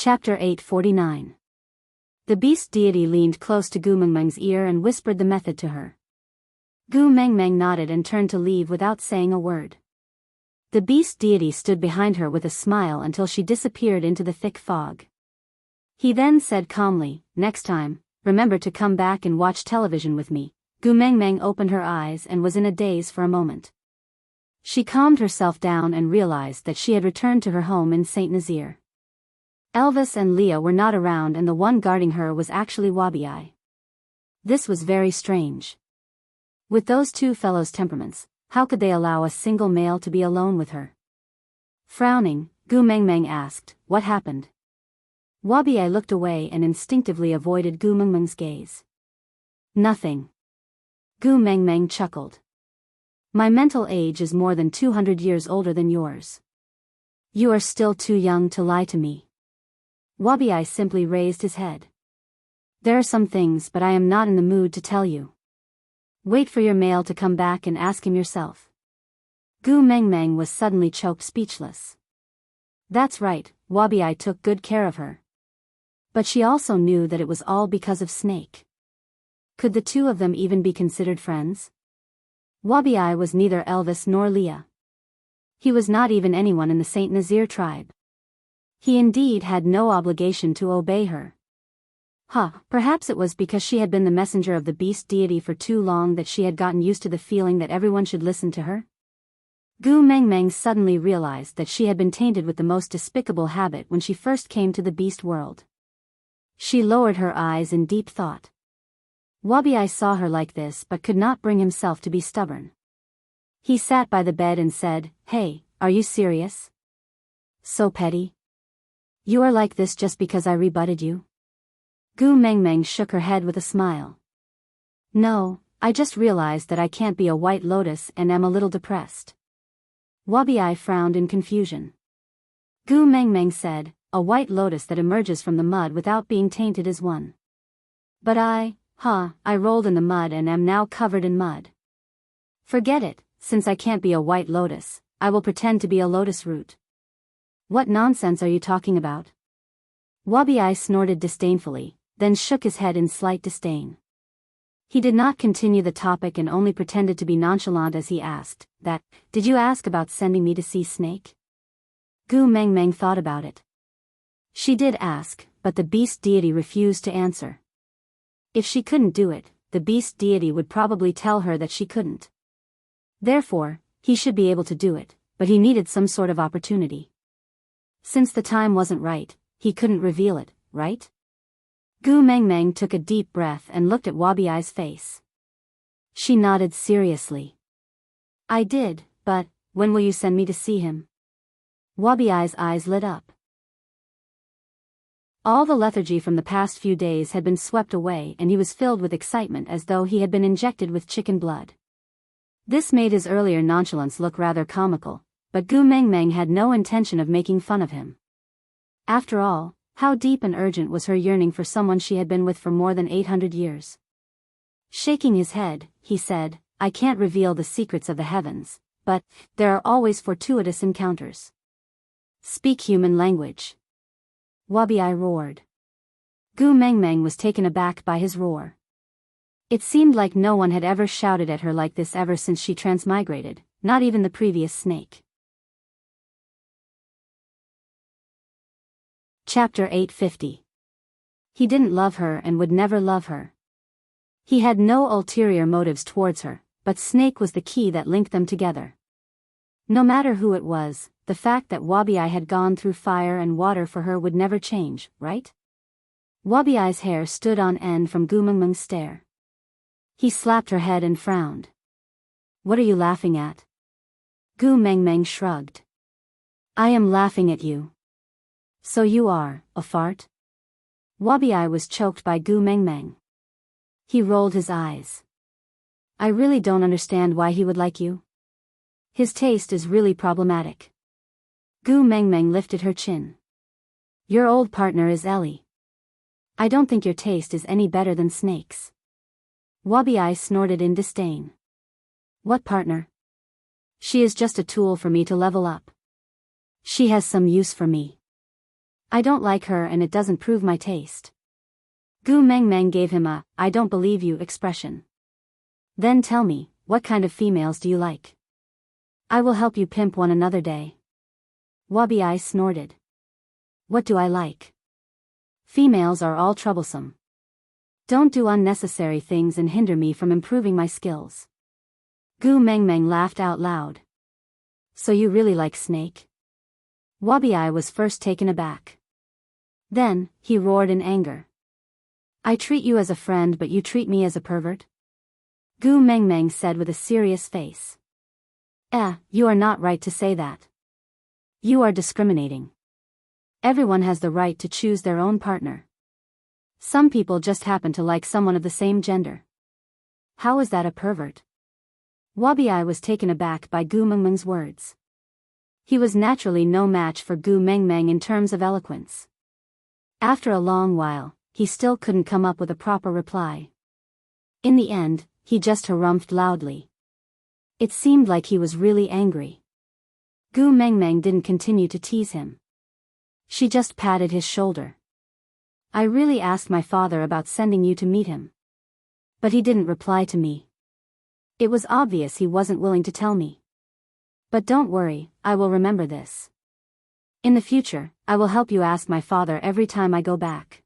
Chapter 849. The beast deity leaned close to Gu Mengmeng's ear and whispered the method to her. Gu Mengmeng nodded and turned to leave without saying a word. The beast deity stood behind her with a smile until she disappeared into the thick fog. He then said calmly, "Next time, remember to come back and watch television with me." Gu Mengmeng opened her eyes and was in a daze for a moment. She calmed herself down and realized that she had returned to her home in Saint Nazaire. Elvis and Leah were not around and the one guarding her was actually Wabi. This was very strange. With those two fellows' temperaments, how could they allow a single male to be alone with her? Frowning, Gu Mengmeng asked, "What happened?" Wabi looked away and instinctively avoided Gu Mengmeng's gaze. "Nothing." Gu Mengmeng chuckled. "My mental age is more than 200 years older than yours. You are still too young to lie to me." Wabi simply raised his head. "There are some things, but I am not in the mood to tell you. Wait for your male to come back and ask him yourself." Gu Mengmeng was suddenly choked speechless. That's right, Wabi took good care of her. But she also knew that it was all because of Snake. Could the two of them even be considered friends? Wabi was neither Elvis nor Leah. He was not even anyone in the Saint Nazaire tribe. He indeed had no obligation to obey her. Perhaps it was because she had been the messenger of the beast deity for too long that she had gotten used to the feeling that everyone should listen to her? Gu Mengmeng suddenly realized that she had been tainted with the most despicable habit when she first came to the beast world. She lowered her eyes in deep thought. Wabi saw her like this but could not bring himself to be stubborn. He sat by the bed and said, "Hey, are you serious? So petty? You are like this just because I rebutted you?" Gu Mengmeng shook her head with a smile. "No, I just realized that I can't be a white lotus and am a little depressed." Wabi frowned in confusion. Gu Mengmeng said, "A white lotus that emerges from the mud without being tainted is one. But I rolled in the mud and am now covered in mud. Forget it, since I can't be a white lotus, I will pretend to be a lotus root." "What nonsense are you talking about?" Wabi snorted disdainfully, then shook his head in slight disdain. He did not continue the topic and only pretended to be nonchalant as he asked, "Did you ask about sending me to see Snake?" Gu Mengmeng thought about it. She did ask, but the beast deity refused to answer. If she couldn't do it, the beast deity would probably tell her that she couldn't. Therefore, he should be able to do it, but he needed some sort of opportunity. Since the time wasn't right, he couldn't reveal it, right? Gu Mengmeng took a deep breath and looked at Wabi's face. She nodded seriously. "I did, but when will you send me to see him?" Wabi's eyes lit up. All the lethargy from the past few days had been swept away and he was filled with excitement as though he had been injected with chicken blood. This made his earlier nonchalance look rather comical, but Gu Mengmeng had no intention of making fun of him. After all, how deep and urgent was her yearning for someone she had been with for more than 800 years? Shaking his head, he said, "I can't reveal the secrets of the heavens, but there are always fortuitous encounters. Speak human language." Wabi roared. Gu Mengmeng was taken aback by his roar. It seemed like no one had ever shouted at her like this ever since she transmigrated, not even the previous Snake. Chapter 850. He didn't love her and would never love her. He had no ulterior motives towards her, but Snake was the key that linked them together. No matter who it was, the fact that Wabi had gone through fire and water for her would never change, right? Wabi's hair stood on end from Gu Mengmeng's stare. He slapped her head and frowned. "What are you laughing at?" Gu Mengmeng shrugged. "I am laughing at you." "So you are, a fart?" Wabi was choked by Gu Mengmeng. He rolled his eyes. "I really don't understand why he would like you. His taste is really problematic." Gu Mengmeng lifted her chin. "Your old partner is Ellie. I don't think your taste is any better than Snake's." Wabi snorted in disdain. "What partner? She is just a tool for me to level up. She has some use for me. I don't like her and it doesn't prove my taste. Gu Meng Meng gave him a, I don't believe you expression. Then tell me, what kind of females do you like? I will help you pimp one another day. Wabi snorted. What do I like? Females are all troublesome. Don't do unnecessary things and hinder me from improving my skills. Gu Meng Meng laughed out loud. So you really like Snake? Wabi was first taken aback. Then, he roared in anger. I treat you as a friend but you treat me as a pervert? Gu Meng Meng said with a serious face. You are not right to say that. You are discriminating. Everyone has the right to choose their own partner. Some people just happen to like someone of the same gender. How is that a pervert? Wabi was taken aback by Gu Meng Meng's words. He was naturally no match for Gu Meng Meng in terms of eloquence. After a long while, he still couldn't come up with a proper reply. In the end, he just harumphed loudly. It seemed like he was really angry. Gu Meng Meng didn't continue to tease him. She just patted his shoulder. I really asked my father about sending you to meet him. But he didn't reply to me. It was obvious he wasn't willing to tell me. But don't worry, I will remember this. In the future, I will help you ask my father every time I go back.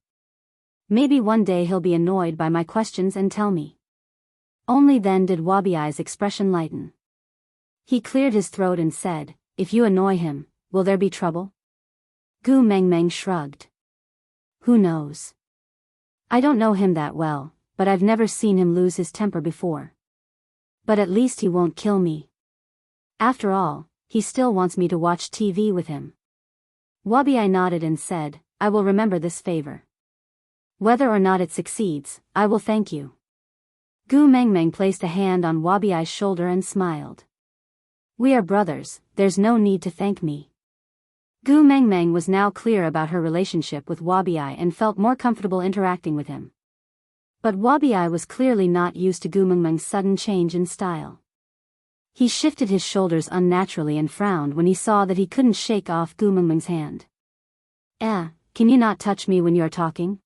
Maybe one day he'll be annoyed by my questions and tell me. Only then did Wabi's expression lighten. He cleared his throat and said, if you annoy him, will there be trouble? Gu Meng Meng shrugged. Who knows? I don't know him that well, but I've never seen him lose his temper before. But at least he won't kill me. After all, he still wants me to watch TV with him. Wabi nodded and said, I will remember this favor. Whether or not it succeeds, I will thank you. Gu Meng Meng placed a hand on Wabi's shoulder and smiled. We are brothers, there's no need to thank me. Gu Meng Meng was now clear about her relationship with Wabi and felt more comfortable interacting with him. But Wabi was clearly not used to Gu Meng Meng's sudden change in style. He shifted his shoulders unnaturally and frowned when he saw that he couldn't shake off Gu Meng Meng's hand. Can you not touch me when you are talking?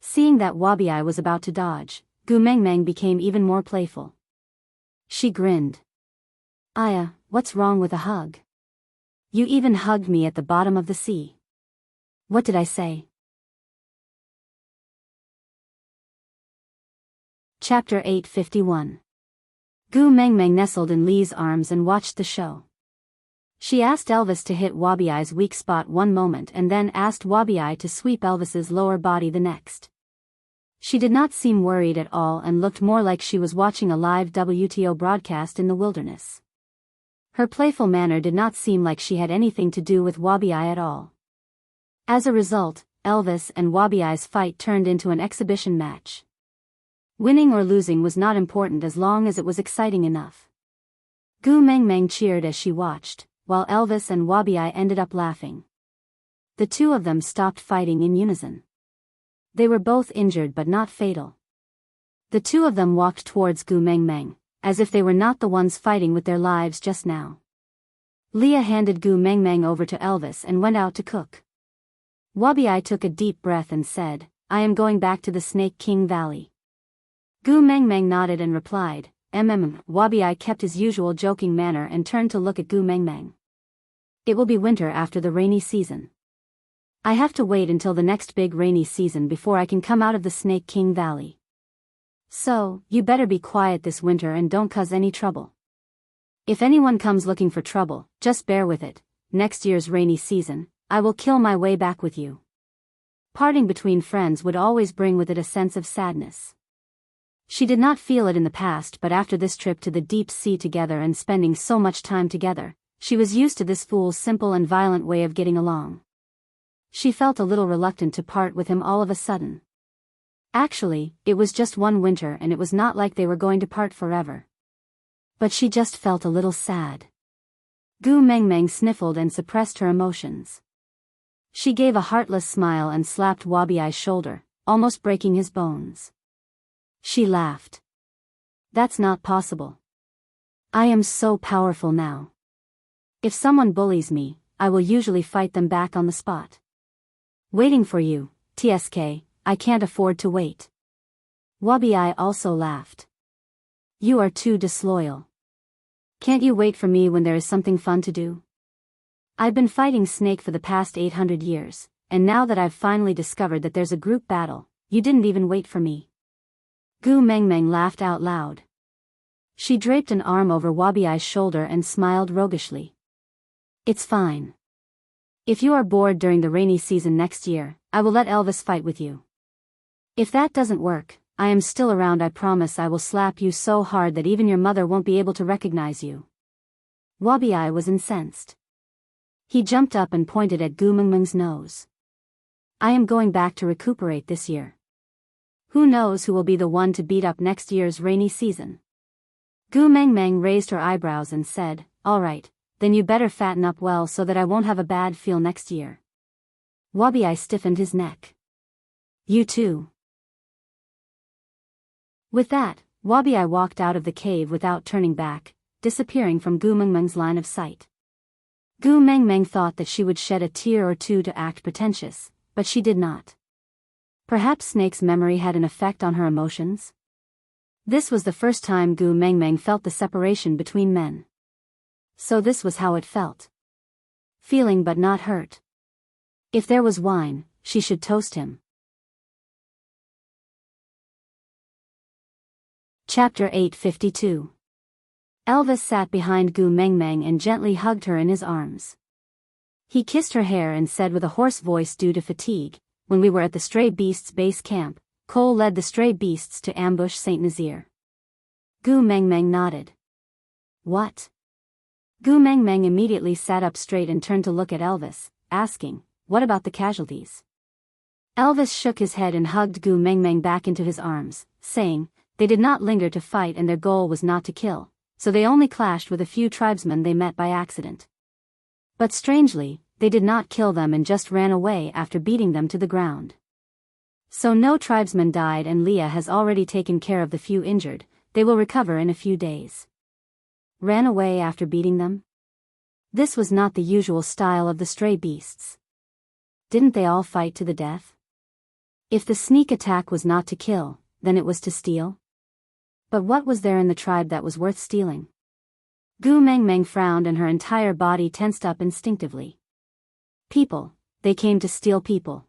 Seeing that Wabi was about to dodge, Gu Meng Meng became even more playful. She grinned. Aya, what's wrong with a hug? You even hugged me at the bottom of the sea. What did I say? Chapter 851. Gu Meng Meng nestled in Li's arms and watched the show. She asked Elvis to hit Wabi's weak spot one moment and then asked Wabi to sweep Elvis's lower body the next. She did not seem worried at all and looked more like she was watching a live WTO broadcast in the wilderness. Her playful manner did not seem like she had anything to do with Wabi at all. As a result, Elvis and Wabi's fight turned into an exhibition match. Winning or losing was not important as long as it was exciting enough. Gu Meng Meng cheered as she watched, while Elvis and Wabi ended up laughing. The two of them stopped fighting in unison. They were both injured but not fatal. The two of them walked towards Gu Meng Meng, as if they were not the ones fighting with their lives just now. Leah handed Gu Meng Meng over to Elvis and went out to cook. Wabi took a deep breath and said, I am going back to the Snake King Valley. Gu Meng Meng nodded and replied, Wabi kept his usual joking manner and turned to look at Gu Meng Meng. It will be winter after the rainy season. I have to wait until the next big rainy season before I can come out of the Snake King Valley. So, you better be quiet this winter and don't cause any trouble. If anyone comes looking for trouble, just bear with it. Next year's rainy season, I will kill my way back with you. Parting between friends would always bring with it a sense of sadness. She did not feel it in the past, but after this trip to the deep sea together and spending so much time together, she was used to this fool's simple and violent way of getting along. She felt a little reluctant to part with him all of a sudden. Actually, it was just one winter and it was not like they were going to part forever. But she just felt a little sad. Gu Meng Meng sniffled and suppressed her emotions. She gave a heartless smile and slapped Wabi's shoulder, almost breaking his bones. She laughed. That's not possible. I am so powerful now. If someone bullies me, I will usually fight them back on the spot. Waiting for you, TSK, I can't afford to wait. Wabi also laughed. You are too disloyal. Can't you wait for me when there is something fun to do? I've been fighting Snake for the past 800 years, and now that I've finally discovered that there's a group battle, you didn't even wait for me. Gu Mengmeng laughed out loud. She draped an arm over Wabi's shoulder and smiled roguishly. It's fine. If you are bored during the rainy season next year, I will let Elvis fight with you. If that doesn't work, I am still around. I promise I will slap you so hard that even your mother won't be able to recognize you. Wabi was incensed. He jumped up and pointed at Gu Mengmeng's nose. I am going back to recuperate this year. Who knows who will be the one to beat up next year's rainy season? Gu Mengmeng raised her eyebrows and said, all right, then you better fatten up well so that I won't have a bad feel next year. Wabi stiffened his neck. You too. With that, Wabi walked out of the cave without turning back, disappearing from Gu Mengmeng's line of sight. Gu Mengmeng thought that she would shed a tear or two to act pretentious, but she did not. Perhaps Snake's memory had an effect on her emotions? This was the first time Gu Mengmeng felt the separation between men. So this was how it felt. Feeling but not hurt. If there was wine, she should toast him. Chapter 852. Elvis sat behind Gu Mengmeng and gently hugged her in his arms. He kissed her hair and said with a hoarse voice, due to fatigue, when we were at the stray beasts base camp, Cole led the stray beasts to ambush Saint Nazir. Gu Mengmeng nodded. What? Gu Mengmeng immediately sat up straight and turned to look at Elvis, asking, what about the casualties? Elvis shook his head and hugged Gu Mengmeng back into his arms, saying, they did not linger to fight and their goal was not to kill, so they only clashed with a few tribesmen they met by accident. But strangely, they did not kill them and just ran away after beating them to the ground. So no tribesman died and Leah has already taken care of the few injured, they will recover in a few days. Ran away after beating them? This was not the usual style of the stray beasts. Didn't they all fight to the death? If the sneak attack was not to kill, then it was to steal? But what was there in the tribe that was worth stealing? Gu Mengmeng frowned and her entire body tensed up instinctively. People, they came to steal people.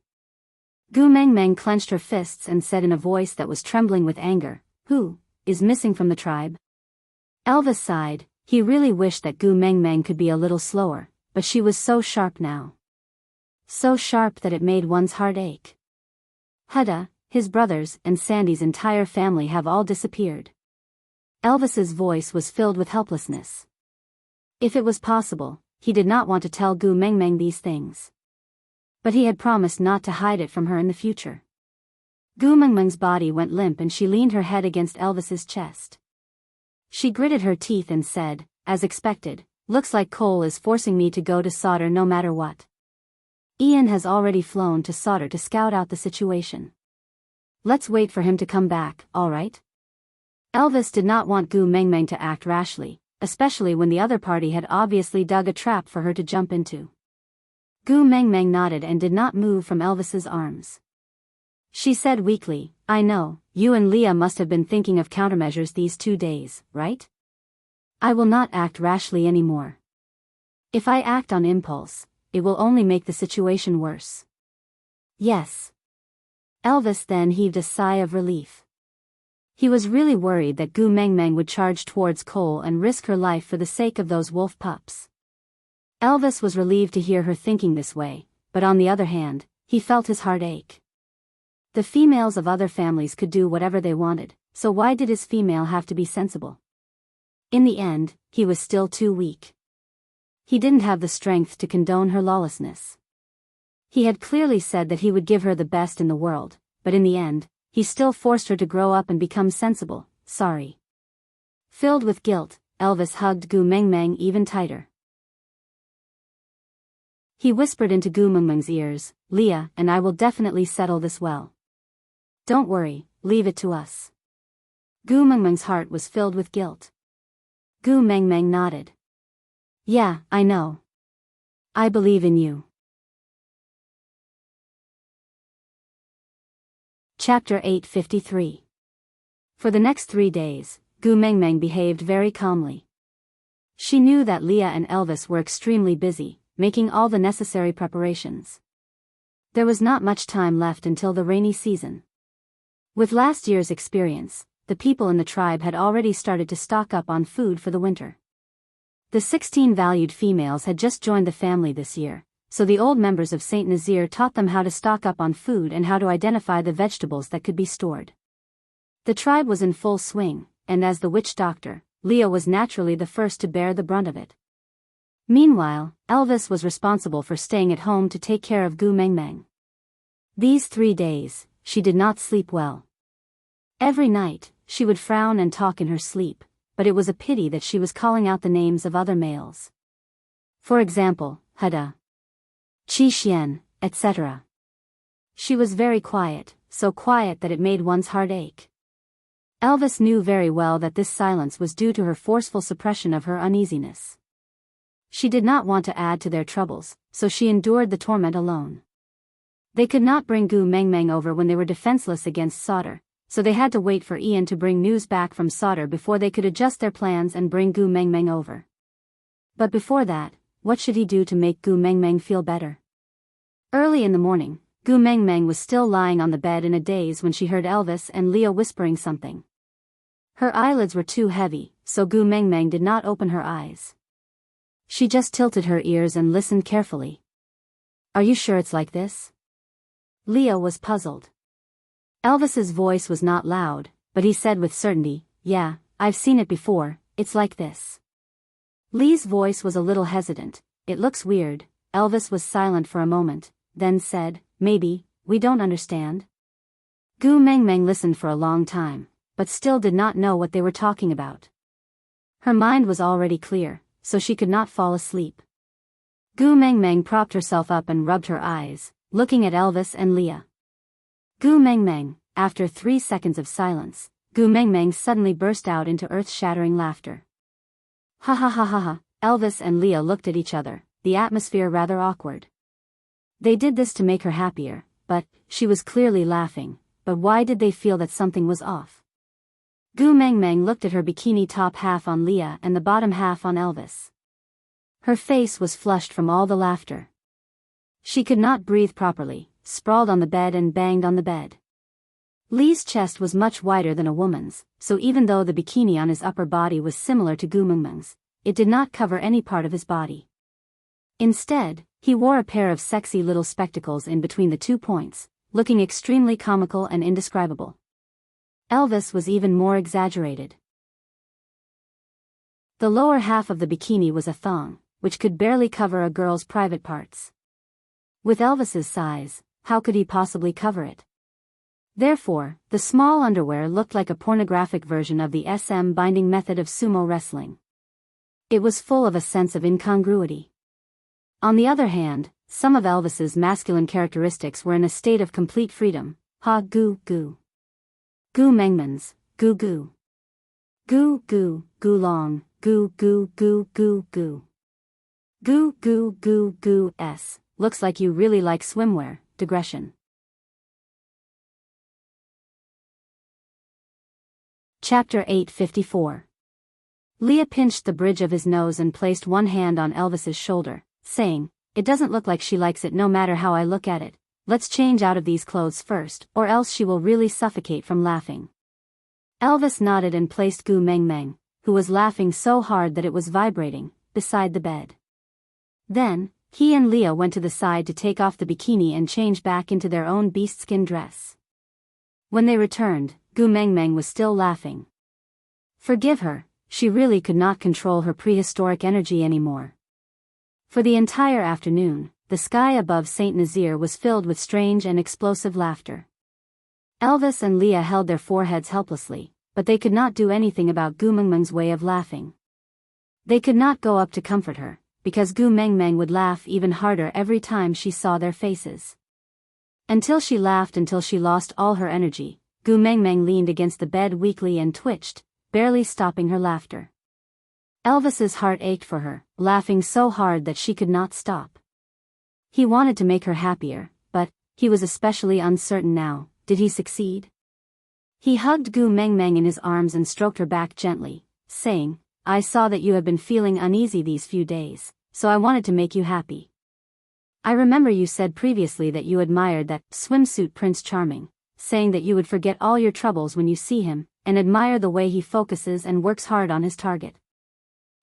Gu Mengmeng clenched her fists and said in a voice that was trembling with anger, who is missing from the tribe? Elvis sighed. He really wished that Gu Mengmeng could be a little slower, but she was so sharp now. So sharp that it made one's heart ache. Huda, his brothers, and Sandy's entire family have all disappeared. Elvis's voice was filled with helplessness. If it was possible, he did not want to tell Gu Mengmeng these things. But he had promised not to hide it from her in the future. Gu Mengmeng's body went limp and she leaned her head against Elvis's chest. She gritted her teeth and said, as expected, looks like Cole is forcing me to go to Sauter no matter what. Ian has already flown to Sauter to scout out the situation. Let's wait for him to come back, all right? Elvis did not want Gu Mengmeng to act rashly, especially when the other party had obviously dug a trap for her to jump into. Gu Mengmeng nodded and did not move from Elvis's arms. She said weakly, I know, you and Leah must have been thinking of countermeasures these 2 days, right? I will not act rashly anymore. If I act on impulse, it will only make the situation worse. Yes. Elvis then heaved a sigh of relief. He was really worried that Gu Mengmeng would charge towards Cole and risk her life for the sake of those wolf pups. Elvis was relieved to hear her thinking this way, but on the other hand, he felt his heart ache. The females of other families could do whatever they wanted, so why did his female have to be sensible? In the end, he was still too weak. He didn't have the strength to condone her lawlessness. He had clearly said that he would give her the best in the world, but in the end, he still forced her to grow up and become sensible. Sorry. Filled with guilt, Elvis hugged Gu Mengmeng even tighter. He whispered into Gu Mengmeng's ears, Leah and I will definitely settle this well. Don't worry, leave it to us. Gu Mengmeng's heart was filled with guilt. Gu Mengmeng nodded. Yeah, I know. I believe in you. Chapter 853. For the next 3 days, Gu Mengmeng behaved very calmly. She knew that Leah and Elvis were extremely busy, making all the necessary preparations. There was not much time left until the rainy season. With last year's experience, the people in the tribe had already started to stock up on food for the winter. The 16 valued females had just joined the family this year, so the old members of Saint Nazir taught them how to stock up on food and how to identify the vegetables that could be stored. The tribe was in full swing, and as the witch doctor, Leah was naturally the first to bear the brunt of it. Meanwhile, Elvis was responsible for staying at home to take care of Gu Mengmeng. These 3 days, she did not sleep well. Every night, she would frown and talk in her sleep, but it was a pity that she was calling out the names of other males. For example, Hada, Qi Xian, etc. She was very quiet, so quiet that it made one's heart ache. Elvis knew very well that this silence was due to her forceful suppression of her uneasiness. She did not want to add to their troubles, so she endured the torment alone. They could not bring Gu Mengmeng over when they were defenseless against Sauter, so they had to wait for Ian to bring news back from Sauter before they could adjust their plans and bring Gu Mengmeng over. But before that, what should he do to make Gu Mengmeng feel better? Early in the morning, Gu Mengmeng was still lying on the bed in a daze when she heard Elvis and Leah whispering something. Her eyelids were too heavy, so Gu Mengmeng did not open her eyes. She just tilted her ears and listened carefully. Are you sure it's like this? Leah was puzzled. Elvis's voice was not loud, but he said with certainty, yeah, I've seen it before, it's like this. Lee's voice was a little hesitant. It looks weird. Elvis was silent for a moment, then said, maybe, we don't understand. Gu Mengmeng listened for a long time, but still did not know what they were talking about. Her mind was already clear, so she could not fall asleep. Gu Mengmeng propped herself up and rubbed her eyes, looking at Elvis and Leah. Gu Mengmeng, after 3 seconds of silence, Gu Mengmeng suddenly burst out into earth-shattering laughter. Ha ha ha ha ha. Elvis and Leah looked at each other, the atmosphere rather awkward. They did this to make her happier, but she was clearly laughing, but why did they feel that something was off? Gu Mengmeng looked at her bikini top half on Leah and the bottom half on Elvis. Her face was flushed from all the laughter. She could not breathe properly, sprawled on the bed and banged on the bed. Lee's chest was much wider than a woman's, so even though the bikini on his upper body was similar to Gu Mengmeng's, it did not cover any part of his body. Instead, he wore a pair of sexy little spectacles in between the 2 points, looking extremely comical and indescribable. Elvis was even more exaggerated. The lower half of the bikini was a thong, which could barely cover a girl's private parts. With Elvis's size, how could he possibly cover it? Therefore, the small underwear looked like a pornographic version of the SM binding method of sumo wrestling. It was full of a sense of incongruity. On the other hand, some of Elvis's masculine characteristics were in a state of complete freedom. Ha gu gu. Gu Mengmeng's, gu gu. Gu gu, gu long, gu gu gu gu gu. Gu gu gu gu s. Looks like you really like swimwear, digression. Chapter 854. Leah pinched the bridge of his nose and placed one hand on Elvis's shoulder, saying, it doesn't look like she likes it no matter how I look at it. Let's change out of these clothes first, or else she will really suffocate from laughing. Elvis nodded and placed Gu Mengmeng, who was laughing so hard that it was vibrating, beside the bed. Then, he and Leah went to the side to take off the bikini and change back into their own beast-skin dress. When they returned, Gu Mengmeng was still laughing. Forgive her, she really could not control her prehistoric energy anymore. For the entire afternoon, the sky above Saint Nazir was filled with strange and explosive laughter. Elvis and Leah held their foreheads helplessly, but they could not do anything about Gu Mengmeng's way of laughing. They could not go up to comfort her, because Gu Mengmeng would laugh even harder every time she saw their faces. Until she laughed until she lost all her energy, Gu Mengmeng leaned against the bed weakly and twitched, barely stopping her laughter. Elvis's heart ached for her, laughing so hard that she could not stop. He wanted to make her happier, but he was especially uncertain now. Did he succeed? He hugged Gu Mengmeng in his arms and stroked her back gently, saying, I saw that you have been feeling uneasy these few days, so I wanted to make you happy. I remember you said previously that you admired that swimsuit Prince Charming, saying that you would forget all your troubles when you see him, and admire the way he focuses and works hard on his target.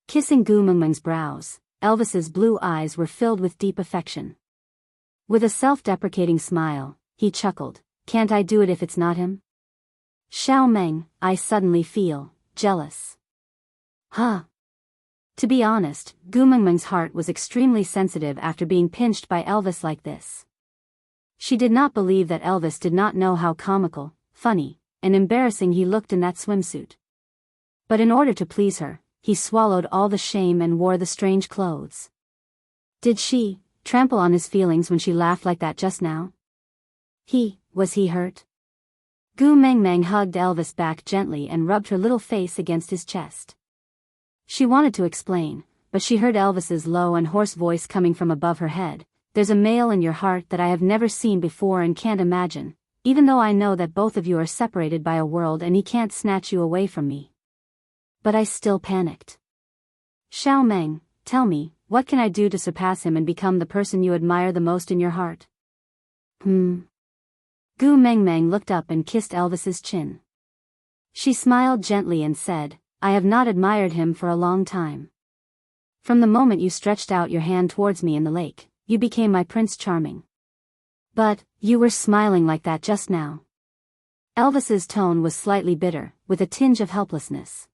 Kissing Gu Mengmeng's brows, Elvis's blue eyes were filled with deep affection. With a self-deprecating smile, he chuckled, can't I do it if it's not him? Xiao Meng, I suddenly feel jealous. Huh. To be honest, Gu Mengmeng's heart was extremely sensitive after being pinched by Elvis like this. She did not believe that Elvis did not know how comical, funny, and embarrassing he looked in that swimsuit. But in order to please her, he swallowed all the shame and wore the strange clothes. Did she trample on his feelings when she laughed like that just now? Was he hurt? Gu Mengmeng hugged Elvis back gently and rubbed her little face against his chest. She wanted to explain, but she heard Elvis's low and hoarse voice coming from above her head. There's a male in your heart that I have never seen before and can't imagine, even though I know that both of you are separated by a world and he can't snatch you away from me. But I still panicked. Xiao Meng, tell me, what can I do to surpass him and become the person you admire the most in your heart? Gu Mengmeng looked up and kissed Elvis's chin. She smiled gently and said, I have not admired him for a long time. From the moment you stretched out your hand towards me in the lake, you became my Prince Charming. But, you were smiling like that just now. Elvis's tone was slightly bitter, with a tinge of helplessness.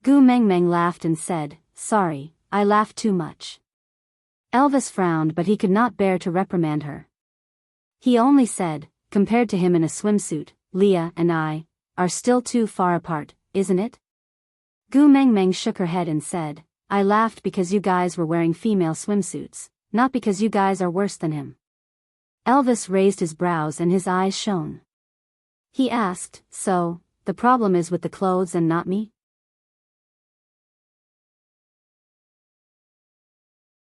Gu Mengmeng laughed and said, sorry, I laughed too much. Elvis frowned but he could not bear to reprimand her. He only said, compared to him in a swimsuit, Leah and I are still too far apart, isn't it? Gu Mengmeng shook her head and said, I laughed because you guys were wearing female swimsuits, not because you guys are worse than him. Elvis raised his brows and his eyes shone. He asked, so, the problem is with the clothes and not me?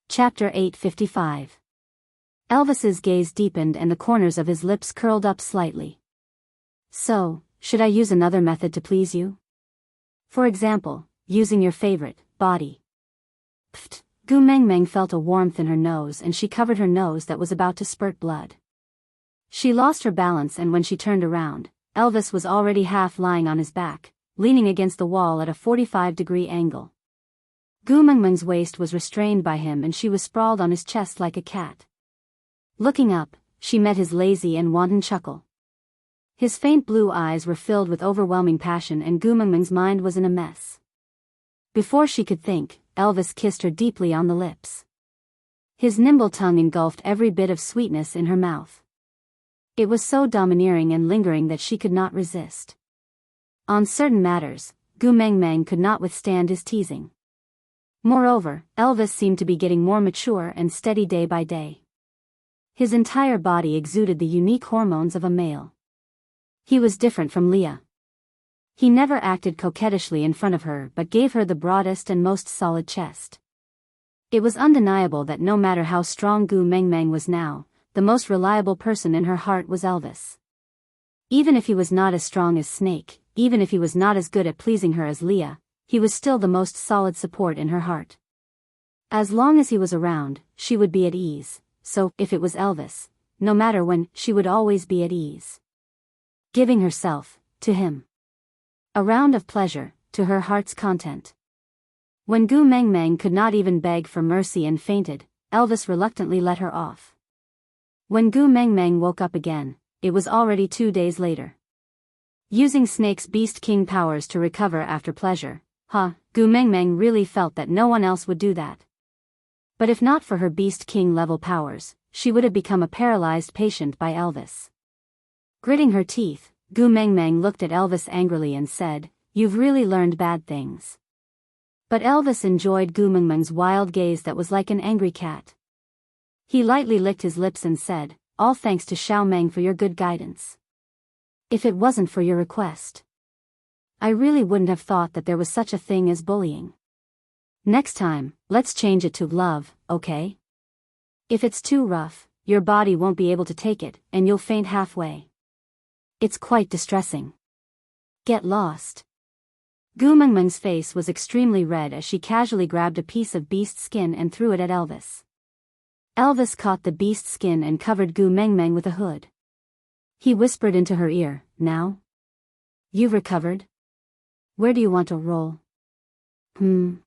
Chapter 855. Elvis's gaze deepened and the corners of his lips curled up slightly. So, should I use another method to please you? For example, using your favorite body. Pfft. Gu Mengmeng felt a warmth in her nose and she covered her nose that was about to spurt blood. She lost her balance and when she turned around, Elvis was already half lying on his back, leaning against the wall at a 45-degree angle. Gu Mengmeng's waist was restrained by him and she was sprawled on his chest like a cat. Looking up, she met his lazy and wanton chuckle. His faint blue eyes were filled with overwhelming passion and Gu Mengmeng's mind was in a mess. Before she could think, Elvis kissed her deeply on the lips. His nimble tongue engulfed every bit of sweetness in her mouth. It was so domineering and lingering that she could not resist. On certain matters, Gu Mengmeng could not withstand his teasing. Moreover, Elvis seemed to be getting more mature and steady day by day. His entire body exuded the unique hormones of a male. He was different from Leah. He never acted coquettishly in front of her but gave her the broadest and most solid chest. It was undeniable that no matter how strong Gu Mengmeng was now, the most reliable person in her heart was Elvis. Even if he was not as strong as Snake, even if he was not as good at pleasing her as Leah, he was still the most solid support in her heart. As long as he was around, she would be at ease, so, if it was Elvis, no matter when, she would always be at ease. Giving herself, to him. A round of pleasure, to her heart's content. When Gu Mengmeng could not even beg for mercy and fainted, Elvis reluctantly let her off. When Gu Mengmeng woke up again, it was already 2 days later. Using Snake's Beast King powers to recover after pleasure, Gu Mengmeng really felt that no one else would do that. But if not for her Beast King level powers, she would have become a paralyzed patient by Elvis. Gritting her teeth, Gu Mengmeng looked at Elvis angrily and said, "You've really learned bad things." But Elvis enjoyed Gu Mengmeng's wild gaze that was like an angry cat. He lightly licked his lips and said, "All thanks to Xiao Meng for your good guidance. If it wasn't for your request, I really wouldn't have thought that there was such a thing as bullying." Next time, let's change it to love, okay? If it's too rough, your body won't be able to take it, and you'll faint halfway. It's quite distressing. Get lost. Gu Mengmeng's face was extremely red as she casually grabbed a piece of beast skin and threw it at Elvis. Elvis caught the beast skin and covered Gu Mengmeng with a hood. He whispered into her ear, "Now? You've recovered? Where do you want to roll?" Gu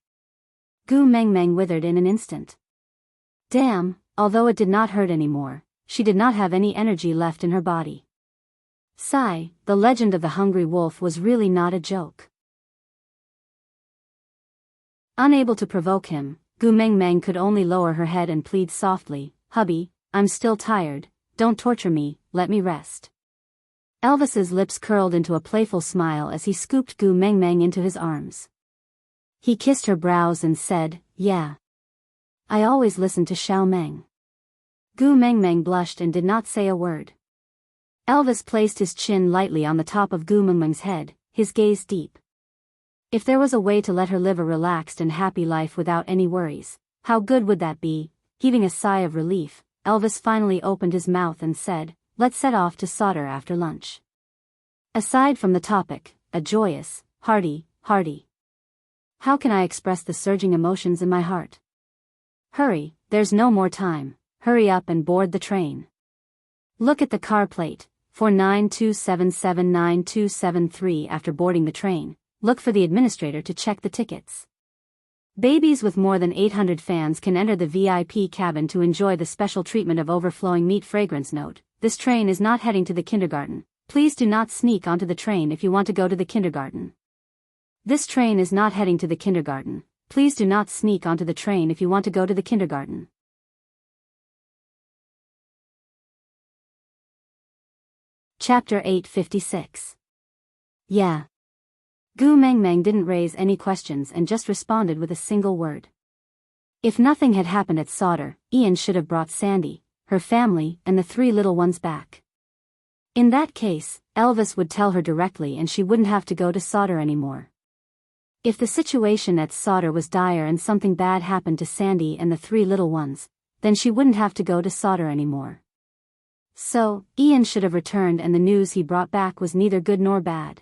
Mengmeng withered in an instant. Damn, although it did not hurt anymore, she did not have any energy left in her body. Sigh, the legend of the hungry wolf was really not a joke. Unable to provoke him, Gu Mengmeng could only lower her head and plead softly, "Hubby, I'm still tired, don't torture me, let me rest." Elvis's lips curled into a playful smile as he scooped Gu Mengmeng into his arms. He kissed her brows and said, "Yeah. I always listen to Xiao Meng." Gu Mengmeng blushed and did not say a word. Elvis placed his chin lightly on the top of Gu Mengmeng's head, his gaze deep. If there was a way to let her live a relaxed and happy life without any worries, how good would that be? Heaving a sigh of relief, Elvis finally opened his mouth and said, "Let's set off to solder after lunch." Aside from the topic, a joyous, hearty. How can I express the surging emotions in my heart? Hurry, there's no more time, hurry up and board the train. Look at the car plate, 4927792773. After boarding the train, look for the administrator to check the tickets. Babies with more than 800 fans can enter the VIP cabin to enjoy the special treatment of overflowing meat fragrance. Note, this train is not heading to the kindergarten. Please do not sneak onto the train if you want to go to the kindergarten. This train is not heading to the kindergarten. Please do not sneak onto the train if you want to go to the kindergarten. Chapter 856. Yeah. Gu Mengmeng didn't raise any questions and just responded with a single word. If nothing had happened at solder, Ian should have brought Sandy, her family, and the 3 little ones back. In that case, Elvis would tell her directly and she wouldn't have to go to solder anymore. If the situation at solder was dire and something bad happened to Sandy and the 3 little ones, then she wouldn't have to go to solder anymore. So, Ian should have returned and the news he brought back was neither good nor bad.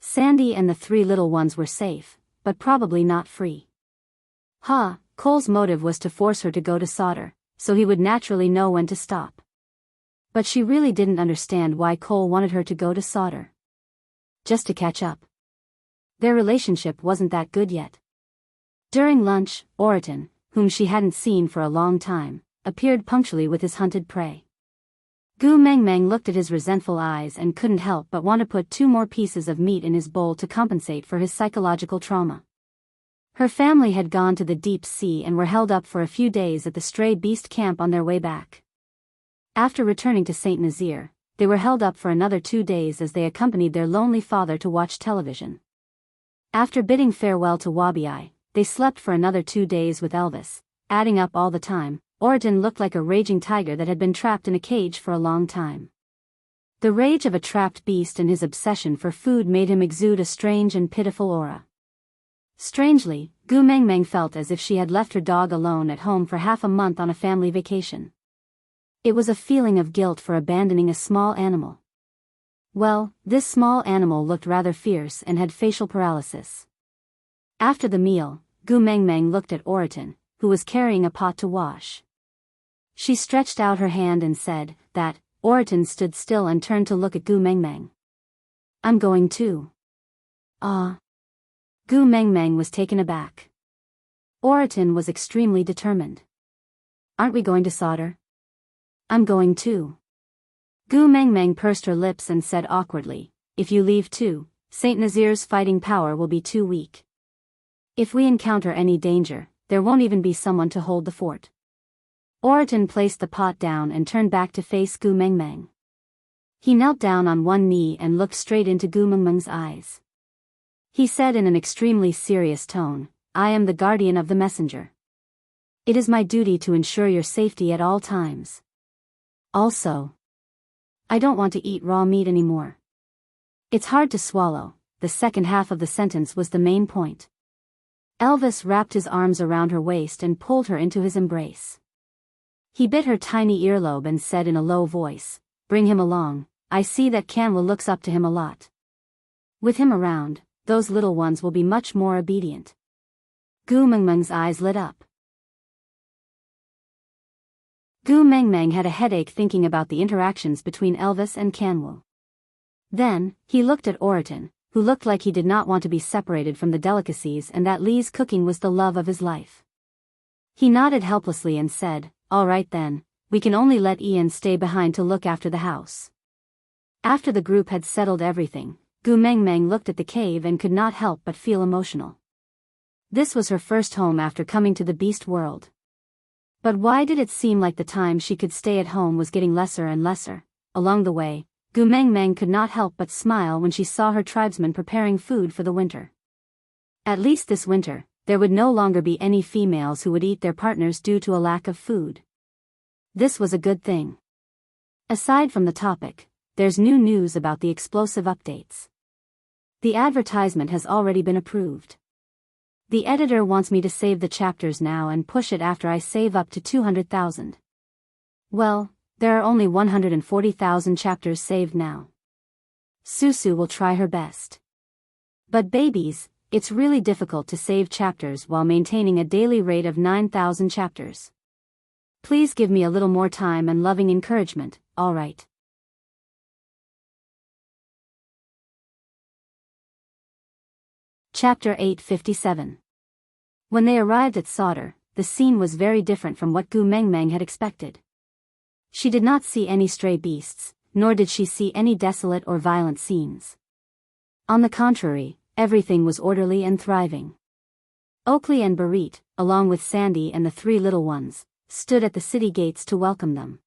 Sandy and the 3 little ones were safe, but probably not free. Cole's motive was to force her to go to solder, so he would naturally know when to stop. But she really didn't understand why Cole wanted her to go to solder. Just to catch up. Their relationship wasn't that good yet. During lunch, Oriton, whom she hadn't seen for a long time, appeared punctually with his hunted prey. Gu Mengmeng looked at his resentful eyes and couldn't help but want to put 2 more pieces of meat in his bowl to compensate for his psychological trauma. Her family had gone to the deep sea and were held up for a few days at the stray beast camp on their way back. After returning to St. Nazaire, they were held up for another 2 days as they accompanied their lonely father to watch television. After bidding farewell to Wabi, they slept for another 2 days with Elvis. Adding up all the time, Oriton looked like a raging tiger that had been trapped in a cage for a long time. The rage of a trapped beast and his obsession for food made him exude a strange and pitiful aura. Strangely, Gu Mengmeng felt as if she had left her dog alone at home for half a month on a family vacation. It was a feeling of guilt for abandoning a small animal. Well, this small animal looked rather fierce and had facial paralysis. After the meal, Gu Mengmeng looked at Oriton, who was carrying a pot to wash. She stretched out her hand and said that. Oriton stood still and turned to look at Gu Mengmeng. "I'm going too." "Ah." Gu Mengmeng was taken aback. Oriton was extremely determined. "Aren't we going to solder?" "I'm going too." Gu Mengmeng pursed her lips and said awkwardly, "If you leave too, St. Nazaire's fighting power will be too weak. If we encounter any danger, there won't even be someone to hold the fort." Oriton placed the pot down and turned back to face Gu Mengmeng. He knelt down on one knee and looked straight into Gu Mengmeng's eyes. He said in an extremely serious tone, "I am the guardian of the messenger. It is my duty to ensure your safety at all times. Also, I don't want to eat raw meat anymore." It's hard to swallow. The second half of the sentence was the main point. Elvis wrapped his arms around her waist and pulled her into his embrace. He bit her tiny earlobe and said in a low voice, "Bring him along, I see that Canwa looks up to him a lot. With him around, those little ones will be much more obedient." Gu Mengmeng's eyes lit up. Gu Mengmeng had a headache thinking about the interactions between Elvis and Canwa. Then, he looked at Oriton, who looked like he did not want to be separated from the delicacies and that Lee's cooking was the love of his life. He nodded helplessly and said, "All right then, we can only let Ian stay behind to look after the house." After the group had settled everything, Gu Mengmeng looked at the cave and could not help but feel emotional. This was her first home after coming to the beast world. But why did it seem like the time she could stay at home was getting lesser and lesser? Along the way, Gu Mengmeng could not help but smile when she saw her tribesmen preparing food for the winter. At least this winter, there would no longer be any females who would eat their partners due to a lack of food. This was a good thing. Aside from the topic, there's new news about the explosive updates. The advertisement has already been approved. The editor wants me to save the chapters now and push it after I save up to 200,000. Well, there are only 140,000 chapters saved now. Susu will try her best. But babies, it's really difficult to save chapters while maintaining a daily rate of 9,000 chapters. Please give me a little more time and loving encouragement, alright? Chapter 857. When they arrived at Sauter, the scene was very different from what Gu Mengmeng had expected. She did not see any stray beasts, nor did she see any desolate or violent scenes. On the contrary, everything was orderly and thriving. Oakley and Barit, along with Sandy and the three little ones, stood at the city gates to welcome them.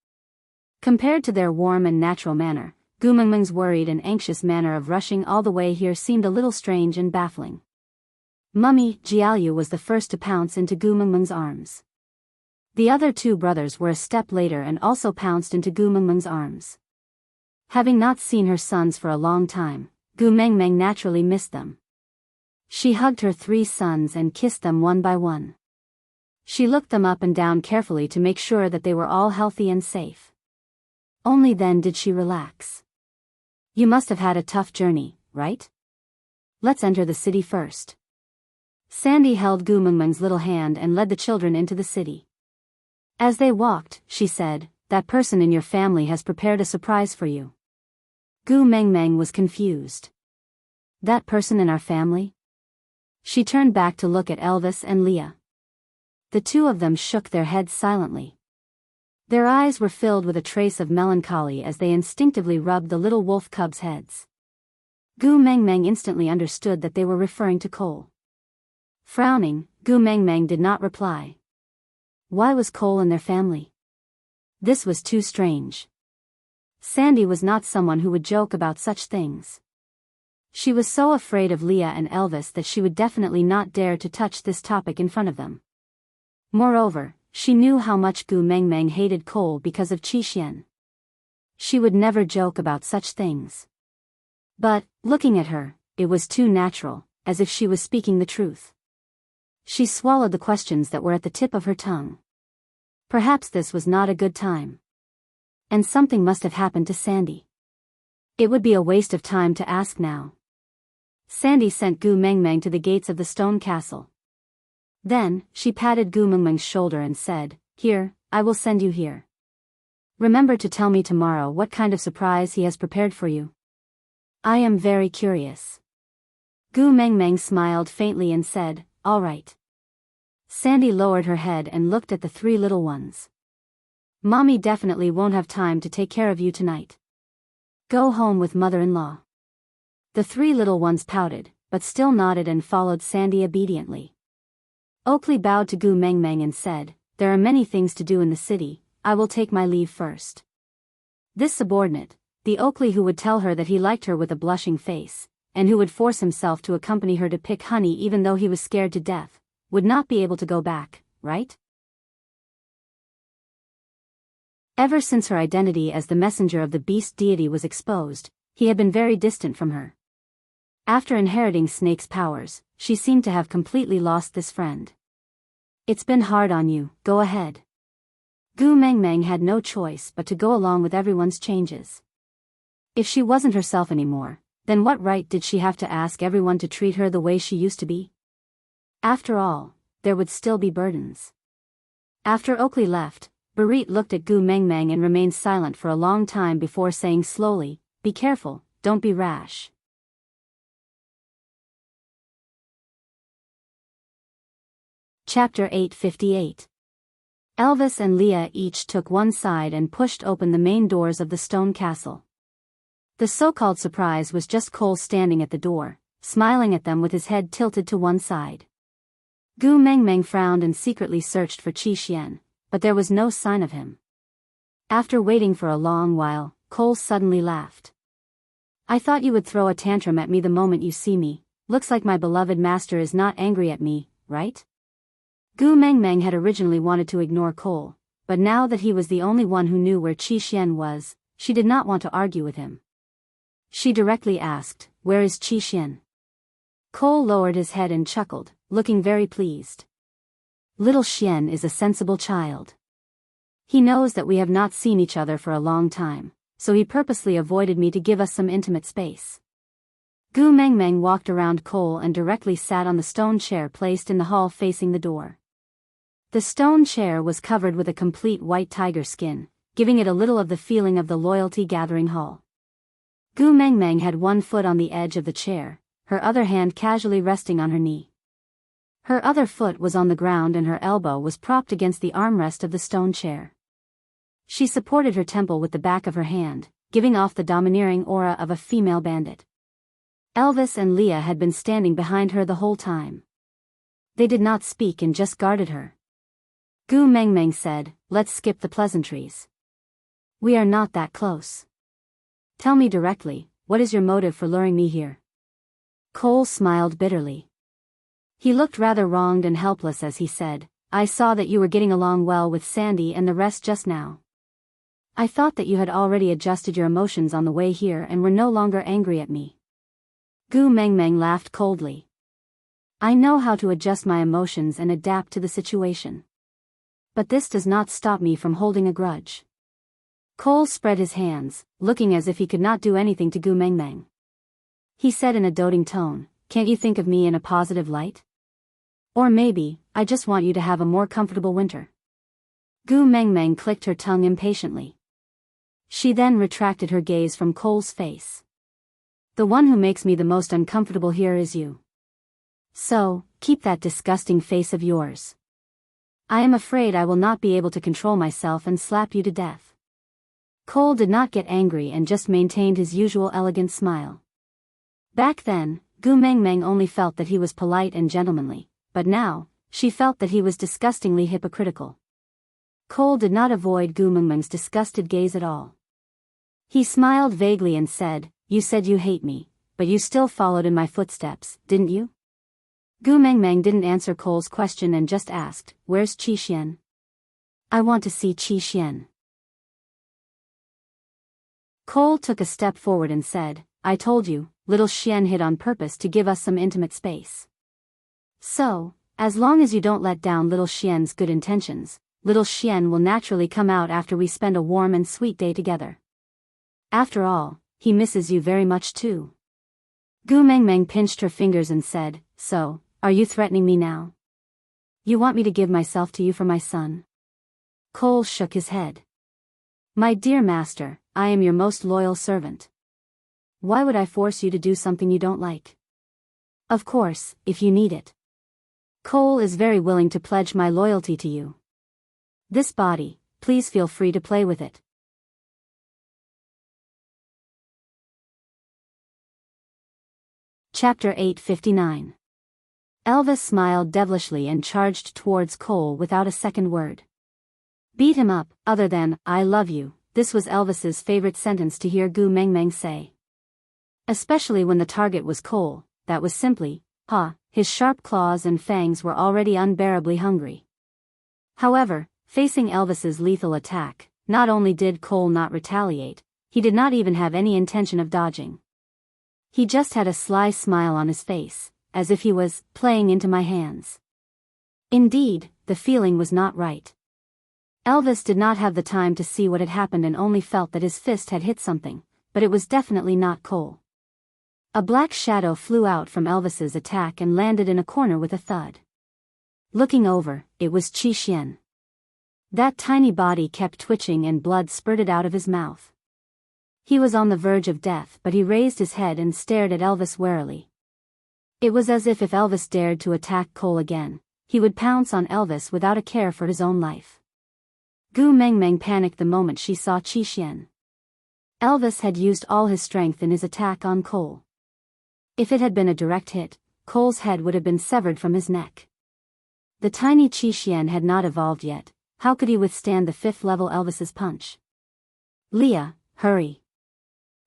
Compared to their warm and natural manner, Gu Mengmeng's worried and anxious manner of rushing all the way here seemed a little strange and baffling. Mummy Jiaoyu was the first to pounce into Gu Mengmeng's arms. The other two brothers were a step later and also pounced into Gu Mengmeng's arms. Having not seen her sons for a long time, Gu Mengmeng naturally missed them. She hugged her three sons and kissed them one by one. She looked them up and down carefully to make sure that they were all healthy and safe. Only then did she relax. "You must have had a tough journey, right? Let's enter the city first." Sandy held Gu Mengmeng's little hand and led the children into the city. As they walked, she said, "That person in your family has prepared a surprise for you." Gu Mengmeng was confused. "That person in our family?" She turned back to look at Elvis and Leah. The two of them shook their heads silently. Their eyes were filled with a trace of melancholy as they instinctively rubbed the little wolf cubs' heads. Gu Mengmeng instantly understood that they were referring to Cole. Frowning, Gu Mengmeng did not reply. Why was Cole in their family? This was too strange. Sandy was not someone who would joke about such things. She was so afraid of Leah and Elvis that she would definitely not dare to touch this topic in front of them. Moreover, she knew how much Gu Mengmeng hated Cole because of Qi Xian. She would never joke about such things. But, looking at her, it was too natural, as if she was speaking the truth. She swallowed the questions that were at the tip of her tongue. Perhaps this was not a good time. And something must have happened to Sandy. It would be a waste of time to ask now. Sandy sent Gu Mengmeng to the gates of the stone castle. Then, she patted Gu Mengmeng's shoulder and said, "Here, I will send you here. Remember to tell me tomorrow what kind of surprise he has prepared for you. I am very curious." Gu Mengmeng smiled faintly and said, "All right." Sandy lowered her head and looked at the three little ones. "Mommy definitely won't have time to take care of you tonight. Go home with mother-in-law." The three little ones pouted, but still nodded and followed Sandy obediently. Oakley bowed to Gu Mengmeng and said, "There are many things to do in the city, I will take my leave first." This subordinate, the Oakley who would tell her that he liked her with a blushing face, and who would force himself to accompany her to pick honey even though he was scared to death, would not be able to go back, right? Ever since her identity as the messenger of the beast deity was exposed, he had been very distant from her. After inheriting Snake's powers, she seemed to have completely lost this friend. It's been hard on you, go ahead. Gu Mengmeng had no choice but to go along with everyone's changes. If she wasn't herself anymore, then what right did she have to ask everyone to treat her the way she used to be? After all, there would still be burdens. After Oakley left, Barit looked at Gu Mengmeng and remained silent for a long time before saying slowly, "Be careful, don't be rash." Chapter 858. Elvis and Leah each took one side and pushed open the main doors of the stone castle. The so-called surprise was just Cole standing at the door, smiling at them with his head tilted to one side. Gu Mengmeng frowned and secretly searched for Qi Xian, but there was no sign of him. After waiting for a long while, Cole suddenly laughed. "I thought you would throw a tantrum at me the moment you see me. Looks like my beloved master is not angry at me, right?" Gu Mengmeng had originally wanted to ignore Cole, but now that he was the only one who knew where Qi Xian was, she did not want to argue with him. She directly asked, "Where is Qi Xian?" Cole lowered his head and chuckled, looking very pleased. "Little Xian is a sensible child. He knows that we have not seen each other for a long time, so he purposely avoided me to give us some intimate space." Gu Mengmeng walked around Cole and directly sat on the stone chair placed in the hall facing the door. The stone chair was covered with a complete white tiger skin, giving it a little of the feeling of the loyalty-gathering hall. Gu Mengmeng had one foot on the edge of the chair, her other hand casually resting on her knee. Her other foot was on the ground and her elbow was propped against the armrest of the stone chair. She supported her temple with the back of her hand, giving off the domineering aura of a female bandit. Elvis and Leah had been standing behind her the whole time. They did not speak and just guarded her. Gu Mengmeng said, "Let's skip the pleasantries. We are not that close. Tell me directly, what is your motive for luring me here?" Cole smiled bitterly. He looked rather wronged and helpless as he said, "I saw that you were getting along well with Sandy and the rest just now. I thought that you had already adjusted your emotions on the way here and were no longer angry at me." Gu Mengmeng laughed coldly. "I know how to adjust my emotions and adapt to the situation. But this does not stop me from holding a grudge." Cole spread his hands, looking as if he could not do anything to Gu Mengmeng. He said in a doting tone, "Can't you think of me in a positive light? Or maybe, I just want you to have a more comfortable winter." Gu Mengmeng clicked her tongue impatiently. She then retracted her gaze from Cole's face. "The one who makes me the most uncomfortable here is you. So, keep that disgusting face of yours. I am afraid I will not be able to control myself and slap you to death." Cole did not get angry and just maintained his usual elegant smile. Back then, Gu Mengmeng only felt that he was polite and gentlemanly, but now, she felt that he was disgustingly hypocritical. Cole did not avoid Gu Mengmeng's disgusted gaze at all. He smiled vaguely and said, "You said you hate me, but you still followed in my footsteps, didn't you?" Gu Mengmeng didn't answer Cole's question and just asked, "Where's Qi Xian?" "I want to see Qi Xian." Cole took a step forward and said, "I told you, little Xian hid on purpose to give us some intimate space. So, as long as you don't let down little Xian's good intentions, little Xian will naturally come out after we spend a warm and sweet day together. After all, he misses you very much too." Gu Mengmeng pinched her fingers and said, "So, are you threatening me now? You want me to give myself to you for my son?" Cole shook his head. "My dear master, I am your most loyal servant. Why would I force you to do something you don't like? Of course, if you need it. Cole is very willing to pledge my loyalty to you. This body, please feel free to play with it." Chapter 859. Elvis smiled devilishly and charged towards Cole without a second word. "Beat him up," other than, "I love you," this was Elvis's favorite sentence to hear Gu Mengmeng say. Especially when the target was Cole, that was simply, ha, his sharp claws and fangs were already unbearably hungry. However, facing Elvis's lethal attack, not only did Cole not retaliate, he did not even have any intention of dodging. He just had a sly smile on his face, as if he was playing into my hands. Indeed, the feeling was not right. Elvis did not have the time to see what had happened and only felt that his fist had hit something, but it was definitely not Cole. A black shadow flew out from Elvis's attack and landed in a corner with a thud. Looking over, it was Qi Xian. That tiny body kept twitching and blood spurted out of his mouth. He was on the verge of death, but he raised his head and stared at Elvis warily. It was as if Elvis dared to attack Cole again, he would pounce on Elvis without a care for his own life. Gu Mengmeng panicked the moment she saw Qi Xian. Elvis had used all his strength in his attack on Cole. If it had been a direct hit, Cole's head would have been severed from his neck. The tiny Qi Xian had not evolved yet. How could he withstand the 5th level Elvis's punch? Leah, hurry.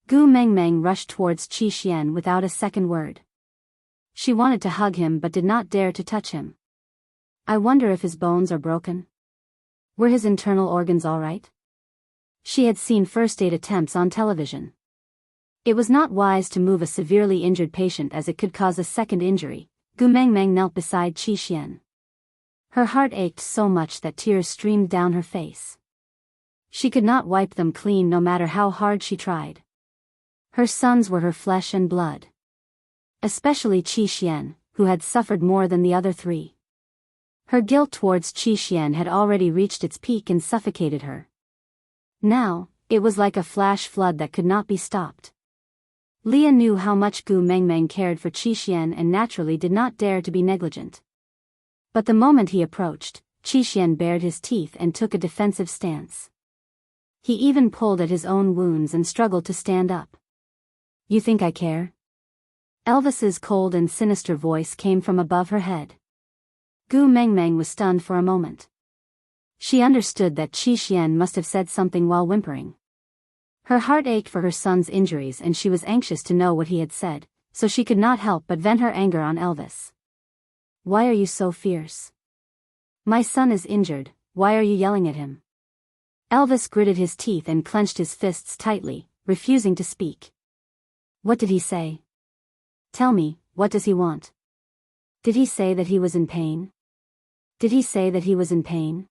Gu Mengmeng rushed towards Qi Xian without a second word. She wanted to hug him but did not dare to touch him. I wonder if his bones are broken. Were his internal organs all right? She had seen first aid attempts on television. It was not wise to move a severely injured patient as it could cause a second injury. Gu Mengmeng knelt beside Qi Xian. Her heart ached so much that tears streamed down her face. She could not wipe them clean no matter how hard she tried. Her sons were her flesh and blood. Especially Qi Xian, who had suffered more than the other 3. Her guilt towards Qi Xian had already reached its peak and suffocated her. Now, it was like a flash flood that could not be stopped. Leah knew how much Gu Mengmeng cared for Qi Xian and naturally did not dare to be negligent. But the moment he approached, Qi Xian bared his teeth and took a defensive stance. He even pulled at his own wounds and struggled to stand up. You think I care? Elvis's cold and sinister voice came from above her head. Gu Mengmeng was stunned for a moment. She understood that Qi Xian must have said something while whimpering. Her heart ached for her son's injuries and she was anxious to know what he had said, so she could not help but vent her anger on Elvis. Why are you so fierce? My son is injured, why are you yelling at him? Elvis gritted his teeth and clenched his fists tightly, refusing to speak. What did he say? Tell me, what does he want? Did he say that he was in pain? Did he say that he was in pain?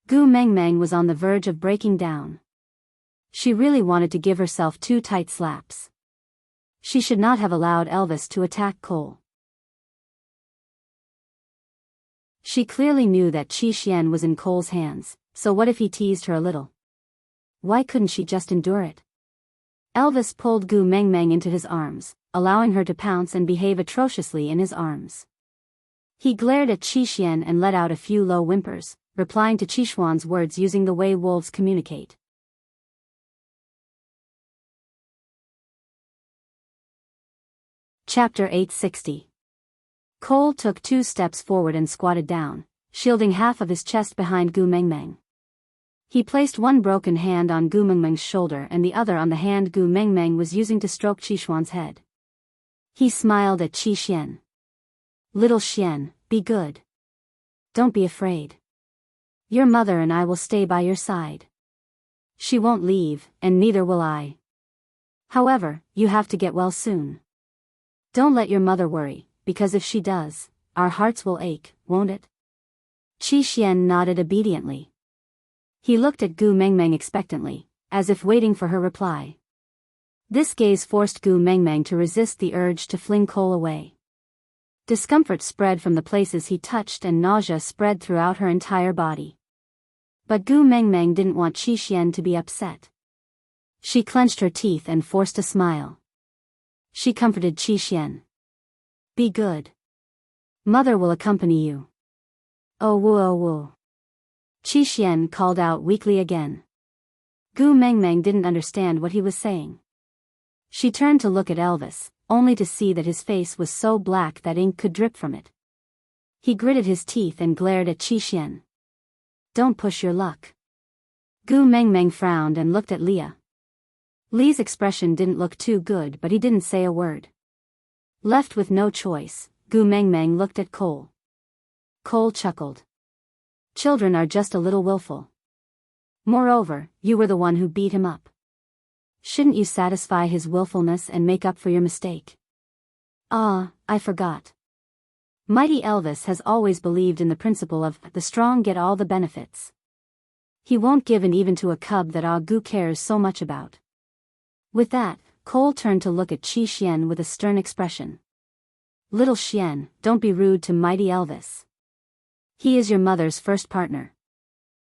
Gu Mengmeng was on the verge of breaking down. She really wanted to give herself 2 tight slaps. She should not have allowed Elvis to attack Cole. She clearly knew that Qi Xian was in Cole's hands, so what if he teased her a little? Why couldn't she just endure it? Elvis pulled Gu Mengmeng into his arms, allowing her to pounce and behave atrociously in his arms. He glared at Qi Xian and let out a few low whimpers, replying to Qi Xuan's words using the way wolves communicate. Chapter 860. Cole took 2 steps forward and squatted down, shielding half of his chest behind Gu Mengmeng. He placed one broken hand on Gu Mengmeng's shoulder and the other on the hand Gu Mengmeng was using to stroke Qi Xuan's head. He smiled at Qi Xian. Little Xian, be good. Don't be afraid. Your mother and I will stay by your side. She won't leave, and neither will I. However, you have to get well soon. Don't let your mother worry, because if she does, our hearts will ache, won't it? Qi Xian nodded obediently. He looked at Gu Mengmeng expectantly, as if waiting for her reply. This gaze forced Gu Mengmeng to resist the urge to fling Cole away. Discomfort spread from the places he touched and nausea spread throughout her entire body. But Gu Mengmeng didn't want Qi Xian to be upset. She clenched her teeth and forced a smile. She comforted Qi Xian. Be good. Mother will accompany you. Oh woo oh woo. Qi Xian called out weakly again. Gu Mengmeng didn't understand what he was saying. She turned to look at Elvis, only to see that his face was so black that ink could drip from it. He gritted his teeth and glared at Qi Xian. Don't push your luck. Gu Mengmeng frowned and looked at Leah. Lee's expression didn't look too good but he didn't say a word. Left with no choice, Gu Mengmeng looked at Cole. Cole chuckled. Children are just a little willful. Moreover, you were the one who beat him up. Shouldn't you satisfy his willfulness and make up for your mistake? Ah, I forgot. Mighty Elvis has always believed in the principle of the strong get all the benefits. He won't give in even to a cub that Gu cares so much about. With that, Cole turned to look at Qi Xian with a stern expression. Little Xian, don't be rude to Mighty Elvis. He is your mother's first partner.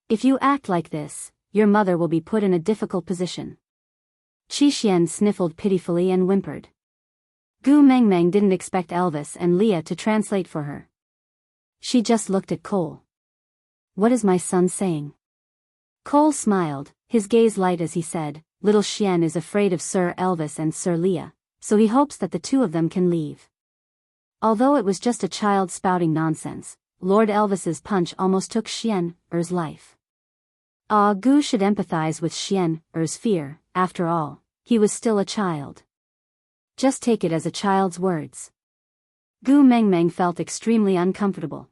If you act like this, your mother will be put in a difficult position. Qi Xian sniffled pitifully and whimpered. Gu Mengmeng didn't expect Elvis and Leah to translate for her. She just looked at Cole. What is my son saying? Cole smiled, his gaze light as he said, Little Xian is afraid of Sir Elvis and Sir Leah, so he hopes that the two of them can leave. Although it was just a child spouting nonsense, Lord Elvis's punch almost took Xian-er's life. Gu should empathize with Xian-er's fear, after all, he was still a child. Just take it as a child's words. Gu Mengmeng felt extremely uncomfortable.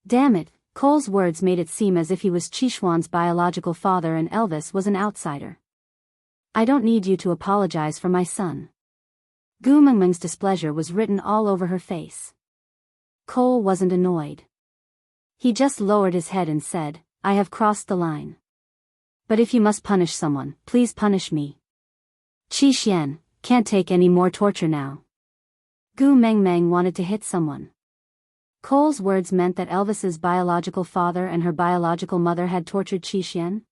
Damn it, Cole's words made it seem as if he was Qishuan's biological father and Elvis was an outsider. I don't need you to apologize for my son. Gu Mengmeng's displeasure was written all over her face. Cole wasn't annoyed. He just lowered his head and said, I have crossed the line. But if you must punish someone, please punish me. Qi Xian, can't take any more torture now. Gu Mengmeng wanted to hit someone. Cole's words meant that Elvis's biological father and her biological mother had tortured Qi Xian.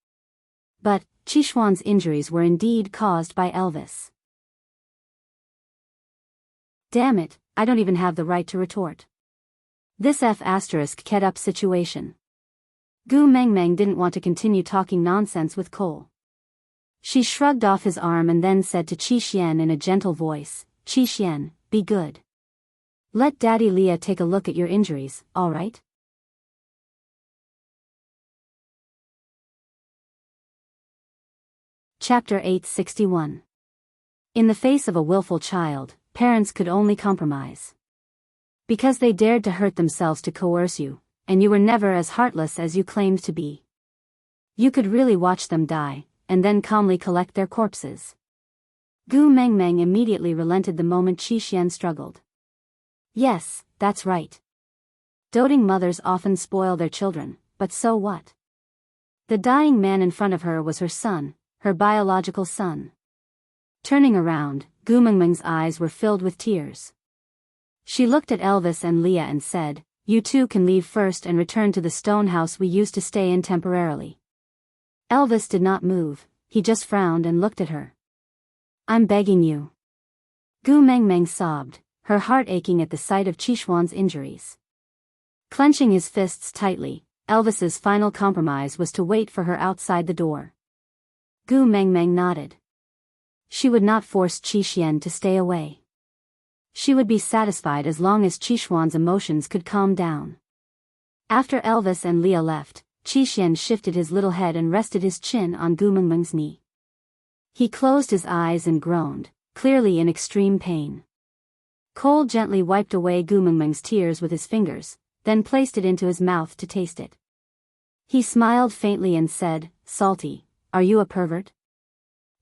But, Qishuan's injuries were indeed caused by Elvis. Damn it, I don't even have the right to retort. This F***ed up situation. Gu Mengmeng didn't want to continue talking nonsense with Cole. She shrugged off his arm and then said to Qi Xian in a gentle voice, Qi Xian, be good. Let Daddy Leah take a look at your injuries, alright? Chapter 861. In the face of a willful child, parents could only compromise. Because they dared to hurt themselves to coerce you, and you were never as heartless as you claimed to be. You could really watch them die, and then calmly collect their corpses. Gu Mengmeng immediately relented the moment Qi Xian struggled. Yes, that's right. Doting mothers often spoil their children, but so what? The dying man in front of her was her son, her biological son. Turning around, Gu Mengmeng's eyes were filled with tears. She looked at Elvis and Leah and said, You two can leave first and return to the stone house we used to stay in temporarily. Elvis did not move, he just frowned and looked at her. I'm begging you. Gu Mengmeng sobbed, her heart aching at the sight of Qishuan's injuries. Clenching his fists tightly, Elvis's final compromise was to wait for her outside the door. Gu Mengmeng nodded. She would not force Qi Xian to stay away. She would be satisfied as long as Qishuan's emotions could calm down. After Elvis and Leah left, Qi Xian shifted his little head and rested his chin on Gu Mengmeng's knee. He closed his eyes and groaned, clearly in extreme pain. Cole gently wiped away Gu Mengmeng's tears with his fingers, then placed it into his mouth to taste it. He smiled faintly and said, Salty, are you a pervert?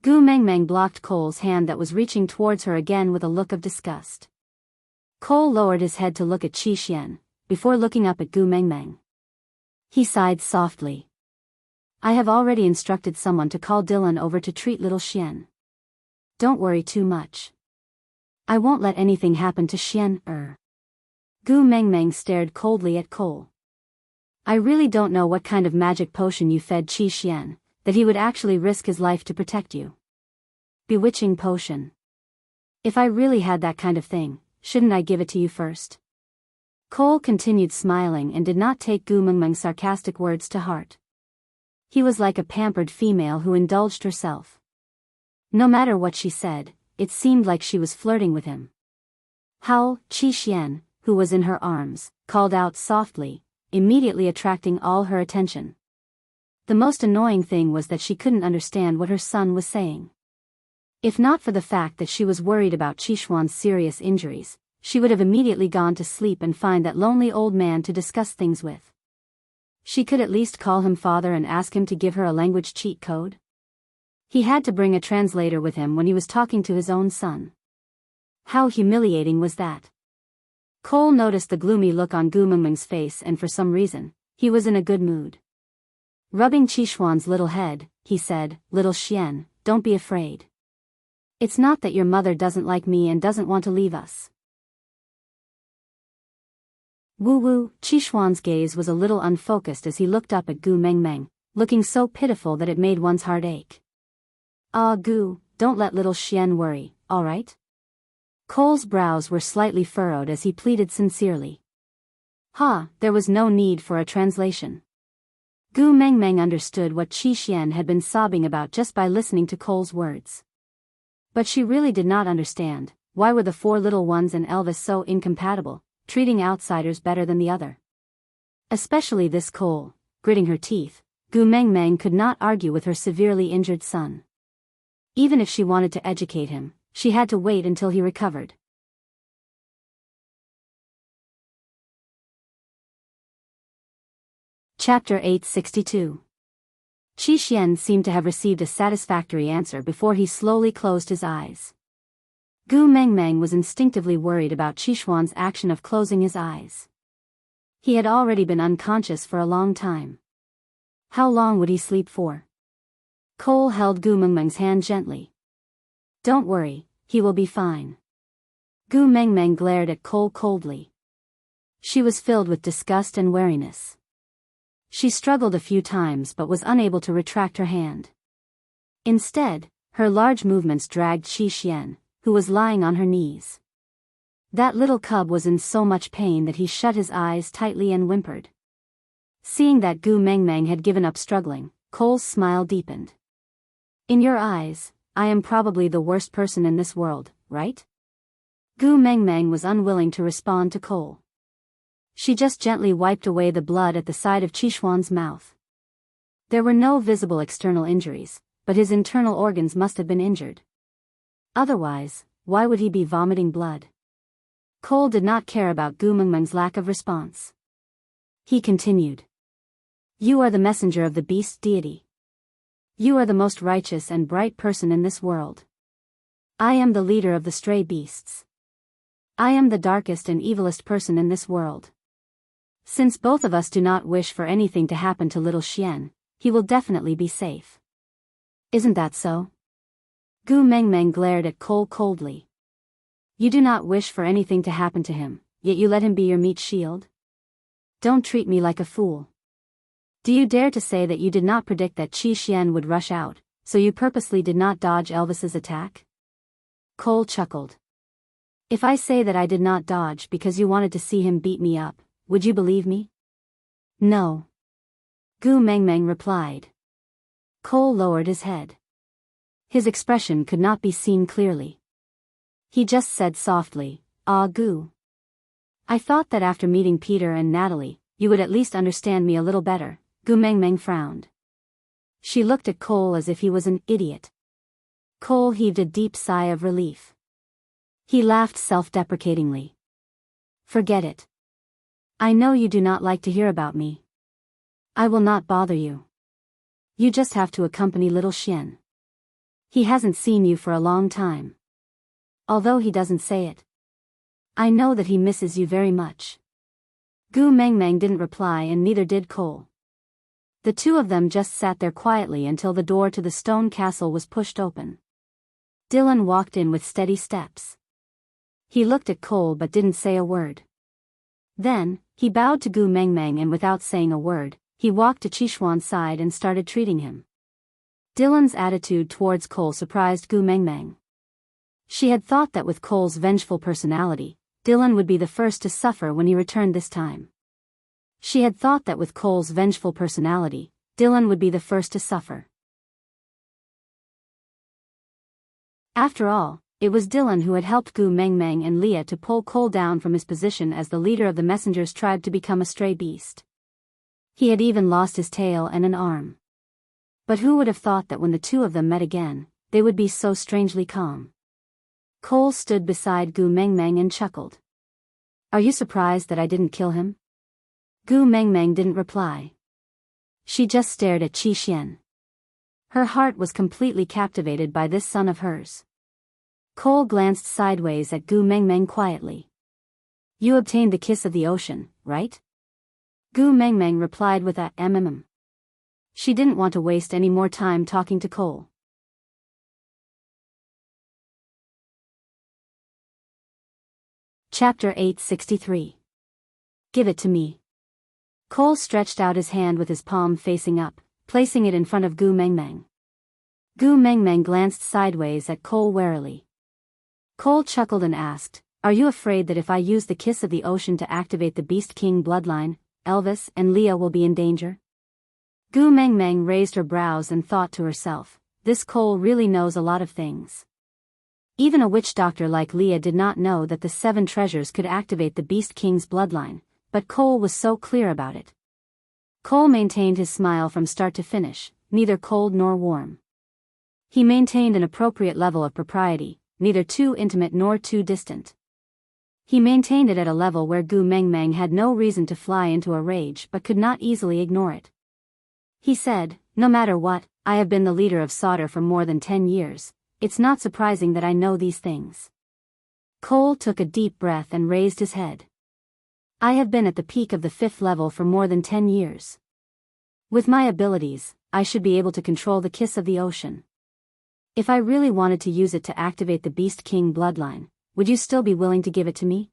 Gu Mengmeng blocked Cole's hand that was reaching towards her again with a look of disgust. Cole lowered his head to look at Qi Xian, before looking up at Gu Mengmeng. He sighed softly. I have already instructed someone to call Dylan over to treat little Xian. Don't worry too much. I won't let anything happen to Xian-er. Gu Mengmeng stared coldly at Cole. I really don't know what kind of magic potion you fed Qi Xian, that he would actually risk his life to protect you. Bewitching potion. If I really had that kind of thing, shouldn't I give it to you first? Cole continued smiling and did not take Gu Mengmeng's sarcastic words to heart. He was like a pampered female who indulged herself. No matter what she said, it seemed like she was flirting with him. How, Qi Xian, who was in her arms, called out softly, immediately attracting all her attention. The most annoying thing was that she couldn't understand what her son was saying. If not for the fact that she was worried about Qishuan's serious injuries, she would have immediately gone to sleep and find that lonely old man to discuss things with. She could at least call him father and ask him to give her a language cheat code. He had to bring a translator with him when he was talking to his own son. How humiliating was that? Cole noticed the gloomy look on Gu Mengmeng's face, and for some reason, he was in a good mood. Rubbing Qixuan's little head, he said, "Little Xian, don't be afraid. It's not that your mother doesn't like me and doesn't want to leave us." Woo-woo, Qixuan's gaze was a little unfocused as he looked up at Gu Mengmeng, looking so pitiful that it made one's heart ache. "Ah, Gu, don't let little Xian worry, all right?" Cole's brows were slightly furrowed as he pleaded sincerely. There was no need for a translation. Gu Mengmeng understood what Qi Xian had been sobbing about just by listening to Cole's words. But she really did not understand, why were the four little ones and Elvis so incompatible, treating outsiders better than the other? Especially this Cole. Gritting her teeth, Gu Mengmeng could not argue with her severely injured son. Even if she wanted to educate him, she had to wait until he recovered. Chapter 862. Qi Xian seemed to have received a satisfactory answer before he slowly closed his eyes. Gu Mengmeng was instinctively worried about Qixuan's action of closing his eyes. He had already been unconscious for a long time. How long would he sleep for? Cole held Gu Mengmeng's hand gently. "Don't worry, he will be fine." Gu Mengmeng glared at Cole coldly. She was filled with disgust and wariness. She struggled a few times but was unable to retract her hand. Instead, her large movements dragged Qi Xian, who was lying on her knees. That little cub was in so much pain that he shut his eyes tightly and whimpered. Seeing that Gu Mengmeng had given up struggling, Cole's smile deepened. "In your eyes, I am probably the worst person in this world, right?" Gu Mengmeng was unwilling to respond to Cole. She just gently wiped away the blood at the side of Qixuan's mouth. There were no visible external injuries, but his internal organs must have been injured. Otherwise, why would he be vomiting blood? Cole did not care about Gu Mengmeng's lack of response. He continued. "You are the messenger of the beast deity. You are the most righteous and bright person in this world. I am the leader of the stray beasts. I am the darkest and evilest person in this world. Since both of us do not wish for anything to happen to little Xian, he will definitely be safe. Isn't that so?" Gu Mengmeng glared at Cole coldly. "You do not wish for anything to happen to him, yet you let him be your meat shield? Don't treat me like a fool. Do you dare to say that you did not predict that Qi Xian would rush out, so you purposely did not dodge Elvis's attack?" Cole chuckled. "If I say that I did not dodge because you wanted to see him beat me up, would you believe me?" "No." Gu Mengmeng replied. Cole lowered his head. His expression could not be seen clearly. He just said softly, "Ah, Gu. I thought that after meeting Peter and Natalie, you would at least understand me a little better." Gu Mengmeng frowned. She looked at Cole as if he was an idiot. Cole heaved a deep sigh of relief. He laughed self-deprecatingly. "Forget it. I know you do not like to hear about me. I will not bother you. You just have to accompany little Xian. He hasn't seen you for a long time. Although he doesn't say it. I know that he misses you very much." Gu Mengmeng didn't reply and neither did Cole. The two of them just sat there quietly until the door to the stone castle was pushed open. Dylan walked in with steady steps. He looked at Cole but didn't say a word. Then, he bowed to Gu Mengmeng and without saying a word, he walked to Qixuan's side and started treating him. Dylan's attitude towards Cole surprised Gu Mengmeng. She had thought that with Cole's vengeful personality, Dylan would be the first to suffer when he returned this time. She had thought that with Cole's vengeful personality, Dylan would be the first to suffer. After all, it was Dylan who had helped Gu Mengmeng and Leah to pull Cole down from his position as the leader of the Messengers tribe to become a stray beast. He had even lost his tail and an arm. But who would have thought that when the two of them met again, they would be so strangely calm? Cole stood beside Gu Mengmeng and chuckled. "Are you surprised that I didn't kill him?" Gu Mengmeng didn't reply. She just stared at Qi Xian. Her heart was completely captivated by this son of hers. Cole glanced sideways at Gu Mengmeng quietly. You obtained the kiss of the ocean, right? Gu Mengmeng replied with a mm. She didn't want to waste any more time talking to Cole. Chapter 863. Give it to me. Cole stretched out his hand with his palm facing up, placing it in front of Gu Mengmeng. Gu Mengmeng glanced sideways at Cole warily. Cole chuckled and asked, Are you afraid that if I use the kiss of the ocean to activate the Beast King bloodline, Elvis and Leah will be in danger? Gu Mengmeng raised her brows and thought to herself, this Cole really knows a lot of things. Even a witch doctor like Leah did not know that the 7 treasures could activate the Beast King's bloodline, but Cole was so clear about it. Cole maintained his smile from start to finish, neither cold nor warm. He maintained an appropriate level of propriety, neither too intimate nor too distant. He maintained it at a level where Gu Mengmeng had no reason to fly into a rage but could not easily ignore it. He said, No matter what, I have been the leader of Sauter for more than 10 years. It's not surprising that I know these things. Cole took a deep breath and raised his head. I have been at the peak of the 5th level for more than 10 years. With my abilities, I should be able to control the kiss of the ocean. If I really wanted to use it to activate the Beast King bloodline, would you still be willing to give it to me?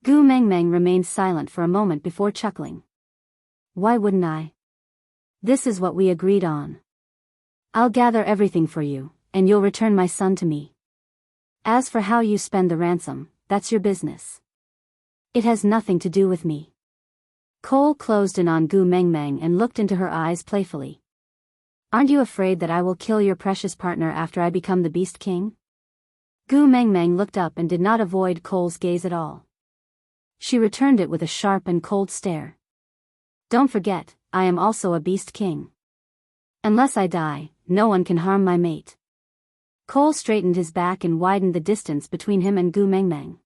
Gu Mengmeng remained silent for a moment before chuckling. Why wouldn't I? This is what we agreed on. I'll gather everything for you, and you'll return my son to me. As for how you spend the ransom, that's your business. It has nothing to do with me. Cole closed in on Gu Mengmeng and looked into her eyes playfully. Aren't you afraid that I will kill your precious partner after I become the Beast King? Gu Mengmeng looked up and did not avoid Cole's gaze at all. She returned it with a sharp and cold stare. Don't forget, I am also a Beast King. Unless I die, no one can harm my mate. Cole straightened his back and widened the distance between him and Gu Mengmeng.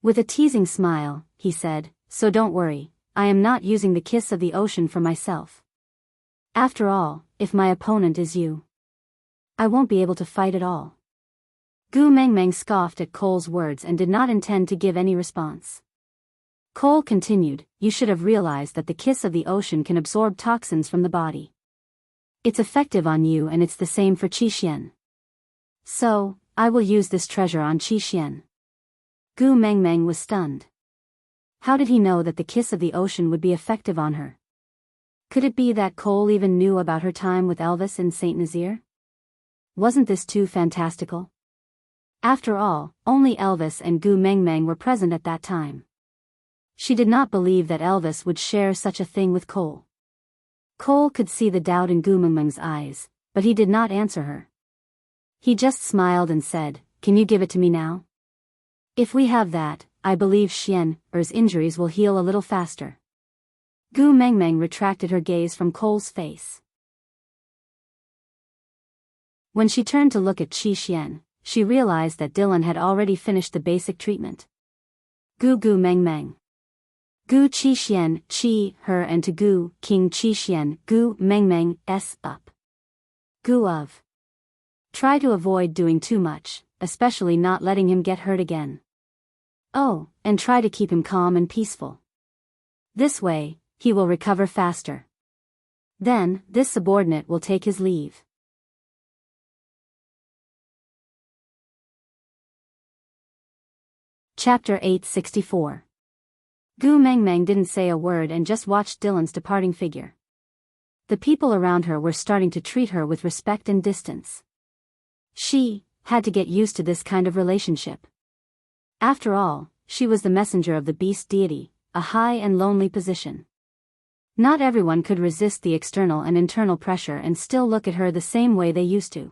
With a teasing smile, he said, So don't worry, I am not using the kiss of the ocean for myself. After all, if my opponent is you, I won't be able to fight at all. Gu Mengmeng scoffed at Cole's words and did not intend to give any response. Cole continued, You should have realized that the kiss of the ocean can absorb toxins from the body. It's effective on you and it's the same for Qi Xian. So, I will use this treasure on Qi Xian. Gu Mengmeng was stunned. How did he know that the kiss of the ocean would be effective on her? Could it be that Cole even knew about her time with Elvis in Saint Nazaire? Wasn't this too fantastical? After all, only Elvis and Gu Mengmeng were present at that time. She did not believe that Elvis would share such a thing with Cole. Cole could see the doubt in Gu Mengmeng's eyes, but he did not answer her. He just smiled and said, Can you give it to me now? If we have that, I believe Xian's injuries will heal a little faster. Gu Mengmeng retracted her gaze from Cole's face. When she turned to look at Qi Xian, she realized that Dylan had already finished the basic treatment. Gu Mengmeng. Gu Qi Xian, Qi, her and to Gu, King Qi Xian, Gu Mengmeng, S up. Gu of. Try to avoid doing too much, especially not letting him get hurt again. Oh, and try to keep him calm and peaceful. This way, he will recover faster. Then, this subordinate will take his leave. Chapter 864. Gu Mengmeng didn't say a word and just watched Dylan's departing figure. The people around her were starting to treat her with respect and distance. She had to get used to this kind of relationship. After all, she was the messenger of the beast deity, a high and lonely position. Not everyone could resist the external and internal pressure and still look at her the same way they used to.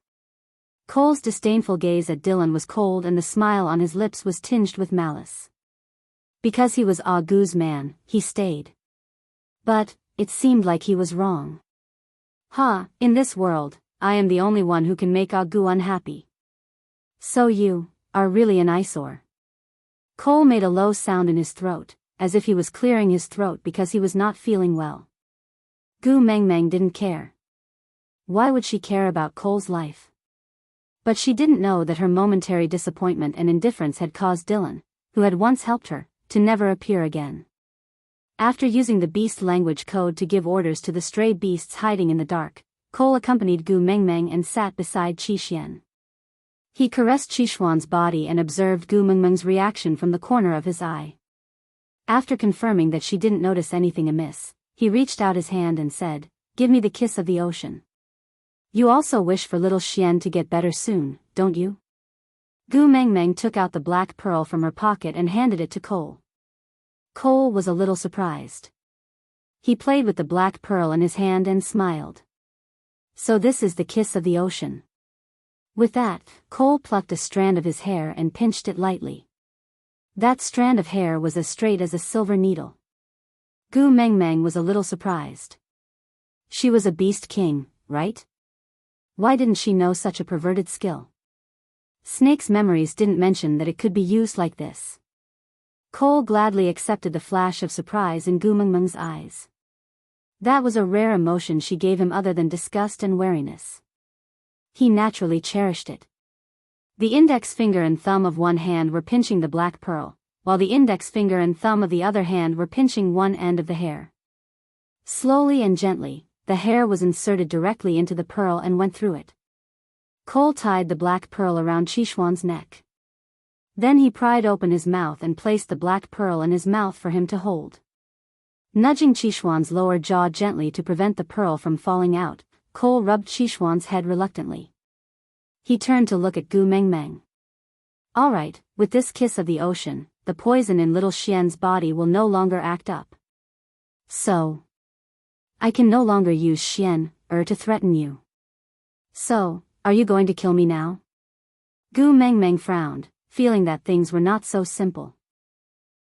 Cole's disdainful gaze at Dylan was cold and the smile on his lips was tinged with malice. Because he was Gu's man, he stayed. But, it seemed like he was wrong. In this world, I am the only one who can make Gu unhappy. So you are really an eyesore. Cole made a low sound in his throat, as if he was clearing his throat because he was not feeling well. Gu Mengmeng didn't care. Why would she care about Cole's life? But she didn't know that her momentary disappointment and indifference had caused Dylan, who had once helped her, to never appear again. After using the beast language code to give orders to the stray beasts hiding in the dark, Cole accompanied Gu Mengmeng and sat beside Qi Xian. He caressed Qixuan's body and observed Gu Mengmeng's reaction from the corner of his eye. After confirming that she didn't notice anything amiss, he reached out his hand and said, "Give me the kiss of the ocean." "You also wish for little Xian to get better soon, don't you?" Gu Mengmeng took out the black pearl from her pocket and handed it to Cole. Cole was a little surprised. He played with the black pearl in his hand and smiled. "So this is the kiss of the ocean." With that, Cole plucked a strand of his hair and pinched it lightly. That strand of hair was as straight as a silver needle. Gu Mengmeng was a little surprised. She was a beast king, right? Why didn't she know such a perverted skill? Snake's memories didn't mention that it could be used like this. Cole gladly accepted the flash of surprise in Gu Mengmeng's eyes. That was a rare emotion she gave him other than disgust and wariness. He naturally cherished it. The index finger and thumb of one hand were pinching the black pearl, while the index finger and thumb of the other hand were pinching one end of the hair. Slowly and gently, the hair was inserted directly into the pearl and went through it. Cole tied the black pearl around Qixuan's neck. Then he pried open his mouth and placed the black pearl in his mouth for him to hold. Nudging Qixuan's lower jaw gently to prevent the pearl from falling out, Cole rubbed Qixuan's head reluctantly. He turned to look at Gu Mengmeng. "All right, with this kiss of the ocean, the poison in little Xian's body will no longer act up. So, I can no longer use Xian, to threaten you. So, are you going to kill me now?" Gu Mengmeng frowned, feeling that things were not so simple.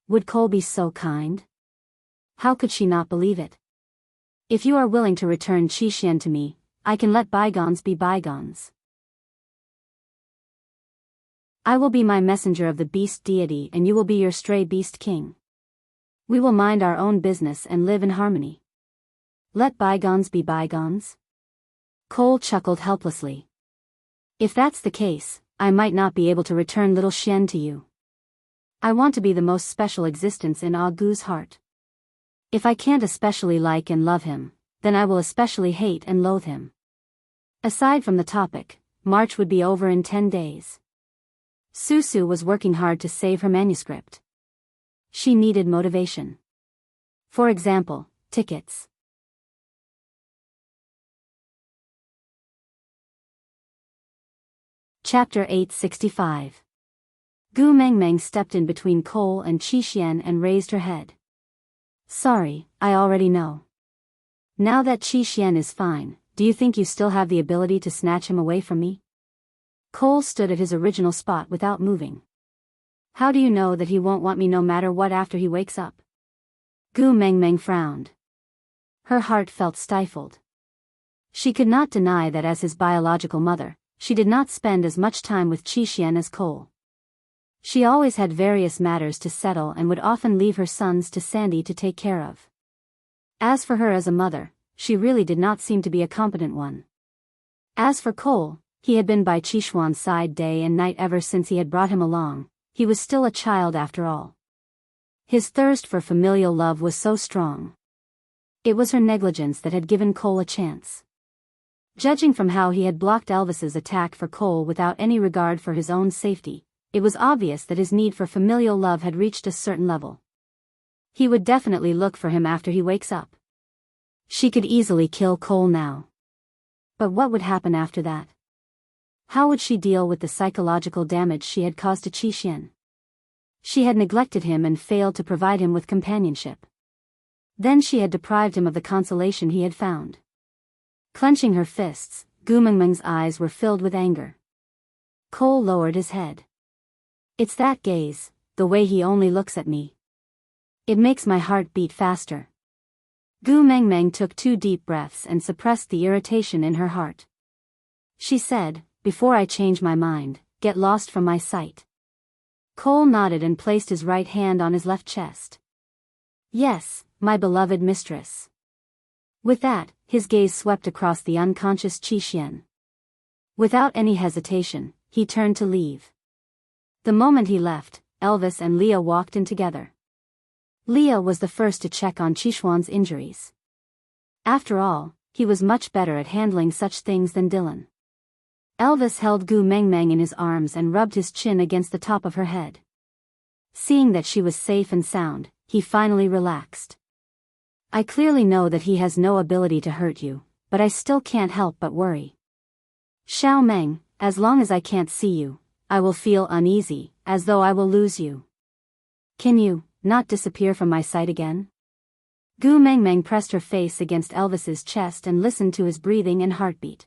Would Cole be so kind? How could she not believe it? "If you are willing to return Qi Xian to me, I can let bygones be bygones. I will be my messenger of the beast deity and you will be your stray beast king. We will mind our own business and live in harmony. Let bygones be bygones." Cole chuckled helplessly. "If that's the case, I might not be able to return little Xian to you. I want to be the most special existence in Gu's heart. If I can't especially like and love him, then I will especially hate and loathe him." Aside from the topic, March would be over in 10 days. Susu was working hard to save her manuscript. She needed motivation. For example, tickets. Chapter 865. Gu Mengmeng stepped in between Cole and Qi Xian and raised her head. "Sorry, I already know. Now that Qi Xian is fine, do you think you still have the ability to snatch him away from me?" Cole stood at his original spot without moving. "How do you know that he won't want me no matter what after he wakes up?" Gu Mengmeng frowned. Her heart felt stifled. She could not deny that as his biological mother, she did not spend as much time with Qi Xian as Cole. She always had various matters to settle and would often leave her sons to Sandy to take care of. As for her as a mother, she really did not seem to be a competent one. As for Cole, he had been by Qixuan's side day and night ever since he had brought him along. He was still a child after all. His thirst for familial love was so strong. It was her negligence that had given Cole a chance. Judging from how he had blocked Elvis's attack for Cole without any regard for his own safety, it was obvious that his need for familial love had reached a certain level. He would definitely look for him after he wakes up. She could easily kill Cole now. But what would happen after that? How would she deal with the psychological damage she had caused to Qi Xian? She had neglected him and failed to provide him with companionship. Then she had deprived him of the consolation he had found. Clenching her fists, Gu Mengmeng's eyes were filled with anger. Cole lowered his head. "It's that gaze, the way he only looks at me. It makes my heart beat faster." Gu Mengmeng took 2 deep breaths and suppressed the irritation in her heart. She said, "Before I change my mind, get lost from my sight." Cole nodded and placed his right hand on his left chest. "Yes, my beloved mistress." With that, his gaze swept across the unconscious Qi Xian. Without any hesitation, he turned to leave. The moment he left, Elvis and Leah walked in together. Leah was the first to check on Qishuan's injuries. After all, he was much better at handling such things than Dylan. Elvis held Gu Mengmeng in his arms and rubbed his chin against the top of her head. Seeing that she was safe and sound, he finally relaxed. I clearly know that he has no ability to hurt you, but I still can't help but worry. Xiao Meng, as long as I can't see you, I will feel uneasy, as though I will lose you. Can you not disappear from my sight again? Gu Mengmeng pressed her face against Elvis's chest and listened to his breathing and heartbeat.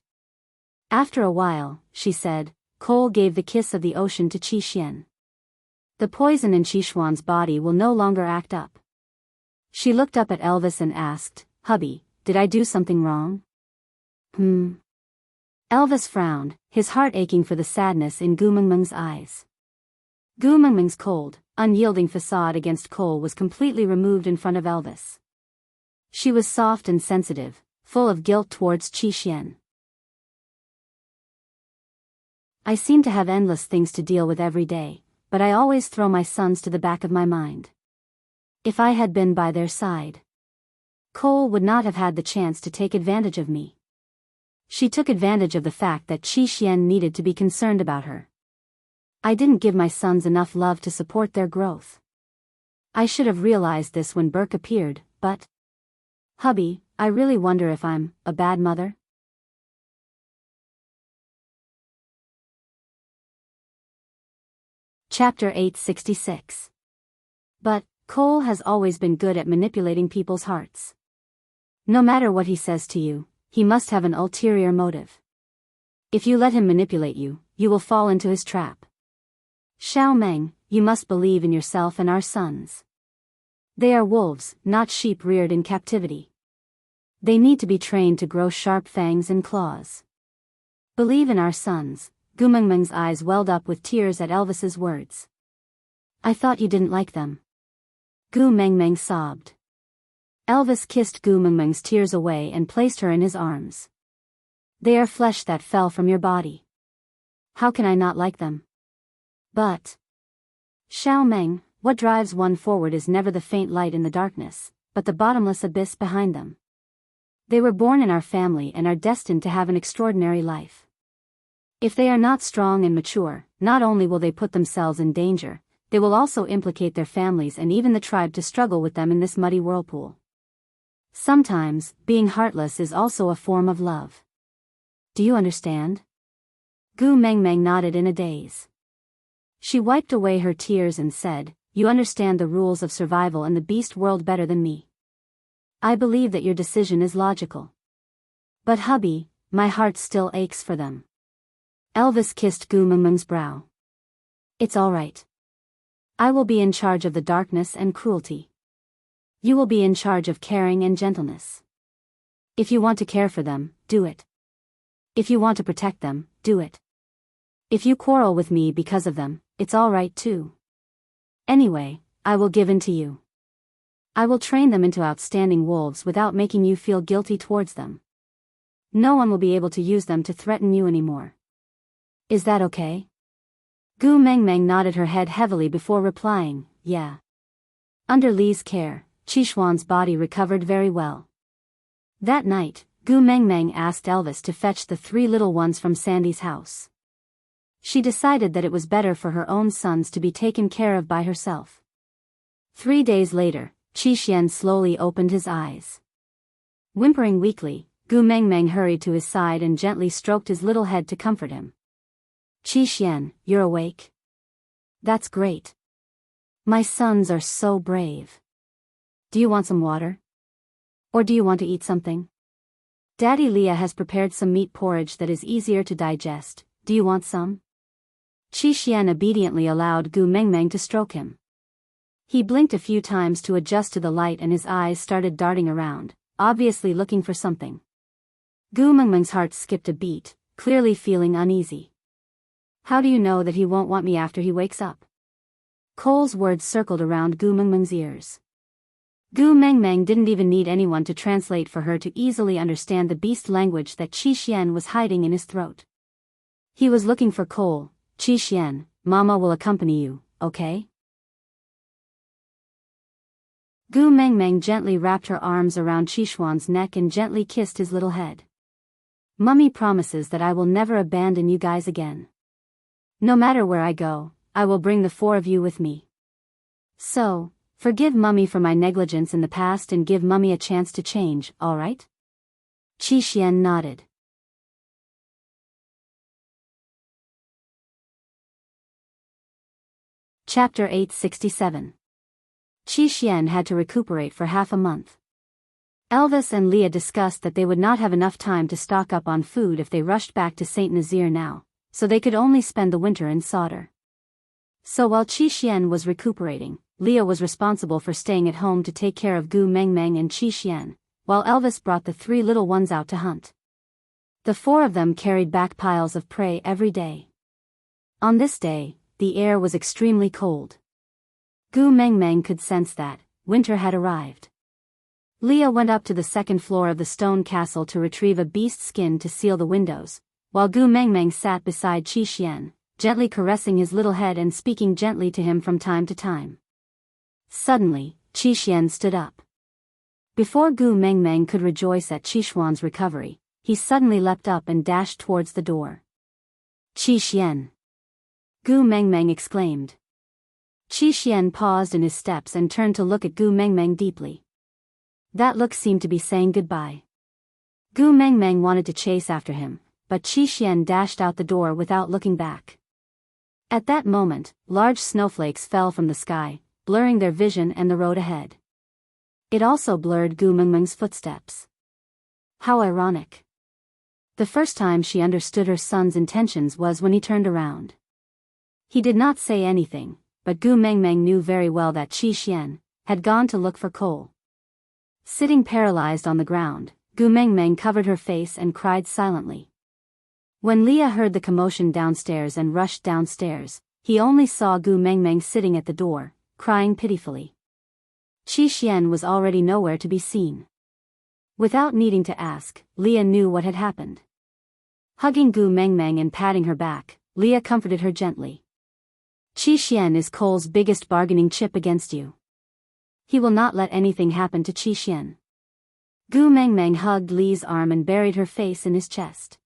After a while, she said, Cole gave the kiss of the ocean to Qi. The poison in Qishuan's body will no longer act up. She looked up at Elvis and asked, Hubby, did I do something wrong? Elvis frowned, his heart aching for the sadness in Gu Mengmeng's eyes. Gu Mengmeng's cold, unyielding facade against Cole was completely removed in front of Elvis. She was soft and sensitive, full of guilt towards Qi. I seem to have endless things to deal with every day, but I always throw my sons to the back of my mind. If I had been by their side, Cole would not have had the chance to take advantage of me. She took advantage of the fact that Qi needed to be concerned about her. I didn't give my sons enough love to support their growth. I should have realized this when Burke appeared, but... Hubby, I really wonder if I'm a bad mother? Chapter 866. But Cole has always been good at manipulating people's hearts. No matter what he says to you, he must have an ulterior motive. If you let him manipulate you, you will fall into his trap. Xiao Meng, you must believe in yourself and our sons. They are wolves, not sheep reared in captivity. They need to be trained to grow sharp fangs and claws. Believe in our sons. Gu Mengmeng's eyes welled up with tears at Elvis's words. I thought you didn't like them. Gu Mengmeng sobbed. Elvis kissed Gu Mengmeng's tears away and placed her in his arms. They are flesh that fell from your body. How can I not like them? But... Xiao Meng, what drives one forward is never the faint light in the darkness, but the bottomless abyss behind them. They were born in our family and are destined to have an extraordinary life. If they are not strong and mature, not only will they put themselves in danger, they will also implicate their families and even the tribe to struggle with them in this muddy whirlpool. Sometimes, being heartless is also a form of love. Do you understand? Gu Mengmeng nodded in a daze. She wiped away her tears and said, You understand the rules of survival in the beast world better than me. I believe that your decision is logical. But hubby, my heart still aches for them. Elvis kissed Gu Mengmeng's brow. It's all right. I will be in charge of the darkness and cruelty. You will be in charge of caring and gentleness. If you want to care for them, do it. If you want to protect them, do it. If you quarrel with me because of them, it's all right too. Anyway, I will give in to you. I will train them into outstanding wolves without making you feel guilty towards them. No one will be able to use them to threaten you anymore. Is that okay? Gu Mengmeng nodded her head heavily before replying, Yeah. Under Li's care, Qishuan's body recovered very well. That night, Gu Mengmeng asked Elvis to fetch the 3 little ones from Sandy's house. She decided that it was better for her own sons to be taken care of by herself. 3 days later, Qi slowly opened his eyes. Whimpering weakly, Gu Mengmeng hurried to his side and gently stroked his little head to comfort him. Qi, you're awake? That's great. My sons are so brave. Do you want some water? Or do you want to eat something? Daddy Leah has prepared some meat porridge that is easier to digest. Do you want some? Qi obediently allowed Gu Mengmeng to stroke him. He blinked a few times to adjust to the light and his eyes started darting around, obviously looking for something. Gu Mengmeng's heart skipped a beat, clearly feeling uneasy. How do you know that he won't want me after he wakes up? Cole's words circled around Gu Mengmeng's ears. Gu Mengmeng didn't even need anyone to translate for her to easily understand the beast language that Qi was hiding in his throat. He was looking for Cole. Qi Xian, Mama will accompany you, okay? Gu Mengmeng gently wrapped her arms around Qishuan's neck and gently kissed his little head. Mummy promises that I will never abandon you guys again. No matter where I go, I will bring the four of you with me. So, forgive Mummy for my negligence in the past and give Mummy a chance to change, alright? Qi Xian nodded. Chapter 867. Qi Xian had to recuperate for half a month. Elvis and Leah discussed that they would not have enough time to stock up on food if they rushed back to St. Nazaire now, so they could only spend the winter in Sauder. So while Qi Xian was recuperating, Leah was responsible for staying at home to take care of Gu Mengmeng and Qi Xian, while Elvis brought the three little ones out to hunt. The four of them carried back piles of prey every day. On this day, the air was extremely cold. Gu Mengmeng could sense that winter had arrived. Leah went up to the second floor of the stone castle to retrieve a beast skin to seal the windows, while Gu Mengmeng sat beside Qi Xian, gently caressing his little head and speaking gently to him from time to time. Suddenly, Qi Xian stood up. Before Gu Mengmeng could rejoice at Qishuan's recovery, he suddenly leapt up and dashed towards the door. Qi Xian! Gu Mengmeng exclaimed. Qi Xian paused in his steps and turned to look at Gu Mengmeng deeply. That look seemed to be saying goodbye. Gu Mengmeng wanted to chase after him, but Qi Xian dashed out the door without looking back. At that moment, large snowflakes fell from the sky, blurring their vision and the road ahead. It also blurred Gu Mengmeng's footsteps. How ironic. The first time she understood her son's intentions was when he turned around. He did not say anything, but Gu Mengmeng knew very well that Qi Xian had gone to look for Cole. Sitting paralyzed on the ground, Gu Mengmeng covered her face and cried silently. When Leah heard the commotion downstairs and rushed downstairs, he only saw Gu Mengmeng sitting at the door, crying pitifully. Qi Xian was already nowhere to be seen. Without needing to ask, Leah knew what had happened. Hugging Gu Mengmeng and patting her back, Leah comforted her gently. Qi Xian is Cole's biggest bargaining chip against you. He will not let anything happen to Qi Xian. Gu Mengmeng hugged Lee's arm and buried her face in his chest.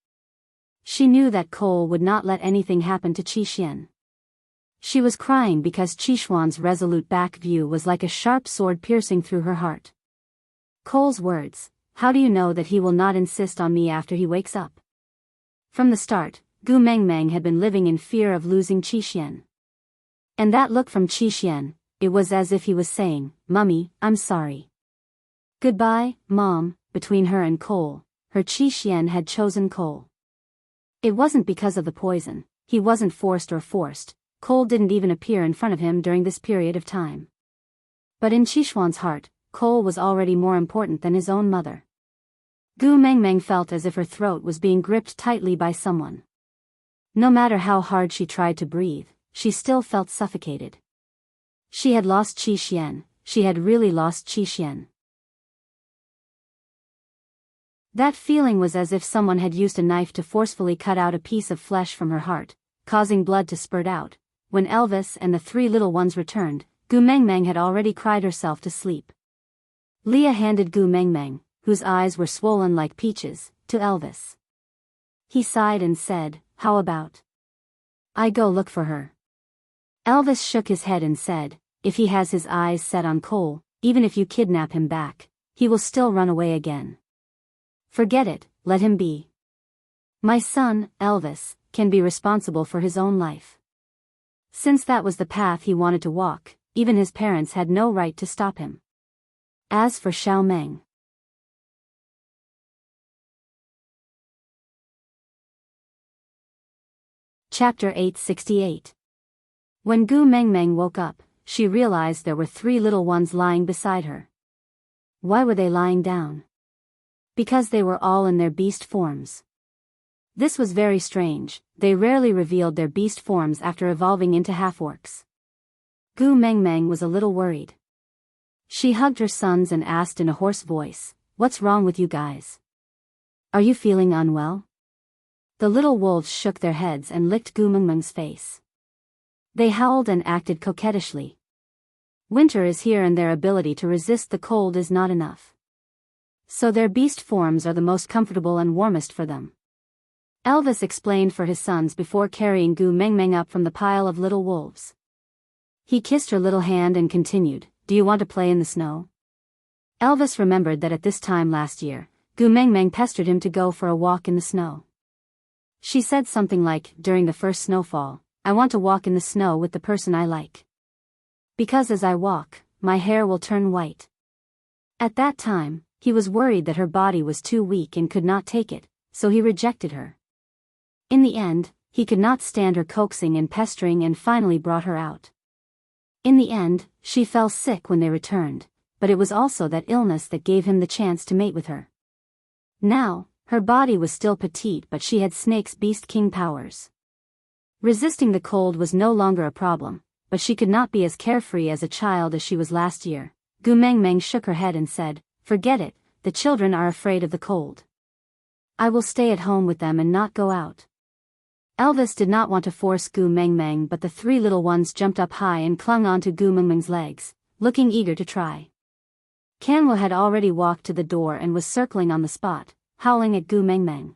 She knew that Cole would not let anything happen to Qi Xian. She was crying because Qishuan's resolute back view was like a sharp sword piercing through her heart. Cole's words, how do you know that he will not insist on me after he wakes up? From the start, Gu Mengmeng had been living in fear of losing Qi Xian. And that look from Qi Xian, it was as if he was saying, Mummy, I'm sorry. Goodbye, Mom. Between her and Cole, her Qi Xian had chosen Cole. It wasn't because of the poison, he wasn't forced. Cole didn't even appear in front of him during this period of time. But in Qishuan's heart, Cole was already more important than his own mother. Gu Mengmeng felt as if her throat was being gripped tightly by someone. No matter how hard she tried to breathe, she still felt suffocated. She had lost Qi Xian, she had really lost Qi Xian. That feeling was as if someone had used a knife to forcefully cut out a piece of flesh from her heart, causing blood to spurt out. When Elvis and the three little ones returned, Gu Mengmeng had already cried herself to sleep. Leah handed Gu Mengmeng, whose eyes were swollen like peaches, to Elvis. He sighed and said, how about I go look for her? Elvis shook his head and said, if he has his eyes set on Cole, even if you kidnap him back, he will still run away again. Forget it, let him be. My son, Elvis, can be responsible for his own life. Since that was the path he wanted to walk, even his parents had no right to stop him. As for Xiao Meng. Chapter 868. When Gu Mengmeng woke up, she realized there were three little ones lying beside her. Why were they lying down? Because they were all in their beast forms. This was very strange, they rarely revealed their beast forms after evolving into half-orcs. Gu Mengmeng was a little worried. She hugged her sons and asked in a hoarse voice, what's wrong with you guys? Are you feeling unwell? The little wolves shook their heads and licked Gumengmeng's face. They howled and acted coquettishly. Winter is here and their ability to resist the cold is not enough. So their beast forms are the most comfortable and warmest for them. Elvis explained for his sons before carrying Gumengmeng up from the pile of little wolves. He kissed her little hand and continued, "Do you want to play in the snow?" Elvis remembered that at this time last year, Gumengmeng pestered him to go for a walk in the snow. She said something like, "During the first snowfall, I want to walk in the snow with the person I like. Because as I walk, my hair will turn white." At that time, he was worried that her body was too weak and could not take it, so he rejected her. In the end, he could not stand her coaxing and pestering and finally brought her out. In the end, she fell sick when they returned, but it was also that illness that gave him the chance to mate with her. Now, her body was still petite but she had Snake's Beast King powers. Resisting the cold was no longer a problem, but she could not be as carefree as a child as she was last year. Gumengmeng shook her head and said, "Forget it, the children are afraid of the cold. I will stay at home with them and not go out." Elvis did not want to force Gumengmeng, but the three little ones jumped up high and clung onto Gumengmeng's legs, looking eager to try. Kanwo had already walked to the door and was circling on the spot, howling at Gumengmeng.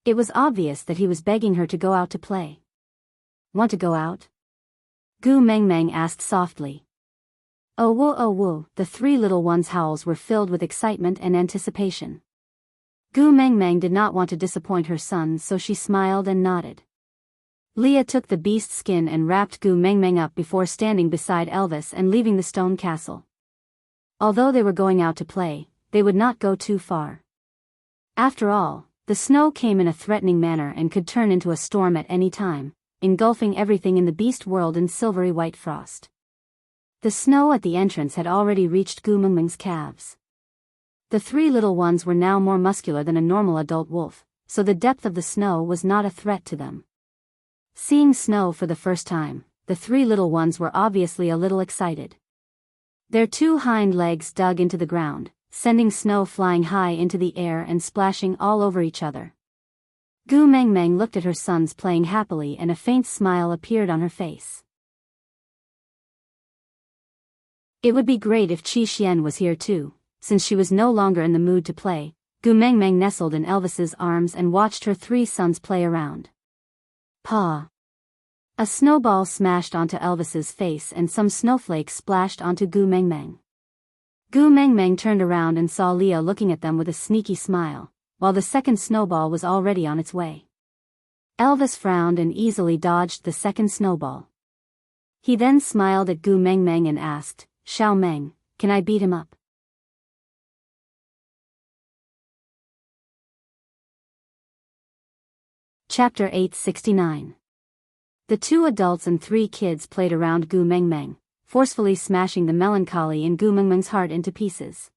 It was obvious that he was begging her to go out to play. "Want to go out?" Gumengmeng asked softly. "Oh woo," the three little ones' howls were filled with excitement and anticipation. Gumengmeng did not want to disappoint her sons, so she smiled and nodded. Leah took the beast skin and wrapped Gumengmeng up before standing beside Elvis and leaving the stone castle. Although they were going out to play, they would not go too far. After all, the snow came in a threatening manner and could turn into a storm at any time, engulfing everything in the beast world in silvery white frost. The snow at the entrance had already reached Gumengmeng's calves. The three little ones were now more muscular than a normal adult wolf, so the depth of the snow was not a threat to them. Seeing snow for the first time, the three little ones were obviously a little excited. Their two hind legs dug into the ground, sending snow flying high into the air and splashing all over each other. Gumengmeng looked at her sons playing happily and a faint smile appeared on her face. It would be great if Qi Xian was here too. Since she was no longer in the mood to play, Gumengmeng nestled in Elvis's arms and watched her three sons play around. "Pa!" A snowball smashed onto Elvis's face and some snowflakes splashed onto Gumengmeng. Gumengmeng turned around and saw Leah looking at them with a sneaky smile, while the second snowball was already on its way. Elvis frowned and easily dodged the second snowball. He then smiled at Gumengmeng and asked, "Xiao Meng, can I beat him up?" Chapter 869. The two adults and three kids played around Gumengmeng, forcefully smashing the melancholy in Gumengmeng's heart into pieces.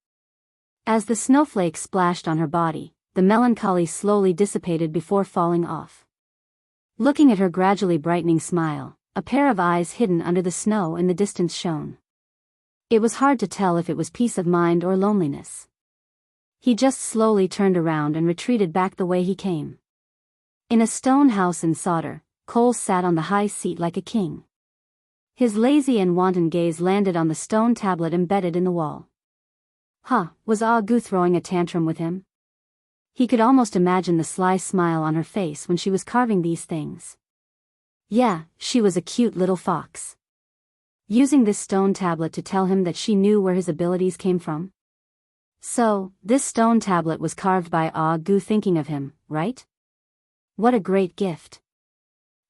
As the snowflakes splashed on her body, the melancholy slowly dissipated before falling off. Looking at her gradually brightening smile, a pair of eyes hidden under the snow in the distance shone. It was hard to tell if it was peace of mind or loneliness. He just slowly turned around and retreated back the way he came. In a stone house in Solder, Cole sat on the high seat like a king. His lazy and wanton gaze landed on the stone tablet embedded in the wall. Was Gu throwing a tantrum with him? He could almost imagine the sly smile on her face when she was carving these things. Yeah, she was a cute little fox. Using this stone tablet to tell him that she knew where his abilities came from? So, this stone tablet was carved by Gu thinking of him, right? What a great gift.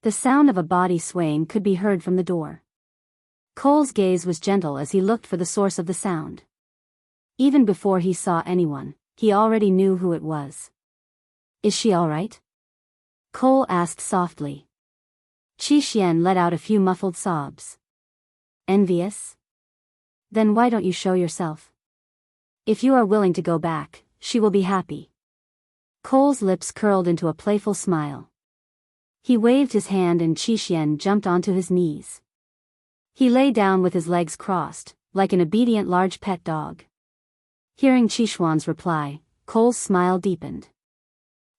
The sound of a body swaying could be heard from the door. Cole's gaze was gentle as he looked for the source of the sound. Even before he saw anyone, he already knew who it was. "Is she all right?" Cole asked softly. Qi Xian let out a few muffled sobs. "Envious? Then why don't you show yourself? If you are willing to go back, she will be happy." Cole's lips curled into a playful smile. He waved his hand and Qi Xian jumped onto his knees. He lay down with his legs crossed, like an obedient large pet dog. Hearing Qi Xuan's reply, Cole's smile deepened.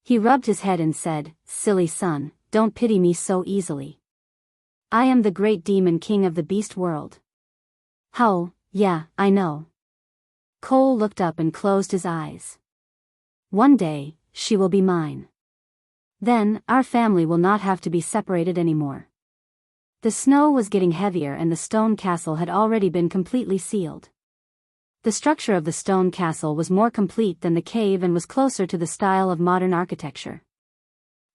He rubbed his head and said, "Silly son, don't pity me so easily. I am the great demon king of the beast world." "How, yeah, I know." Cole looked up and closed his eyes. "One day, she will be mine. Then, our family will not have to be separated anymore." The snow was getting heavier and the stone castle had already been completely sealed. The structure of the stone castle was more complete than the cave and was closer to the style of modern architecture.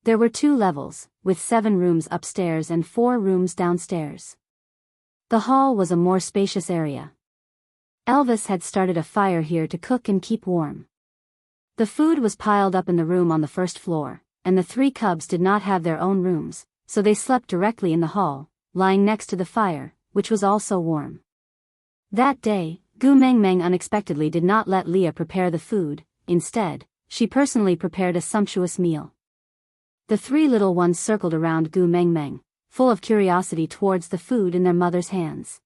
There were 2 levels, with 7 rooms upstairs and 4 rooms downstairs. The hall was a more spacious area. Elvis had started a fire here to cook and keep warm. The food was piled up in the room on the first floor, and the 3 cubs did not have their own rooms, so they slept directly in the hall, lying next to the fire, which was also warm. That day, Gu Meng Meng unexpectedly did not let Leah prepare the food. Instead, she personally prepared a sumptuous meal. The 3 little ones circled around Gu Meng Meng, full of curiosity towards the food in their mother's hands.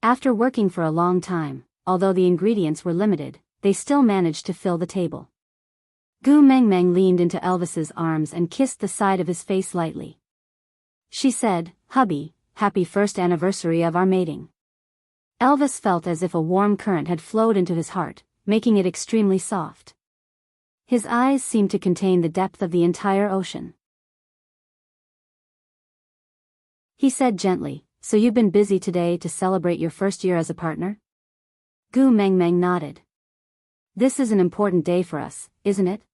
After working for a long time, although the ingredients were limited, they still managed to fill the table. Gu Meng Meng leaned into Elvis's arms and kissed the side of his face lightly. She said, "Hubby, happy first anniversary of our mating." Elvis felt as if a warm current had flowed into his heart, making it extremely soft. His eyes seemed to contain the depth of the entire ocean. He said gently, "So you've been busy today to celebrate your first year as a partner?" Gu Meng Meng nodded. "This is an important day for us, isn't it?"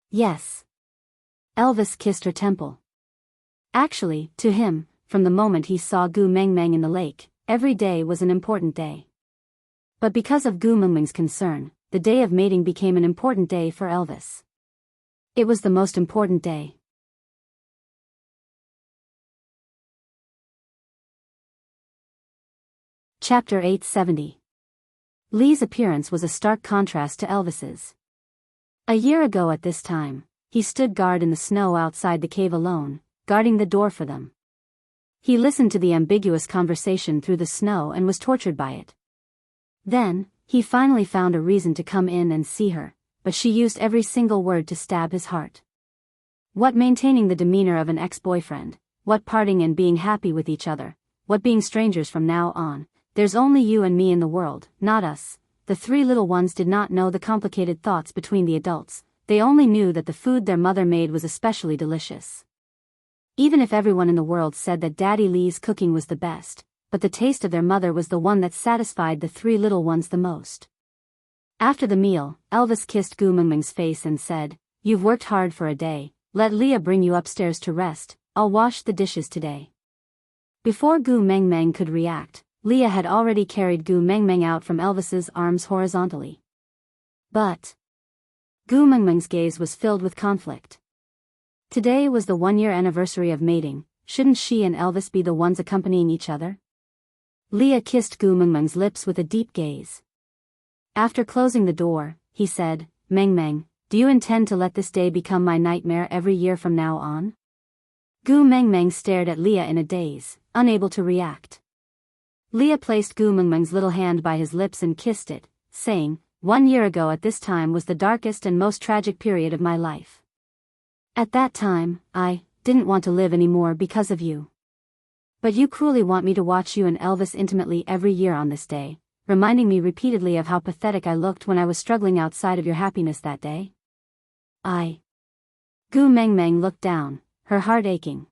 "Yes." Elvis kissed her temple. Actually, to him, from the moment he saw Gu Meng Meng in the lake, every day was an important day. But because of Gu Meng Meng's concern, the day of mating became an important day for Elvis. It was the most important day. Chapter 870. Lee's appearance was a stark contrast to Elvis's. A year ago at this time, he stood guard in the snow outside the cave alone, guarding the door for them. He listened to the ambiguous conversation through the snow and was tortured by it. Then, he finally found a reason to come in and see her, but she used every single word to stab his heart. What maintaining the demeanor of an ex-boyfriend, what parting and being happy with each other, what being strangers from now on, there's only you and me in the world, not us. The 3 little ones did not know the complicated thoughts between the adults, they only knew that the food their mother made was especially delicious. Even if everyone in the world said that Daddy Lee's cooking was the best, but the taste of their mother was the one that satisfied the 3 little ones the most. After the meal, Elvis kissed Gu Meng Meng's face and said, "You've worked hard for a day, let Leah bring you upstairs to rest, I'll wash the dishes today." Before Gu Meng Meng could react, Leah had already carried Gu Meng Meng out from Elvis's arms horizontally. But Gu Meng Meng's gaze was filled with conflict. Today was the 1-year anniversary of mating, shouldn't she and Elvis be the ones accompanying each other? Leah kissed Gu Meng Meng's lips with a deep gaze. After closing the door, he said, "Meng Meng, do you intend to let this day become my nightmare every year from now on?" Gu Meng Meng stared at Leah in a daze, unable to react. Leah placed Gu Meng Meng's little hand by his lips and kissed it, saying, "1 year ago at this time was the darkest and most tragic period of my life. At that time, I didn't want to live anymore because of you. But you cruelly want me to watch you and Elvis intimately every year on this day, reminding me repeatedly of how pathetic I looked when I was struggling outside of your happiness that day." Gu Meng Meng looked down, her heart aching.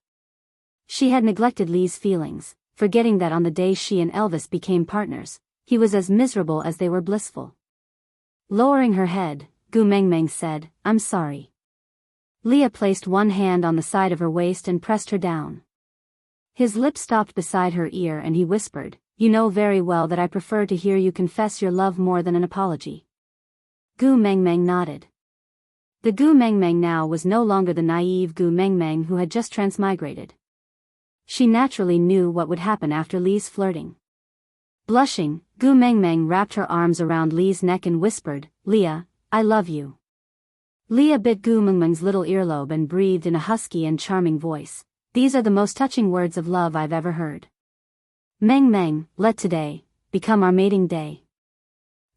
She had neglected Lee's feelings, forgetting that on the day she and Elvis became partners, he was as miserable as they were blissful. Lowering her head, Gu Meng Meng said, "I'm sorry." Leah placed one hand on the side of her waist and pressed her down. His lips stopped beside her ear and he whispered, "You know very well that I prefer to hear you confess your love more than an apology." Gu Meng Meng nodded. The Gu Meng Meng now was no longer the naive Gu Meng Meng who had just transmigrated. She naturally knew what would happen after Lee's flirting. Blushing, Gu Meng Meng wrapped her arms around Lee's neck and whispered, "Leah, I love you." Leah bit Gu Meng Meng's little earlobe and breathed in a husky and charming voice, "These are the most touching words of love I've ever heard. Meng Meng, let today become our mating day.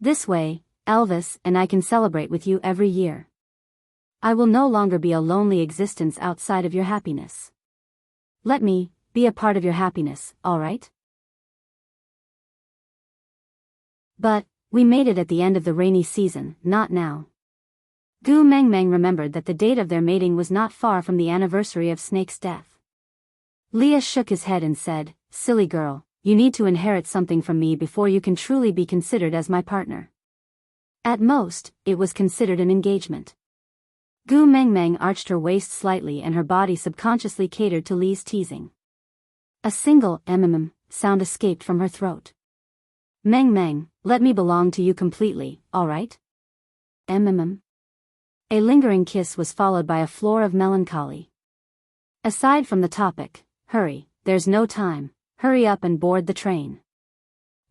This way, Elvis and I can celebrate with you every year." I will no longer be a lonely existence outside of your happiness. Let me be a part of your happiness, alright? But we made it at the end of the rainy season, not now. Gu Mengmeng remembered that the date of their mating was not far from the anniversary of Snake's death. Leah shook his head and said, "Silly girl, you need to inherit something from me before you can truly be considered as my partner." At most, it was considered an engagement. Gu Mengmeng arched her waist slightly and her body subconsciously catered to Lee's teasing. A single sound escaped from her throat. "Meng, let me belong to you completely, alright?" A lingering kiss was followed by a floor of melancholy. Aside from the topic, "Hurry, there's no time, hurry up and board the train.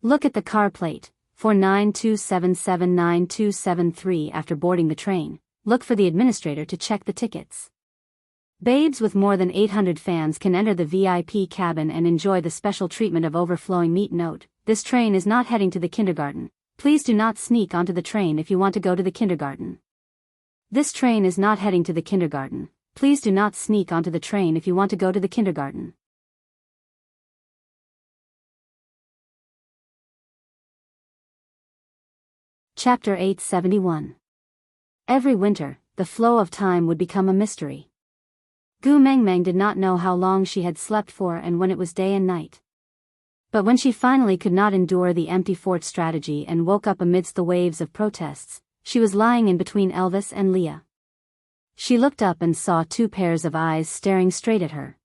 Look at the car plate, 4927797273." After boarding the train, look for the administrator to check the tickets. Babes with more than 800 fans can enter the VIP cabin and enjoy the special treatment of overflowing meat. Note, this train is not heading to the kindergarten. Please do not sneak onto the train if you want to go to the kindergarten. This train is not heading to the kindergarten. Please do not sneak onto the train if you want to go to the kindergarten. Chapter 871. Every winter, the flow of time would become a mystery. Gu Mengmeng did not know how long she had slept for and when it was day and night. But when she finally could not endure the empty fort strategy and woke up amidst the waves of protests, she was lying in between Elvis and Leah. She looked up and saw two pairs of eyes staring straight at her.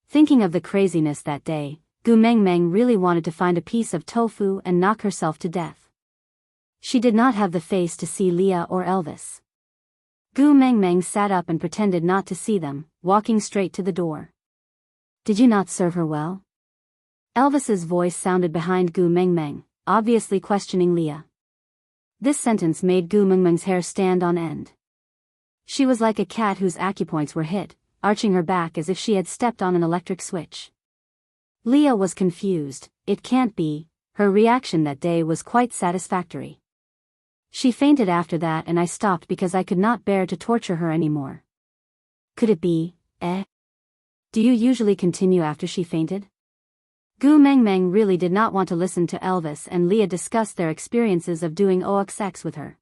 Thinking of the craziness that day, Gu Mengmeng really wanted to find a piece of tofu and knock herself to death. She did not have the face to see Leah or Elvis. Gu Mengmeng sat up and pretended not to see them, walking straight to the door. "Did you not serve her well?" Elvis's voice sounded behind Gu Mengmeng, obviously questioning Leah. This sentence made Gu Mengmeng's hair stand on end. She was like a cat whose acupoints were hit, arching her back as if she had stepped on an electric switch. Leah was confused. It can't be. Her reaction that day was quite satisfactory. "She fainted after that and I stopped because I could not bear to torture her anymore." "Could it be, Do you usually continue after she fainted?" Gu Mengmeng really did not want to listen to Elvis and Leah discuss their experiences of doing OXX with her.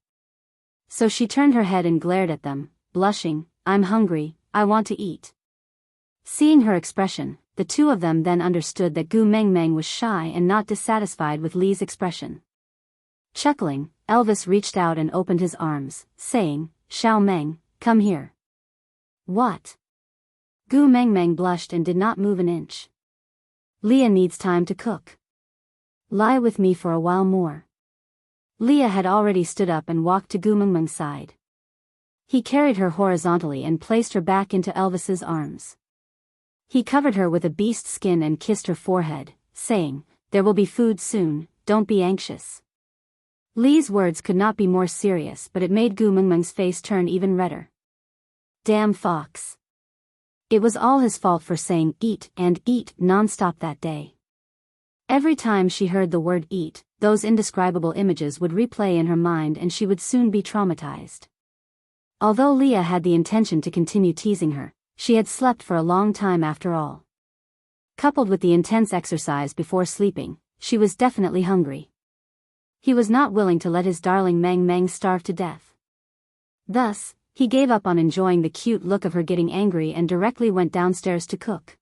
So she turned her head and glared at them, blushing. "I'm hungry, I want to eat." Seeing her expression, the two of them then understood that Gu Mengmeng was shy and not dissatisfied with Lee's expression. Chuckling, Elvis reached out and opened his arms, saying, "Xiao Meng, come here." "What?" Gu Mengmeng blushed and did not move an inch. "Leah needs time to cook. Lie with me for a while more." Leah had already stood up and walked to Gu Mengmeng's side. He carried her horizontally and placed her back into Elvis's arms. He covered her with a beast skin and kissed her forehead, saying, "There will be food soon, don't be anxious." Lee's words could not be more serious, but it made Gu Mengmeng's face turn even redder. Damn fox. It was all his fault for saying eat and eat non-stop that day. Every time she heard the word eat, those indescribable images would replay in her mind and she would soon be traumatized. Although Leah had the intention to continue teasing her, she had slept for a long time after all. Coupled with the intense exercise before sleeping, she was definitely hungry. He was not willing to let his darling Meng Meng starve to death. Thus, he gave up on enjoying the cute look of her getting angry and directly went downstairs to cook.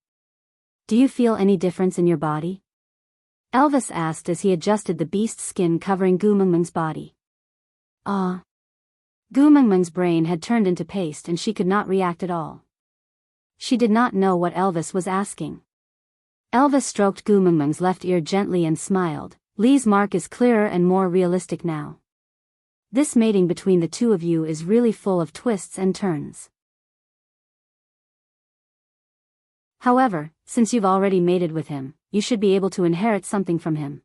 "Do you feel any difference in your body?" Elvis asked as he adjusted the beast skin covering Gu Mengmeng's body. "Ah." Gu Mengmeng's brain had turned into paste and she could not react at all. She did not know what Elvis was asking. Elvis stroked Gu Mengmeng's left ear gently and smiled. "Lee's mark is clearer and more realistic now. This mating between the two of you is really full of twists and turns. However, since you've already mated with him, you should be able to inherit something from him."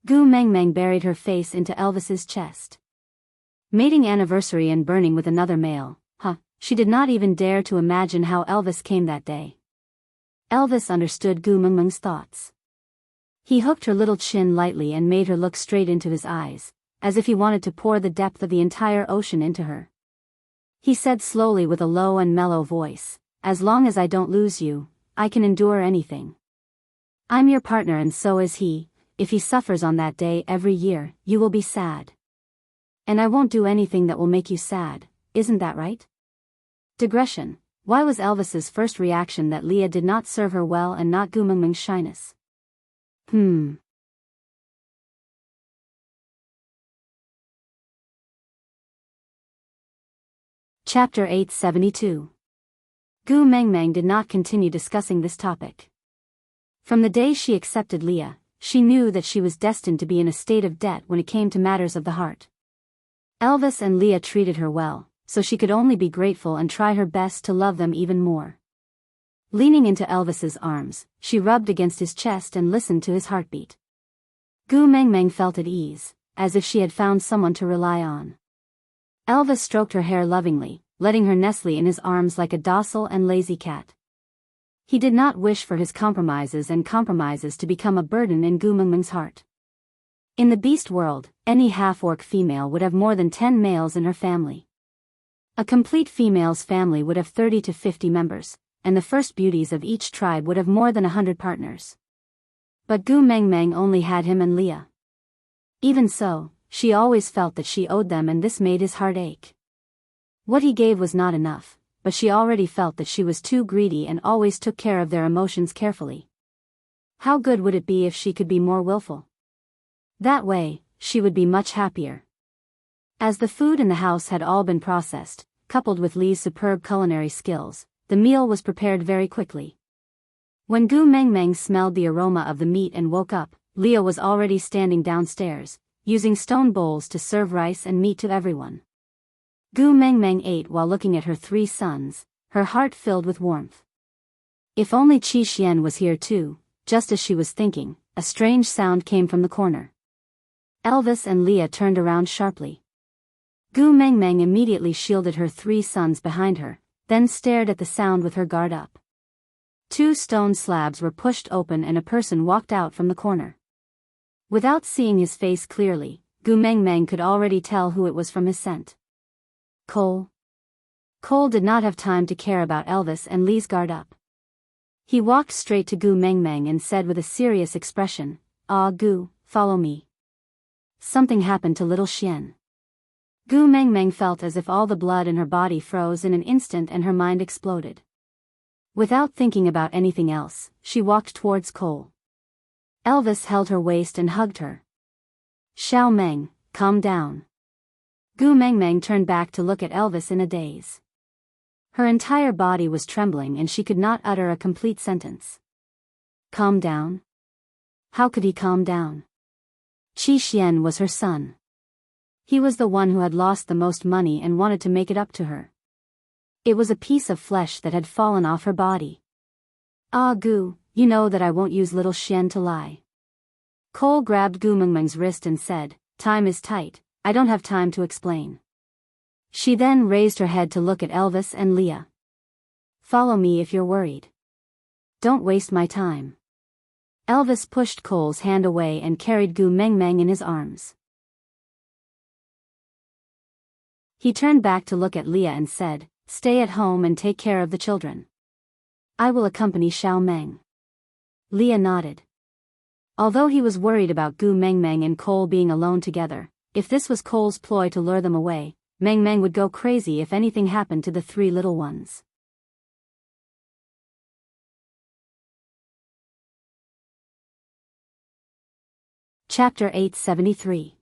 Gu Mengmeng buried her face into Elvis's chest. Mating anniversary and burning with another male, she did not even dare to imagine how Elvis came that day. Elvis understood Gu Mengmeng's thoughts. He hooked her little chin lightly and made her look straight into his eyes, as if he wanted to pour the depth of the entire ocean into her. He said slowly with a low and mellow voice, as long as I don't lose you, I can endure anything. I'm your partner and so is he. If he suffers on that day every year, you will be sad. And I won't do anything that will make you sad, isn't that right? Digression. Why was Elvis's first reaction that Leah did not serve her well and not Gu Mengmeng's shyness? Chapter 872. Gu Mengmeng did not continue discussing this topic. From the day she accepted Leah, she knew that she was destined to be in a state of debt when it came to matters of the heart. Elvis and Leah treated her well, so she could only be grateful and try her best to love them even more. Leaning into Elvis's arms, she rubbed against his chest and listened to his heartbeat. Gu Mengmeng felt at ease, as if she had found someone to rely on. Elvis stroked her hair lovingly, letting her nestle in his arms like a docile and lazy cat. He did not wish for his compromises to become a burden in Gu Mengmeng's heart. In the beast world, any half-orc female would have more than 10 males in her family. A complete female's family would have 30 to 50 members, and the first beauties of each tribe would have more than 100 partners. But Gu Mengmeng only had him and Leah. Even so, she always felt that she owed them and this made his heart ache. What he gave was not enough, but she already felt that she was too greedy and always took care of their emotions carefully. How good would it be if she could be more willful? That way, she would be much happier. As the food in the house had all been processed, coupled with Lee's superb culinary skills, the meal was prepared very quickly. When Gu Mengmeng smelled the aroma of the meat and woke up, Leah was already standing downstairs, using stone bowls to serve rice and meat to everyone. Gu Mengmeng ate while looking at her 3 sons, her heart filled with warmth. If only Qi Xian was here too. Just as she was thinking, a strange sound came from the corner. Elvis and Leah turned around sharply. Gu Mengmeng immediately shielded her 3 sons behind her, then stared at the sound with her guard up. 2 stone slabs were pushed open and a person walked out from the corner. Without seeing his face clearly, Gu Mengmeng could already tell who it was from his scent. Cole. Cole did not have time to care about Elvis and Lee's guard up. He walked straight to Gu Mengmeng and said with a serious expression, "Ah Gu, follow me." Something happened to little Xian. Gu Mengmeng felt as if all the blood in her body froze in an instant and her mind exploded. Without thinking about anything else, she walked towards Cole. Elvis held her waist and hugged her. "Xiao Meng, calm down." Gu Mengmeng turned back to look at Elvis in a daze. Her entire body was trembling and she could not utter a complete sentence. Calm down? How could he calm down? Qi Xian was her son. He was the one who had lost the most money and wanted to make it up to her. It was a piece of flesh that had fallen off her body. "Ah Gu, you know that I won't use little Xian to lie." Cole grabbed Gu Mengmeng's wrist and said, "Time is tight, I don't have time to explain." She then raised her head to look at Elvis and Leah. "Follow me if you're worried. Don't waste my time." Elvis pushed Cole's hand away and carried Gu Mengmeng in his arms. He turned back to look at Leah and said, "Stay at home and take care of the children. I will accompany Xiao Meng." Leah nodded. Although he was worried about Gu Mengmeng and Cole being alone together, if this was Cole's ploy to lure them away, Mengmeng would go crazy if anything happened to the 3 little ones. Chapter 873.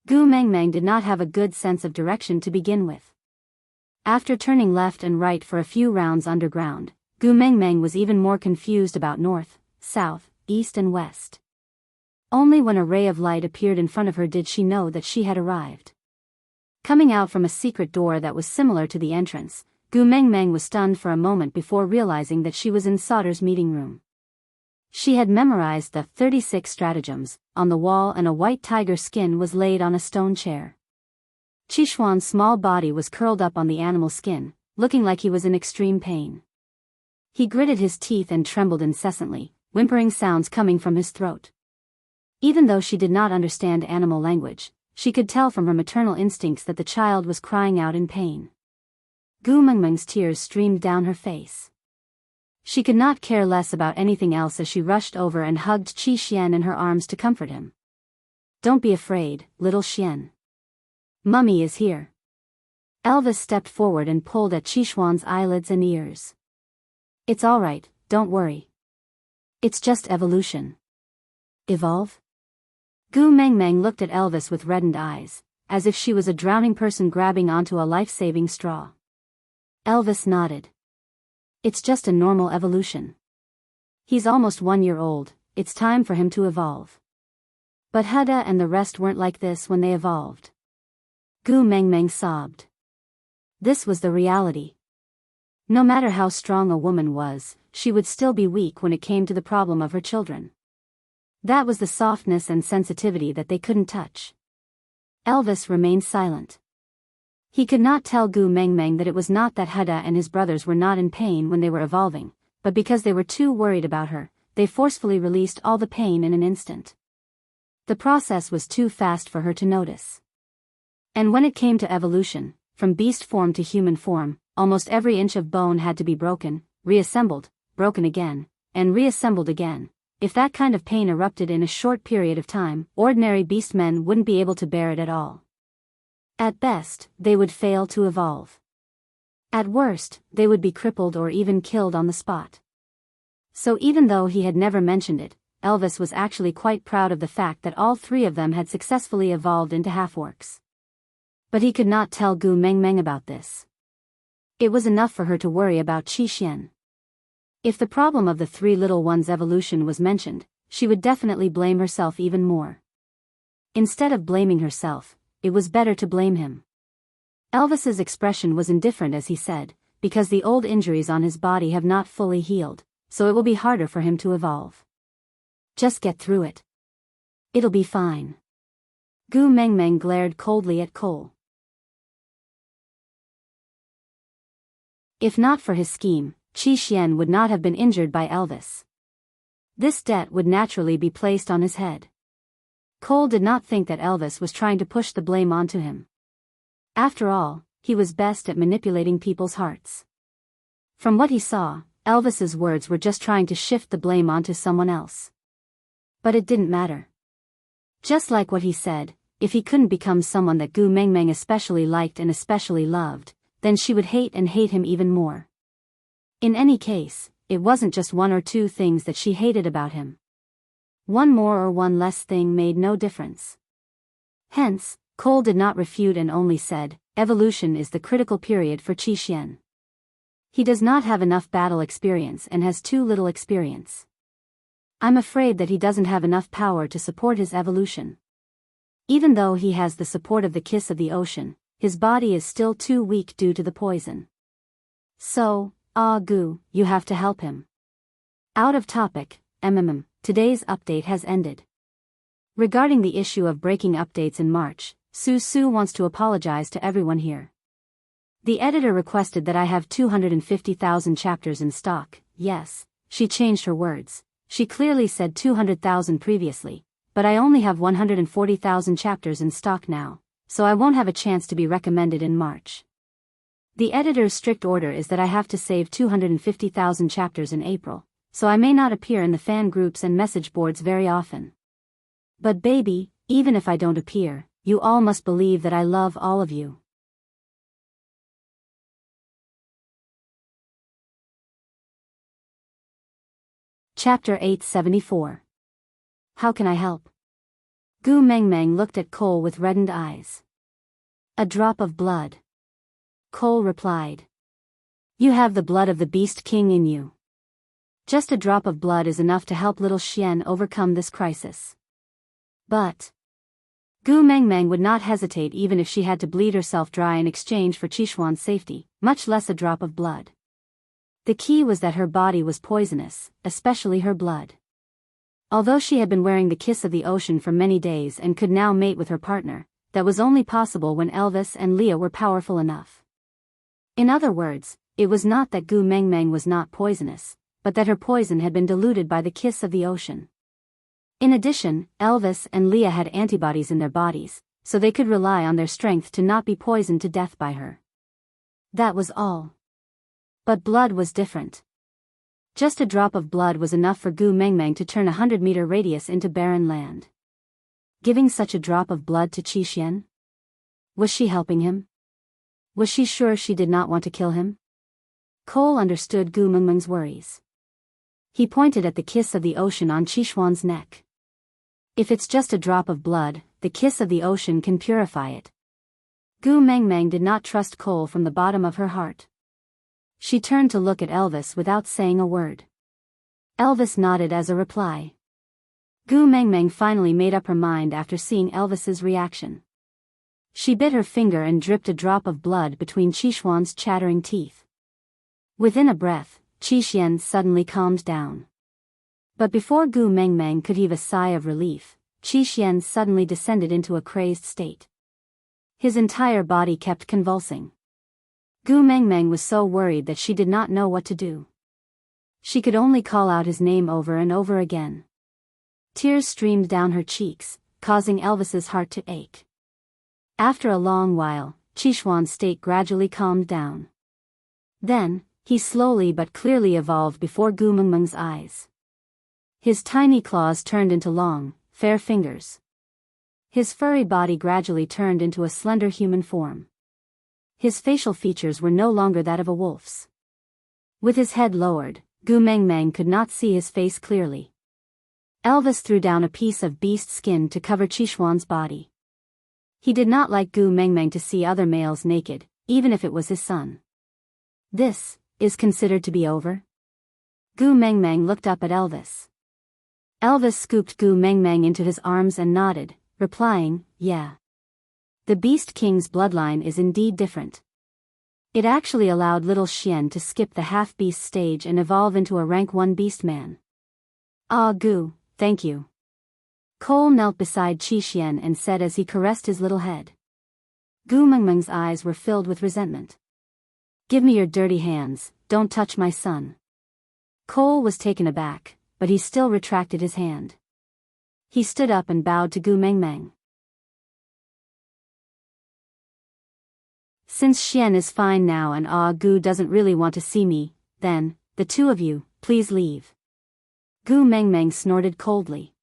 Gu Mengmeng did not have a good sense of direction to begin with. After turning left and right for a few rounds underground, Gu Mengmeng was even more confused about north, south, east and west. Only when a ray of light appeared in front of her did she know that she had arrived. Coming out from a secret door that was similar to the entrance, Gu Mengmeng was stunned for a moment before realizing that she was in Sauter's meeting room. She had memorized the 36 stratagems on the wall and a white tiger skin was laid on a stone chair. Qishuan's small body was curled up on the animal skin, looking like he was in extreme pain. He gritted his teeth and trembled incessantly, whimpering sounds coming from his throat. Even though she did not understand animal language, she could tell from her maternal instincts that the child was crying out in pain. Gu Mengmeng's tears streamed down her face. She could not care less about anything else as she rushed over and hugged Qi Xian in her arms to comfort him. "Don't be afraid, little Xian. Mummy is here." Elvis stepped forward and pulled at Qi Xuan's eyelids and ears. "It's all right, don't worry. It's just evolution." "Evolve?" Gu Mengmeng looked at Elvis with reddened eyes, as if she was a drowning person grabbing onto a life-saving straw. Elvis nodded. "It's just a normal evolution. He's almost 1 year old, it's time for him to evolve." But Huda and the rest weren't like this when they evolved. Gu Mengmeng sobbed. This was the reality. No matter how strong a woman was, she would still be weak when it came to the problem of her children. That was the softness and sensitivity that they couldn't touch. Elvis remained silent. He could not tell Gu Mengmeng that it was not that Huda and his brothers were not in pain when they were evolving, but because they were too worried about her, they forcefully released all the pain in an instant. The process was too fast for her to notice. And when it came to evolution, from beast form to human form, almost every inch of bone had to be broken, reassembled, broken again, and reassembled again. If that kind of pain erupted in a short period of time, ordinary beastmen wouldn't be able to bear it at all. At best, they would fail to evolve. At worst, they would be crippled or even killed on the spot. So even though he had never mentioned it, Elvis was actually quite proud of the fact that all 3 of them had successfully evolved into half-orcs. But he could not tell Gu Mengmeng about this. It was enough for her to worry about Qi Xian. If the problem of the 3 little ones' evolution was mentioned, she would definitely blame herself even more. Instead of blaming herself, it was better to blame him. Elvis's expression was indifferent as he said, because the old injuries on his body have not fully healed, so it will be harder for him to evolve. Just get through it. It'll be fine. Gu Mengmeng glared coldly at Cole. If not for his scheme, Qi Xian would not have been injured by Elvis. This debt would naturally be placed on his head. Cole did not think that Elvis was trying to push the blame onto him. After all, he was best at manipulating people's hearts. From what he saw, Elvis's words were just trying to shift the blame onto someone else. But it didn't matter. Just like what he said, if he couldn't become someone that Gu Mengmeng especially liked and especially loved, then she would hate him even more. In any case, it wasn't just 1 or 2 things that she hated about him. 1 more or 1 less thing made no difference. Hence, Cole did not refute and only said, evolution is the critical period for Qi Xian. He does not have enough battle experience and has too little experience. I'm afraid that he doesn't have enough power to support his evolution. Even though he has the support of the kiss of the ocean, his body is still too weak due to the poison. So, Gu, you have to help him. Out of topic, today's update has ended. Regarding the issue of breaking updates in March, Su wants to apologize to everyone here. The editor requested that I have 250,000 chapters in stock. Yes, she changed her words. She clearly said 200,000 previously, but I only have 140,000 chapters in stock now, so I won't have a chance to be recommended in March. The editor's strict order is that I have to save 250,000 chapters in April, so I may not appear in the fan groups and message boards very often. But baby, even if I don't appear, you all must believe that I love all of you. Chapter 874. How can I help? Gu Mengmeng looked at Cole with reddened eyes. A drop of blood. Cole replied. You have the blood of the Beast King in you. Just a drop of blood is enough to help little Xian overcome this crisis. But Gu Mengmeng would not hesitate even if she had to bleed herself dry in exchange for Qishuan's safety, much less a drop of blood. The key was that her body was poisonous, especially her blood. Although she had been wearing the kiss of the ocean for many days and could now mate with her partner, that was only possible when Elvis and Leah were powerful enough. In other words, it was not that Gu Mengmeng was not poisonous, but that her poison had been diluted by the kiss of the ocean. In addition, Elvis and Leah had antibodies in their bodies, so they could rely on their strength to not be poisoned to death by her. That was all. But blood was different. Just a drop of blood was enough for Gu Mengmeng to turn a 100-meter radius into barren land. Giving such a drop of blood to Qi Xian? Was she helping him? Was she sure she did not want to kill him? Cole understood Gu Mengmeng's worries. He pointed at the kiss of the ocean on Qi Xuan's neck. If it's just a drop of blood, the kiss of the ocean can purify it. Gu Mengmeng did not trust Cole from the bottom of her heart. She turned to look at Elvis without saying a word. Elvis nodded as a reply. Gu Mengmeng finally made up her mind after seeing Elvis's reaction. She bit her finger and dripped a drop of blood between Qi Xuan's chattering teeth. Within a breath, Qi Xian suddenly calmed down. But before Gu Mengmeng could heave a sigh of relief, Qi Xian suddenly descended into a crazed state. His entire body kept convulsing. Gu Mengmeng was so worried that she did not know what to do. She could only call out his name over and over again. Tears streamed down her cheeks, causing Elvis's heart to ache. After a long while, Qi Xuan's state gradually calmed down. Then, he slowly but clearly evolved before Gu Mengmeng's eyes. His tiny claws turned into long, fair fingers. His furry body gradually turned into a slender human form. His facial features were no longer that of a wolf's. With his head lowered, Gu Mengmeng could not see his face clearly. Elvis threw down a piece of beast skin to cover Qi Xuan's body. He did not like Gu Mengmeng to see other males naked, even if it was his son. This is considered to be over? Gu Mengmeng looked up at Elvis. Elvis scooped Gu Mengmeng into his arms and nodded, replying, "Yeah. The Beast King's bloodline is indeed different. It actually allowed little Xian to skip the half-beast stage and evolve into a rank 1 beast man." "Ah, Gu, thank you." Cole knelt beside Qi Xian and said as he caressed his little head. Gu Mengmeng's eyes were filled with resentment. "Give me your dirty hands, don't touch my son." Cole was taken aback, but he still retracted his hand. He stood up and bowed to Gu Mengmeng. "Since Xian is fine now and Gu doesn't really want to see me, then, the two of you, please leave." Gu Mengmeng snorted coldly.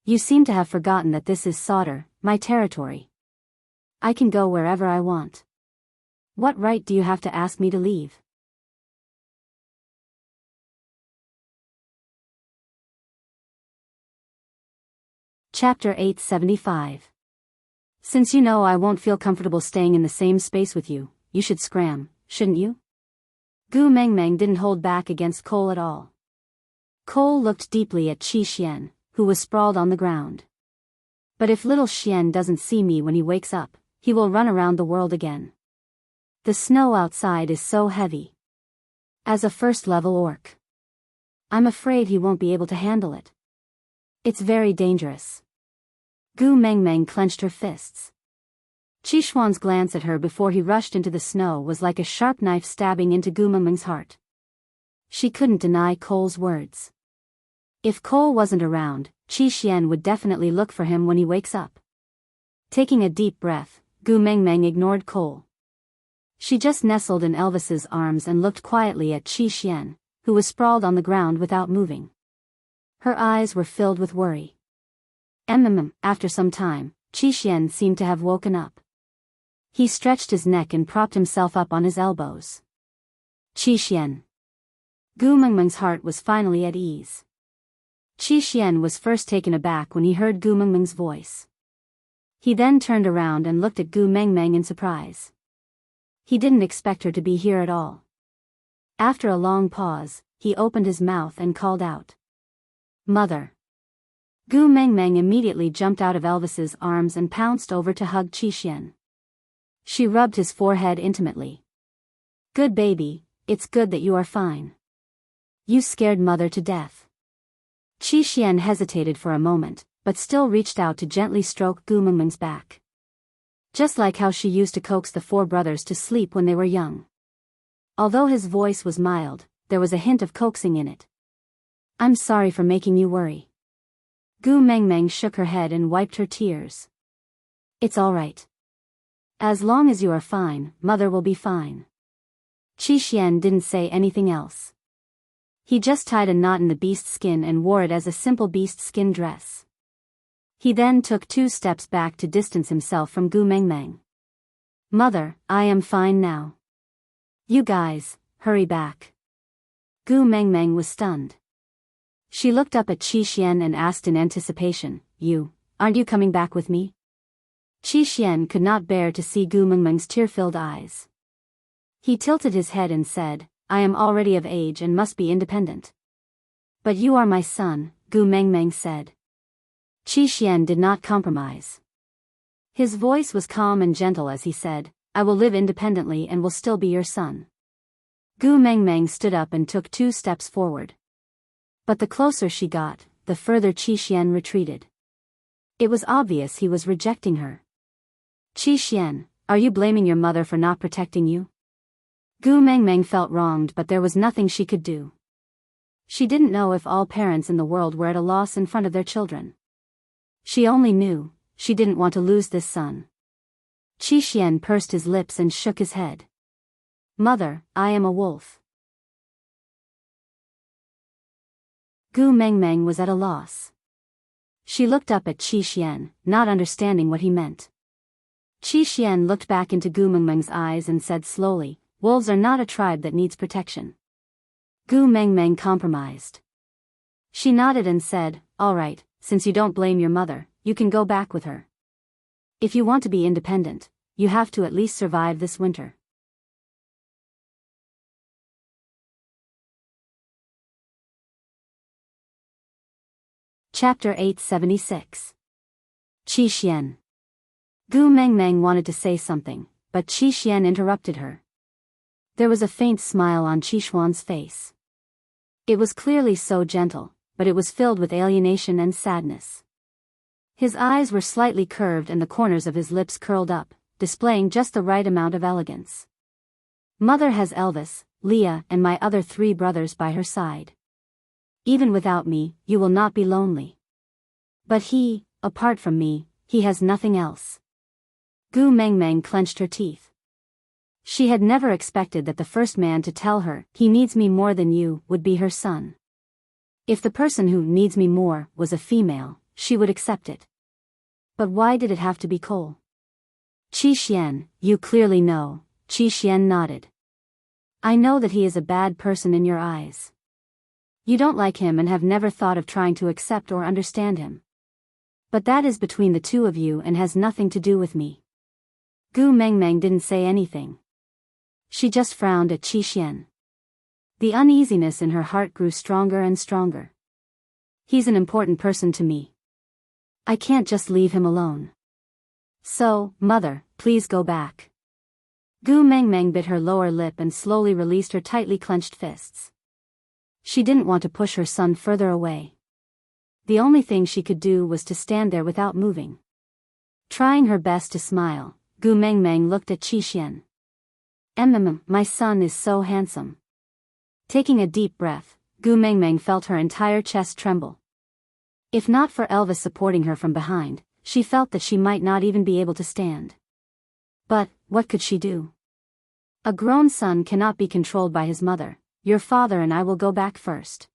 "You seem to have forgotten that this is Sauter, my territory. I can go wherever I want. What right do you have to ask me to leave?" Chapter 875. "Since you know I won't feel comfortable staying in the same space with you, you should scram, shouldn't you?" Gu Mengmeng didn't hold back against Cole at all. Cole looked deeply at Qi Xian, who was sprawled on the ground. "But if little Xian doesn't see me when he wakes up, he will run around the world again. The snow outside is so heavy. As a first-level orc, I'm afraid he won't be able to handle it. It's very dangerous." Gu Mengmeng clenched her fists. Qi Xuan's glance at her before he rushed into the snow was like a sharp knife stabbing into Gu Mengmeng's heart. She couldn't deny Cole's words. If Cole wasn't around, Qi Xian would definitely look for him when he wakes up. Taking a deep breath, Gu Mengmeng ignored Cole. She just nestled in Elvis's arms and looked quietly at Qi Xian, who was sprawled on the ground without moving. Her eyes were filled with worry. After some time, Qi Xian seemed to have woken up. He stretched his neck and propped himself up on his elbows. "Qi Xian." Gu Mengmeng's heart was finally at ease. Qi Xian was first taken aback when he heard Gu Mengmeng's voice. He then turned around and looked at Gu Mengmeng in surprise. He didn't expect her to be here at all. After a long pause, he opened his mouth and called out, "Mother." Gu Mengmeng immediately jumped out of Elvis's arms and pounced over to hug Qi Xian. She rubbed his forehead intimately. "Good baby, it's good that you are fine. You scared Mother to death." Qi Xian hesitated for a moment, but still reached out to gently stroke Gu Mengmeng's back. Just like how she used to coax the 4 brothers to sleep when they were young. Although his voice was mild, there was a hint of coaxing in it. "I'm sorry for making you worry." Gu Mengmeng shook her head and wiped her tears. "It's all right. As long as you are fine, Mother will be fine." Qi Xian didn't say anything else. He just tied a knot in the beast's skin and wore it as a simple beast skin dress. He then took 2 steps back to distance himself from Gu Mengmeng. Mother, I am fine now. You guys, hurry back. Gu Mengmeng was stunned. She looked up at Qi Xian and asked in anticipation, aren't you coming back with me? Qi Xian could not bear to see Gu Mengmeng's tear-filled eyes. He tilted his head and said, I am already of age and must be independent. But you are my son, Gu Mengmeng said. Qi Xian did not compromise. His voice was calm and gentle as he said, I will live independently and will still be your son. Gu Mengmeng stood up and took 2 steps forward. But the closer she got, the further Qi Xian retreated. It was obvious he was rejecting her. Qi Xian, are you blaming your mother for not protecting you? Gu Mengmeng felt wronged, but there was nothing she could do. She didn't know if all parents in the world were at a loss in front of their children. She only knew, she didn't want to lose this son. Qi Xian pursed his lips and shook his head. Mother, I am a wolf. Gu Mengmeng was at a loss. She looked up at Qi Xian, not understanding what he meant. Qi Xian looked back into Gu Mengmeng's eyes and said slowly, wolves are not a tribe that needs protection. Gu Mengmeng compromised. She nodded and said, all right, since you don't blame your mother, you can go back with her. If you want to be independent, you have to at least survive this winter. Chapter 876. Qi Xian. Gu Mengmeng wanted to say something, but Qi Xian interrupted her. There was a faint smile on Qi Xuan's face. It was clearly so gentle, but it was filled with alienation and sadness. His eyes were slightly curved and the corners of his lips curled up, displaying just the right amount of elegance. Mother has Elvis, Leah, and my other 3 brothers by her side. Even without me, you will not be lonely. But he, apart from me, he has nothing else. Gu Mengmeng clenched her teeth. She had never expected that the first man to tell her, he needs me more than you, would be her son. If the person who needs me more was a female, she would accept it. But why did it have to be Cole? Qi Xian, you clearly know. Qi Xian nodded. I know that he is a bad person in your eyes. You don't like him and have never thought of trying to accept or understand him. But that is between the 2 of you and has nothing to do with me. Gu Mengmeng didn't say anything. She just frowned at Qi Xian. The uneasiness in her heart grew stronger and stronger. He's an important person to me. I can't just leave him alone. So, mother, please go back. Gu Mengmeng bit her lower lip and slowly released her tightly clenched fists. She didn't want to push her son further away. The only thing she could do was to stand there without moving. Trying her best to smile, Gu Mengmeng looked at Qi Xian. My son is so handsome. Taking a deep breath, Gu Mengmeng felt her entire chest tremble. If not for Elvis supporting her from behind, she felt that she might not even be able to stand. But, what could she do? A grown son cannot be controlled by his mother. Your father and I will go back first.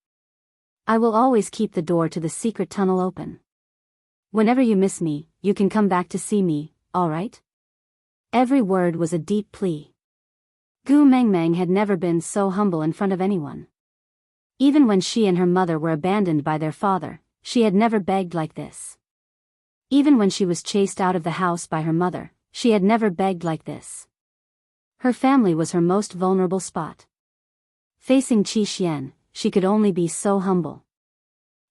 I will always keep the door to the secret tunnel open. Whenever you miss me, you can come back to see me, all right? Every word was a deep plea. Gu Mengmeng had never been so humble in front of anyone. Even when she and her mother were abandoned by their father, she had never begged like this. Even when she was chased out of the house by her mother, she had never begged like this. Her family was her most vulnerable spot. Facing Qi Xian, she could only be so humble.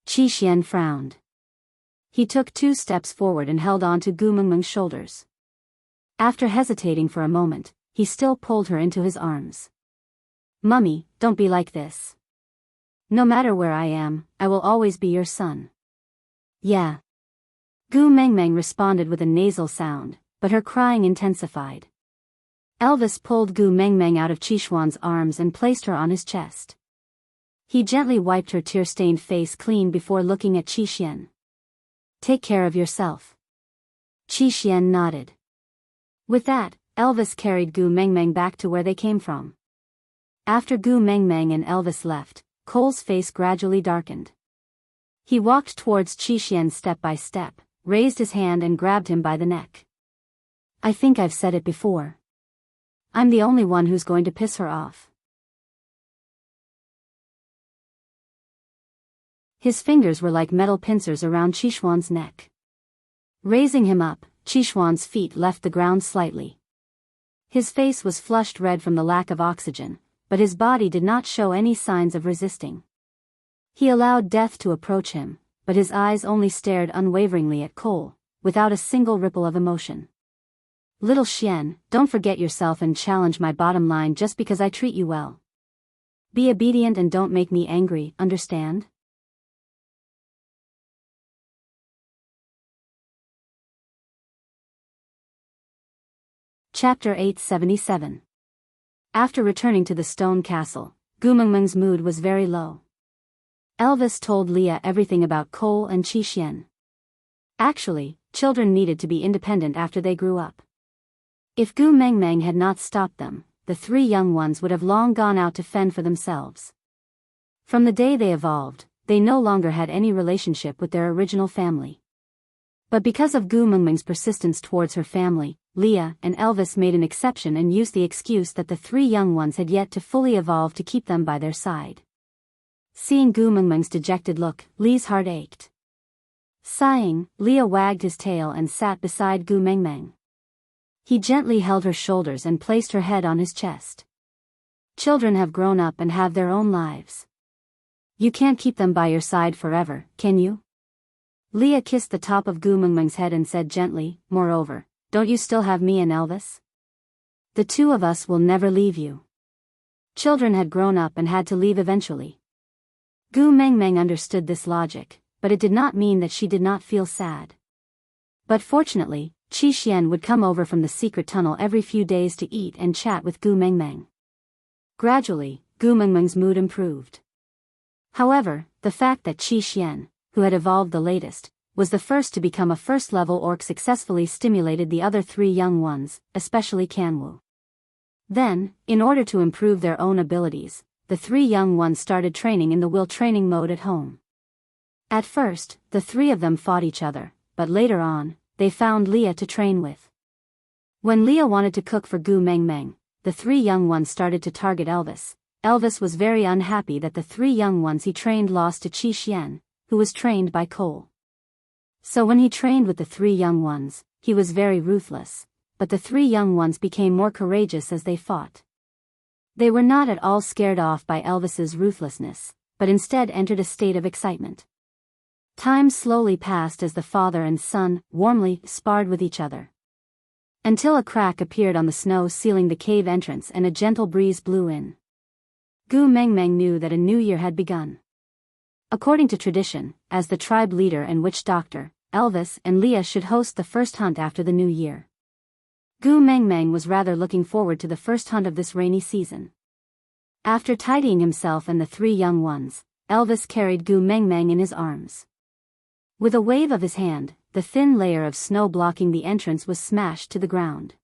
Qi Xian frowned. He took 2 steps forward and held on to Gu Mengmeng's shoulders. After hesitating for a moment, he still pulled her into his arms. Mummy, don't be like this. No matter where I am, I will always be your son. Yeah. Gu Mengmeng responded with a nasal sound, but her crying intensified. Elvis pulled Gu Mengmeng out of Qi Xuan's arms and placed her on his chest. He gently wiped her tear-stained face clean before looking at Qi Xian. Take care of yourself. Qi Xian nodded. With that, Elvis carried Gu Mengmeng back to where they came from. After Gu Mengmeng and Elvis left, Cole's face gradually darkened. He walked towards Qi step by step, raised his hand and grabbed him by the neck. I think I've said it before. I'm the only one who's going to piss her off. His fingers were like metal pincers around Qishuan's neck. Raising him up, Qishuan's feet left the ground slightly. His face was flushed red from the lack of oxygen, but his body did not show any signs of resisting. He allowed death to approach him, but his eyes only stared unwaveringly at Cole, without a single ripple of emotion. Little Xian, don't forget yourself and challenge my bottom line just because I treat you well. Be obedient and don't make me angry, understand? Chapter 877. After returning to the stone castle, Gu Mengmeng's mood was very low. Elvis told Leah everything about Cole and Qi. Actually, children needed to be independent after they grew up. If Gu Mengmeng had not stopped them, the three young ones would have long gone out to fend for themselves. From the day they evolved, they no longer had any relationship with their original family. But because of Gu Mengmeng's persistence towards her family, Leah and Elvis made an exception and used the excuse that the three young ones had yet to fully evolve to keep them by their side. Seeing Gu Mengmeng's dejected look, Lee's heart ached. Sighing, Leah wagged his tail and sat beside Gu Mengmeng. He gently held her shoulders and placed her head on his chest. Children have grown up and have their own lives. You can't keep them by your side forever, can you? Leah kissed the top of Gu Mengmeng's head and said gently, moreover, don't you still have me and Elvis? The two of us will never leave you. Children had grown up and had to leave eventually. Gu Mengmeng understood this logic, but it did not mean that she did not feel sad. But fortunately, Qi would come over from the secret tunnel every few days to eat and chat with Gu Mengmeng. Gradually, Gu Mengmeng's mood improved. However, the fact that Qi, who had evolved the latest, was the first to become a first-level orc successfully stimulated the other three young ones, especially Kanwu. Then, in order to improve their own abilities, the three young ones started training in the will training mode at home. At first, the three of them fought each other, but later on, they found Leah to train with. When Leah wanted to cook for Gu Mengmeng, the three young ones started to target Elvis. Elvis was very unhappy that the three young ones he trained lost to Qi, who was trained by Cole. So when he trained with the three young ones, he was very ruthless, but the three young ones became more courageous as they fought. They were not at all scared off by Elvis's ruthlessness, but instead entered a state of excitement. Time slowly passed as the father and son warmly sparred with each other. Until a crack appeared on the snow sealing the cave entrance and a gentle breeze blew in. Gu Mengmeng knew that a new year had begun. According to tradition, as the tribe leader and witch doctor, Elvis and Leah should host the first hunt after the new year. Gu Mengmeng was rather looking forward to the first hunt of this rainy season. After tidying himself and the three young ones, Elvis carried Gu Mengmeng in his arms. With a wave of his hand, the thin layer of snow blocking the entrance was smashed to the ground.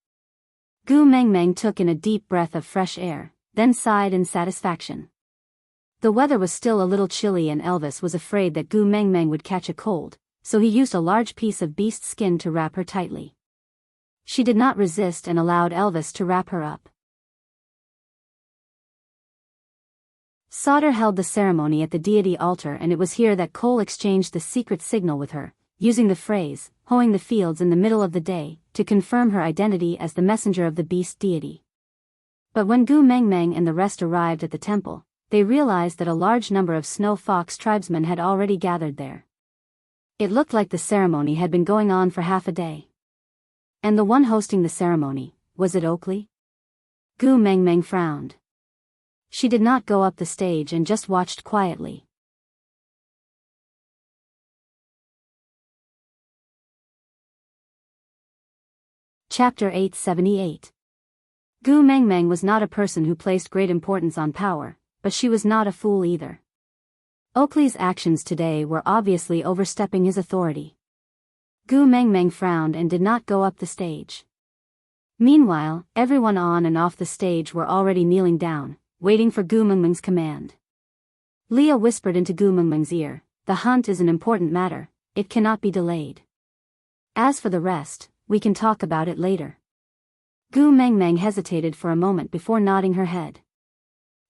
Gu Mengmeng took in a deep breath of fresh air, then sighed in satisfaction. The weather was still a little chilly and Elvis was afraid that Gu Mengmeng would catch a cold, so he used a large piece of beast skin to wrap her tightly. She did not resist and allowed Elvis to wrap her up. Sauter held the ceremony at the deity altar and it was here that Cole exchanged the secret signal with her, using the phrase, hoeing the fields in the middle of the day, to confirm her identity as the messenger of the beast deity. But when Gu Mengmeng and the rest arrived at the temple, they realized that a large number of Snow Fox tribesmen had already gathered there. It looked like the ceremony had been going on for half a day. And the one hosting the ceremony, was it Oakley? Gu Mengmeng frowned. She did not go up the stage and just watched quietly. Chapter 878. Gu Mengmeng was not a person who placed great importance on power, but she was not a fool either. Oakley's actions today were obviously overstepping his authority. Gu Mengmeng frowned and did not go up the stage. Meanwhile, everyone on and off the stage were already kneeling down, waiting for Gu Mengmeng's command. Leah whispered into Gu Mengmeng's ear, "The hunt is an important matter, it cannot be delayed. As for the rest, we can talk about it later." Gu Mengmeng hesitated for a moment before nodding her head.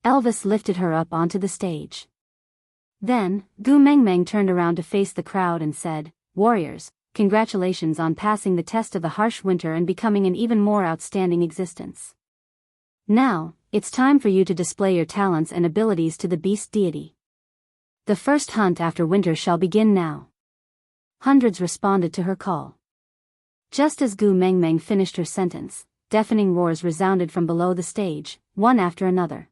Elvis lifted her up onto the stage. Then, Gu Mengmeng turned around to face the crowd and said, "Warriors, congratulations on passing the test of the harsh winter and becoming an even more outstanding existence. Now, it's time for you to display your talents and abilities to the beast deity. The first hunt after winter shall begin now." Hundreds responded to her call. Just as Gu Mengmeng finished her sentence, deafening roars resounded from below the stage, one after another.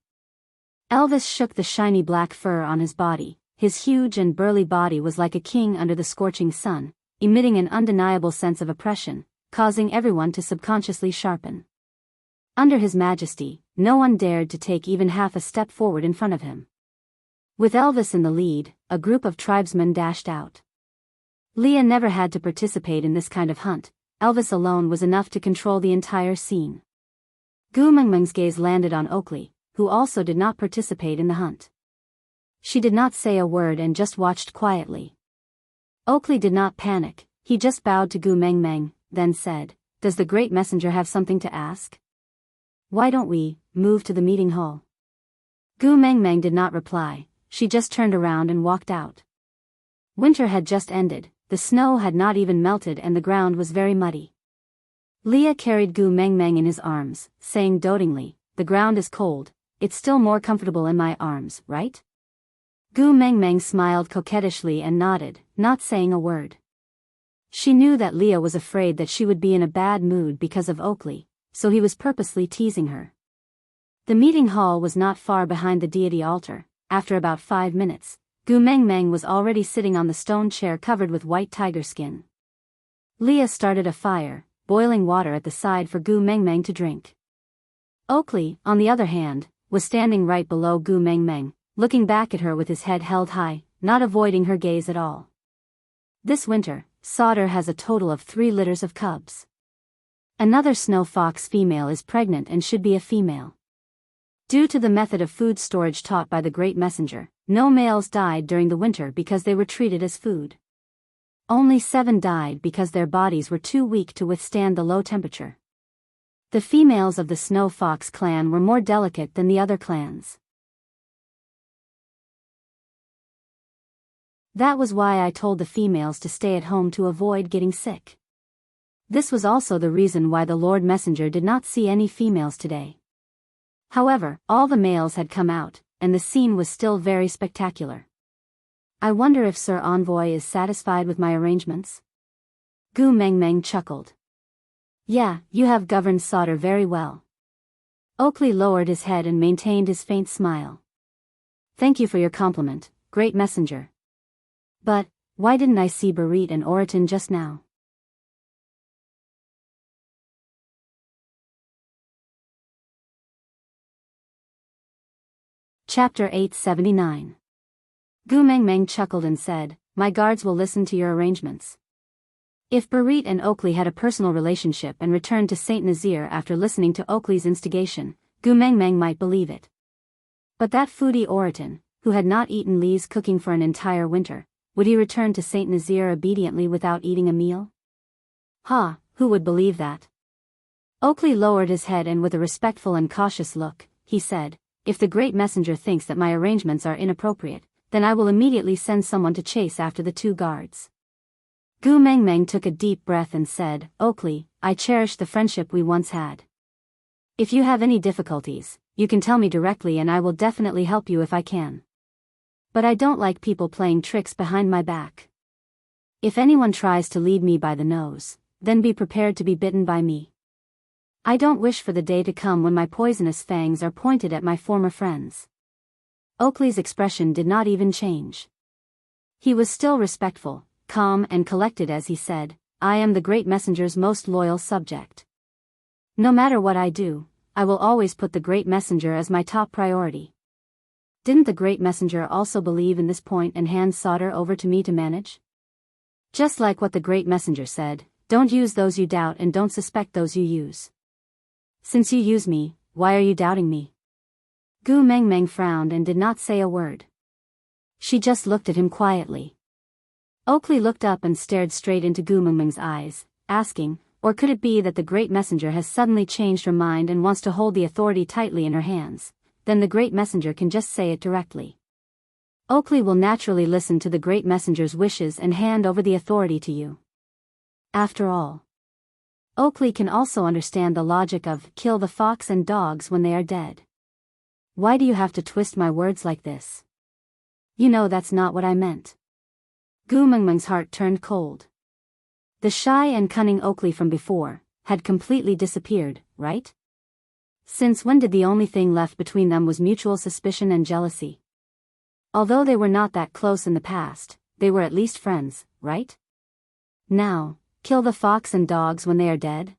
Elvis shook the shiny black fur on his body. His huge and burly body was like a king under the scorching sun, emitting an undeniable sense of oppression, causing everyone to subconsciously sharpen. Under his majesty, no one dared to take even half a step forward in front of him. With Elvis in the lead, a group of tribesmen dashed out. Leah never had to participate in this kind of hunt. Elvis alone was enough to control the entire scene. Gu Mengmeng's gaze landed on Oakley, who also did not participate in the hunt. She did not say a word and just watched quietly. Oakley did not panic, he just bowed to Gu Mengmeng, then said, "Does the great messenger have something to ask? Why don't we move to the meeting hall?" Gu Mengmeng did not reply, she just turned around and walked out. Winter had just ended, the snow had not even melted and the ground was very muddy. Leah carried Gu Mengmeng in his arms, saying dotingly, "The ground is cold, it's still more comfortable in my arms, right?" Gu Mengmeng smiled coquettishly and nodded, not saying a word. She knew that Leah was afraid that she would be in a bad mood because of Oakley, so he was purposely teasing her. The meeting hall was not far behind the deity altar. After about 5 minutes, Gu Mengmeng was already sitting on the stone chair covered with white tiger skin. Leah started a fire, boiling water at the side for Gu Mengmeng to drink. Oakley, on the other hand, was standing right below Gu Mengmeng, looking back at her with his head held high, not avoiding her gaze at all. This winter, Sauter has a total of 3 litters of cubs. Another snow fox female is pregnant and should be a female. Due to the method of food storage taught by the Great Messenger, no males died during the winter because they were treated as food. Only 7 died because their bodies were too weak to withstand the low temperature. The females of the Snow Fox clan were more delicate than the other clans. That was why I told the females to stay at home to avoid getting sick. This was also the reason why the Lord Messenger did not see any females today. However, all the males had come out, and the scene was still very spectacular. I wonder if Sir Envoy is satisfied with my arrangements? Gu Mengmeng chuckled. Yeah, you have governed Sauter very well. Oakley lowered his head and maintained his faint smile. Thank you for your compliment, Great Messenger. But, why didn't I see Barit and Oriton just now? Chapter 879. Gu Mengmeng chuckled and said, "My guards will listen to your arrangements." If Barit and Oakley had a personal relationship and returned to Saint Nazir after listening to Oakley's instigation, Gu Mengmeng might believe it. But that foodie Oriton, who had not eaten Li's cooking for an entire winter, would he return to Saint Nazir obediently without eating a meal? Ha, who would believe that? Oakley lowered his head and with a respectful and cautious look, he said, "If the Great Messenger thinks that my arrangements are inappropriate, then I will immediately send someone to chase after the 2 guards." Gu Mengmeng took a deep breath and said, "Oakley, I cherish the friendship we once had. If you have any difficulties, you can tell me directly and I will definitely help you if I can. But I don't like people playing tricks behind my back. If anyone tries to lead me by the nose, then be prepared to be bitten by me. I don't wish for the day to come when my poisonous fangs are pointed at my former friends." Oakley's expression did not even change. He was still respectful, calm and collected as he said, "I am the Great Messenger's most loyal subject. No matter what I do, I will always put the Great Messenger as my top priority." Didn't the Great Messenger also believe in this point and hand Sauter over to me to manage? Just like what the Great Messenger said, don't use those you doubt and don't suspect those you use. Since you use me, why are you doubting me? Gu Mengmeng frowned and did not say a word. She just looked at him quietly. Oakley looked up and stared straight into Gu Mengmeng's eyes, asking, or could it be that the great messenger has suddenly changed her mind and wants to hold the authority tightly in her hands? Then the great messenger can just say it directly. Oakley will naturally listen to the great messenger's wishes and hand over the authority to you. After all, Oakley can also understand the logic of kill the fox and dogs when they are dead. Why do you have to twist my words like this? You know that's not what I meant. Gu Mengmeng's heart turned cold. The shy and cunning Oakley from before had completely disappeared, right? Since when did the only thing left between them was mutual suspicion and jealousy? Although they were not that close in the past, they were at least friends, right? Now, kill the fox and dogs when they are dead?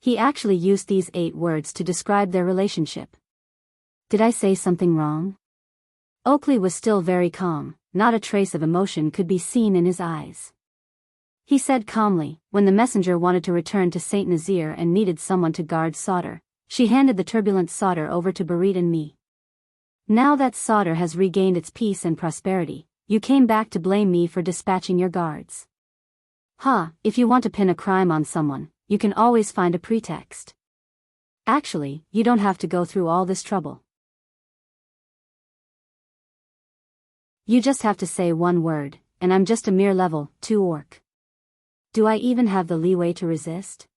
He actually used these 8 words to describe their relationship. Did I say something wrong? Oakley was still very calm, not a trace of emotion could be seen in his eyes. He said calmly, when the messenger wanted to return to Saint Nazaire and needed someone to guard Sauter, she handed the turbulent Sauter over to Barit and me. Now that Sauter has regained its peace and prosperity, you came back to blame me for dispatching your guards. If you want to pin a crime on someone, you can always find a pretext. Actually, you don't have to go through all this trouble. You just have to say one word, and I'm just a mere level 2 orc. Do I even have the leeway to resist?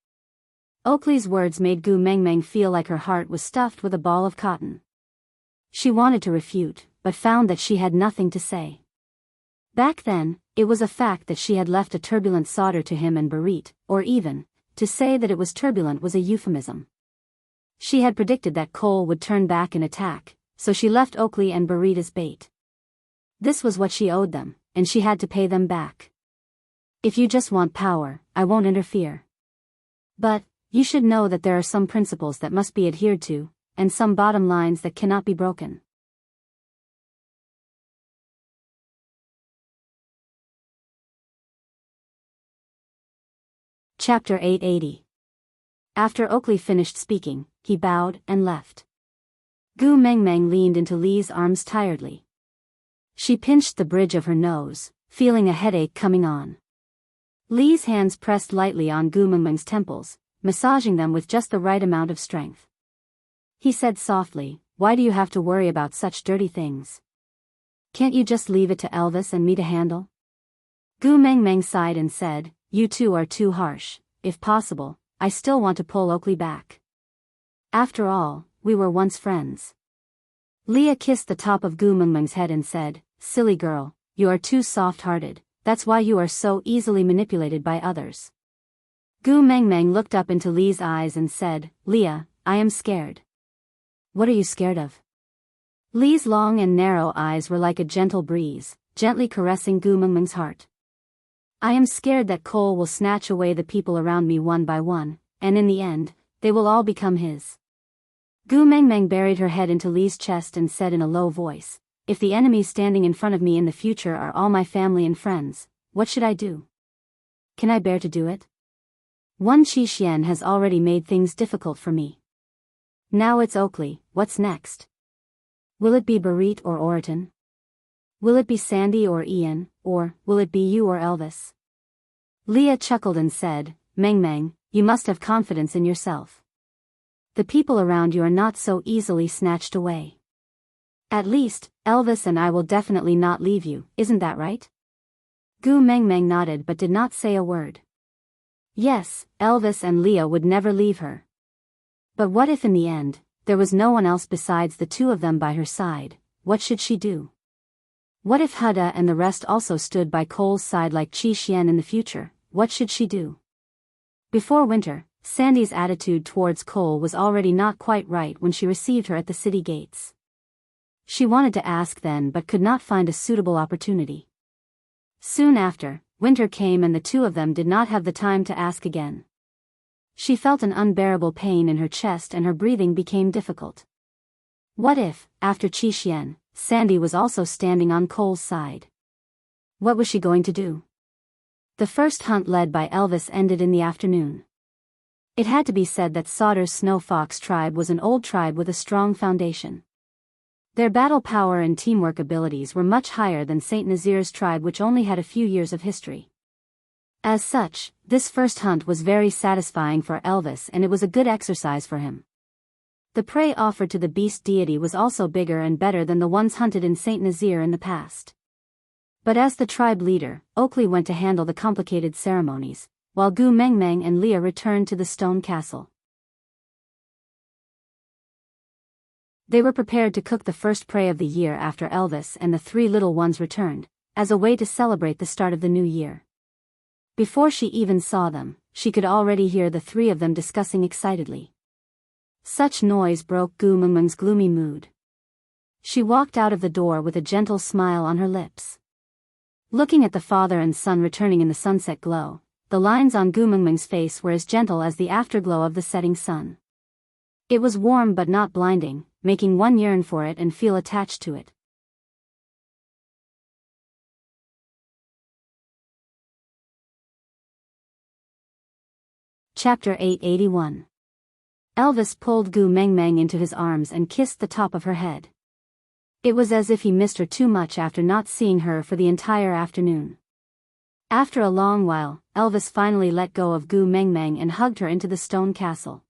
Oakley's words made Gu Mengmeng feel like her heart was stuffed with a ball of cotton. She wanted to refute, but found that she had nothing to say. Back then, it was a fact that she had left a turbulent Sauter to him and Barit, or even, to say that it was turbulent was a euphemism. She had predicted that Cole would turn back and attack, so she left Oakley and Barit as bait. This was what she owed them, and she had to pay them back. If you just want power, I won't interfere. But, you should know that there are some principles that must be adhered to, and some bottom lines that cannot be broken. Chapter 880. After Oakley finished speaking, he bowed and left. Gu Mengmeng leaned into Li's arms tiredly. She pinched the bridge of her nose, feeling a headache coming on. Li's hands pressed lightly on Gu Mengmeng's temples, massaging them with just the right amount of strength. He said softly, "Why do you have to worry about such dirty things? Can't you just leave it to Elvis and me to handle?" Gu Mengmeng sighed and said, "You two are too harsh. If possible, I still want to pull Oakley back. After all, we were once friends." Leah kissed the top of Gu Mengmeng's head and said, "Silly girl, you are too soft-hearted, that's why you are so easily manipulated by others." Gu Mengmeng looked up into Li's eyes and said, "Leah, I am scared." "What are you scared of?" Li's long and narrow eyes were like a gentle breeze, gently caressing Gu Mengmeng's heart. "I am scared that Cole will snatch away the people around me one by one, and in the end, they will all become his." Gu Mengmeng buried her head into Li's chest and said in a low voice, "If the enemies standing in front of me in the future are all my family and friends, what should I do? Can I bear to do it? One Qi Xian has already made things difficult for me. Now it's Oakley, what's next? Will it be Barit or Oriton? Will it be Sandy or Ian, or will it be you or Elvis?" Leah chuckled and said, "Mengmeng, you must have confidence in yourself. The people around you are not so easily snatched away. At least, Elvis and I will definitely not leave you, isn't that right?" Gu Mengmeng nodded but did not say a word. Yes, Elvis and Leah would never leave her. But what if in the end, there was no one else besides the two of them by her side? What should she do? What if Huda and the rest also stood by Cole's side like Qi Xian in the future? What should she do? Before winter, Sandy's attitude towards Cole was already not quite right when she received her at the city gates. She wanted to ask then but could not find a suitable opportunity. Soon after, winter came and the two of them did not have the time to ask again. She felt an unbearable pain in her chest and her breathing became difficult. What if, after Qi Xian, Sandy was also standing on Cole's side? What was she going to do? The first hunt led by Elvis ended in the afternoon. It had to be said that Sauter's Snow Fox tribe was an old tribe with a strong foundation. Their battle power and teamwork abilities were much higher than Saint Nazir's tribe, which only had a few years of history. As such, this first hunt was very satisfying for Elvis, and it was a good exercise for him. The prey offered to the beast deity was also bigger and better than the ones hunted in Saint Nazir in the past. But as the tribe leader, Oakley went to handle the complicated ceremonies, while Gu Mengmeng and Leah returned to the stone castle. They were prepared to cook the first prey of the year after Elvis and the three little ones returned, as a way to celebrate the start of the new year. Before she even saw them, she could already hear the three of them discussing excitedly. Such noise broke Gu Mengmeng's gloomy mood. She walked out of the door with a gentle smile on her lips. Looking at the father and son returning in the sunset glow, the lines on Gu Mengmeng's face were as gentle as the afterglow of the setting sun. It was warm but not blinding, making one yearn for it and feel attached to it. Chapter 881. Elvis pulled Gu Mengmeng into his arms and kissed the top of her head. It was as if he missed her too much after not seeing her for the entire afternoon. After a long while, Elvis finally let go of Gu Mengmeng and hugged her into the stone castle.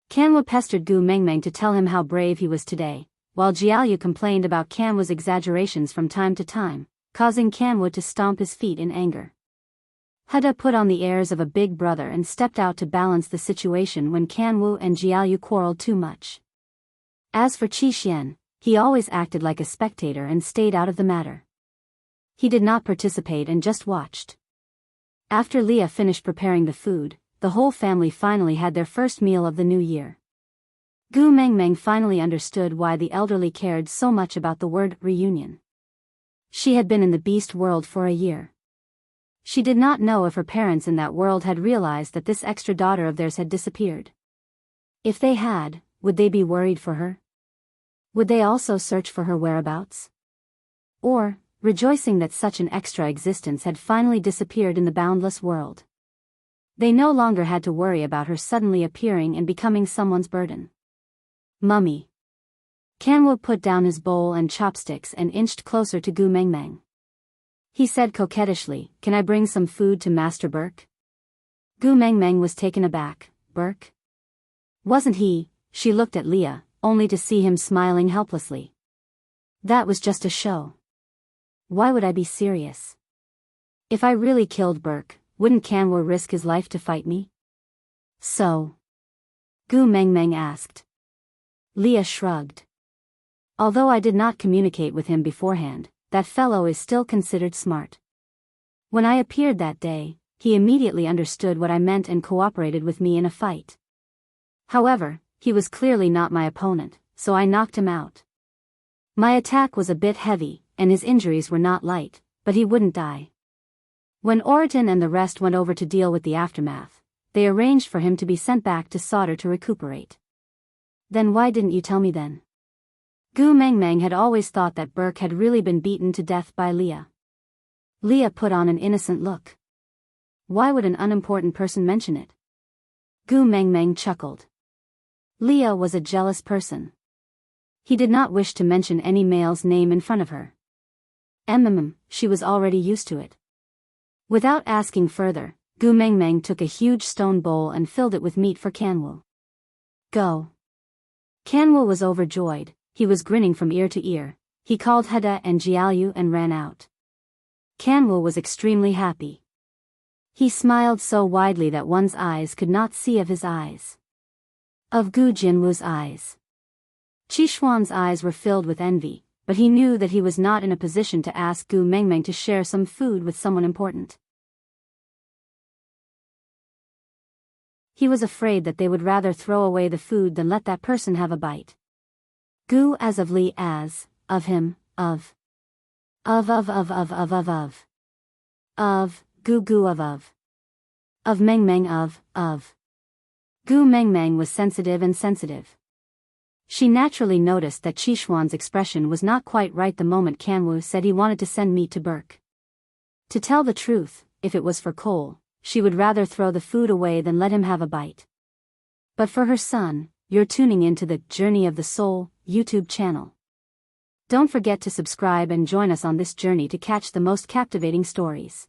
Kanwa pestered Gu Mengmeng to tell him how brave he was today, while Jiaoyu complained about Kanwa's exaggerations from time to time, causing Kanwa to stomp his feet in anger. Hada put on the airs of a big brother and stepped out to balance the situation when Kanwu and Jiaoyu quarreled too much. As for Qi Xian, he always acted like a spectator and stayed out of the matter. He did not participate and just watched. After Leah finished preparing the food, the whole family finally had their first meal of the new year. Gu Mengmeng finally understood why the elderly cared so much about the word reunion. She had been in the beast world for a year. She did not know if her parents in that world had realized that this extra daughter of theirs had disappeared. If they had, would they be worried for her? Would they also search for her whereabouts? Or, rejoicing that such an extra existence had finally disappeared in the boundless world? They no longer had to worry about her suddenly appearing and becoming someone's burden. Mummy. Kanwu put down his bowl and chopsticks and inched closer to Gu Mengmeng. He said coquettishly, "Can I bring some food to Master Burke?" Gu Mengmeng was taken aback. Burke? Wasn't he? She looked at Leah, only to see him smiling helplessly. That was just a show. Why would I be serious? If I really killed Burke, wouldn't Kanwu risk his life to fight me? So? Gu Mengmeng asked. Leah shrugged. Although I did not communicate with him beforehand, that fellow is still considered smart. When I appeared that day, he immediately understood what I meant and cooperated with me in a fight. However, he was clearly not my opponent, so I knocked him out. My attack was a bit heavy, and his injuries were not light, but he wouldn't die. When Oriton and the rest went over to deal with the aftermath, they arranged for him to be sent back to Sauter to recuperate. Then why didn't you tell me then? Gu Mengmeng had always thought that Burke had really been beaten to death by Leah. Leah put on an innocent look. Why would an unimportant person mention it? Gu Mengmeng chuckled. Leah was a jealous person. He did not wish to mention any male's name in front of her. She was already used to it. Without asking further, Gu Mengmeng took a huge stone bowl and filled it with meat for Kanwu. Go. Kanwu was overjoyed. He was grinning from ear to ear. He called Hada and Jiaoyu and ran out. Kanwu was extremely happy. He smiled so widely that one's eyes could not see of his eyes. Of Gu Jinwu's eyes. Qishuan's eyes were filled with envy, but he knew that he was not in a position to ask Gu Mengmeng to share some food with someone important. He was afraid that they would rather throw away the food than let that person have a bite. Gu as of Li as, of him, of. Of, Gu Gu of. Of Mengmeng of. Gu Mengmeng was sensitive and sensitive. She naturally noticed that Qishuan's expression was not quite right the moment Kanwu said he wanted to send meat to Burke. To tell the truth, if it was for Cole, she would rather throw the food away than let him have a bite. But for her son, you're tuning into the Journey of the Soul YouTube channel. Don't forget to subscribe and join us on this journey to catch the most captivating stories.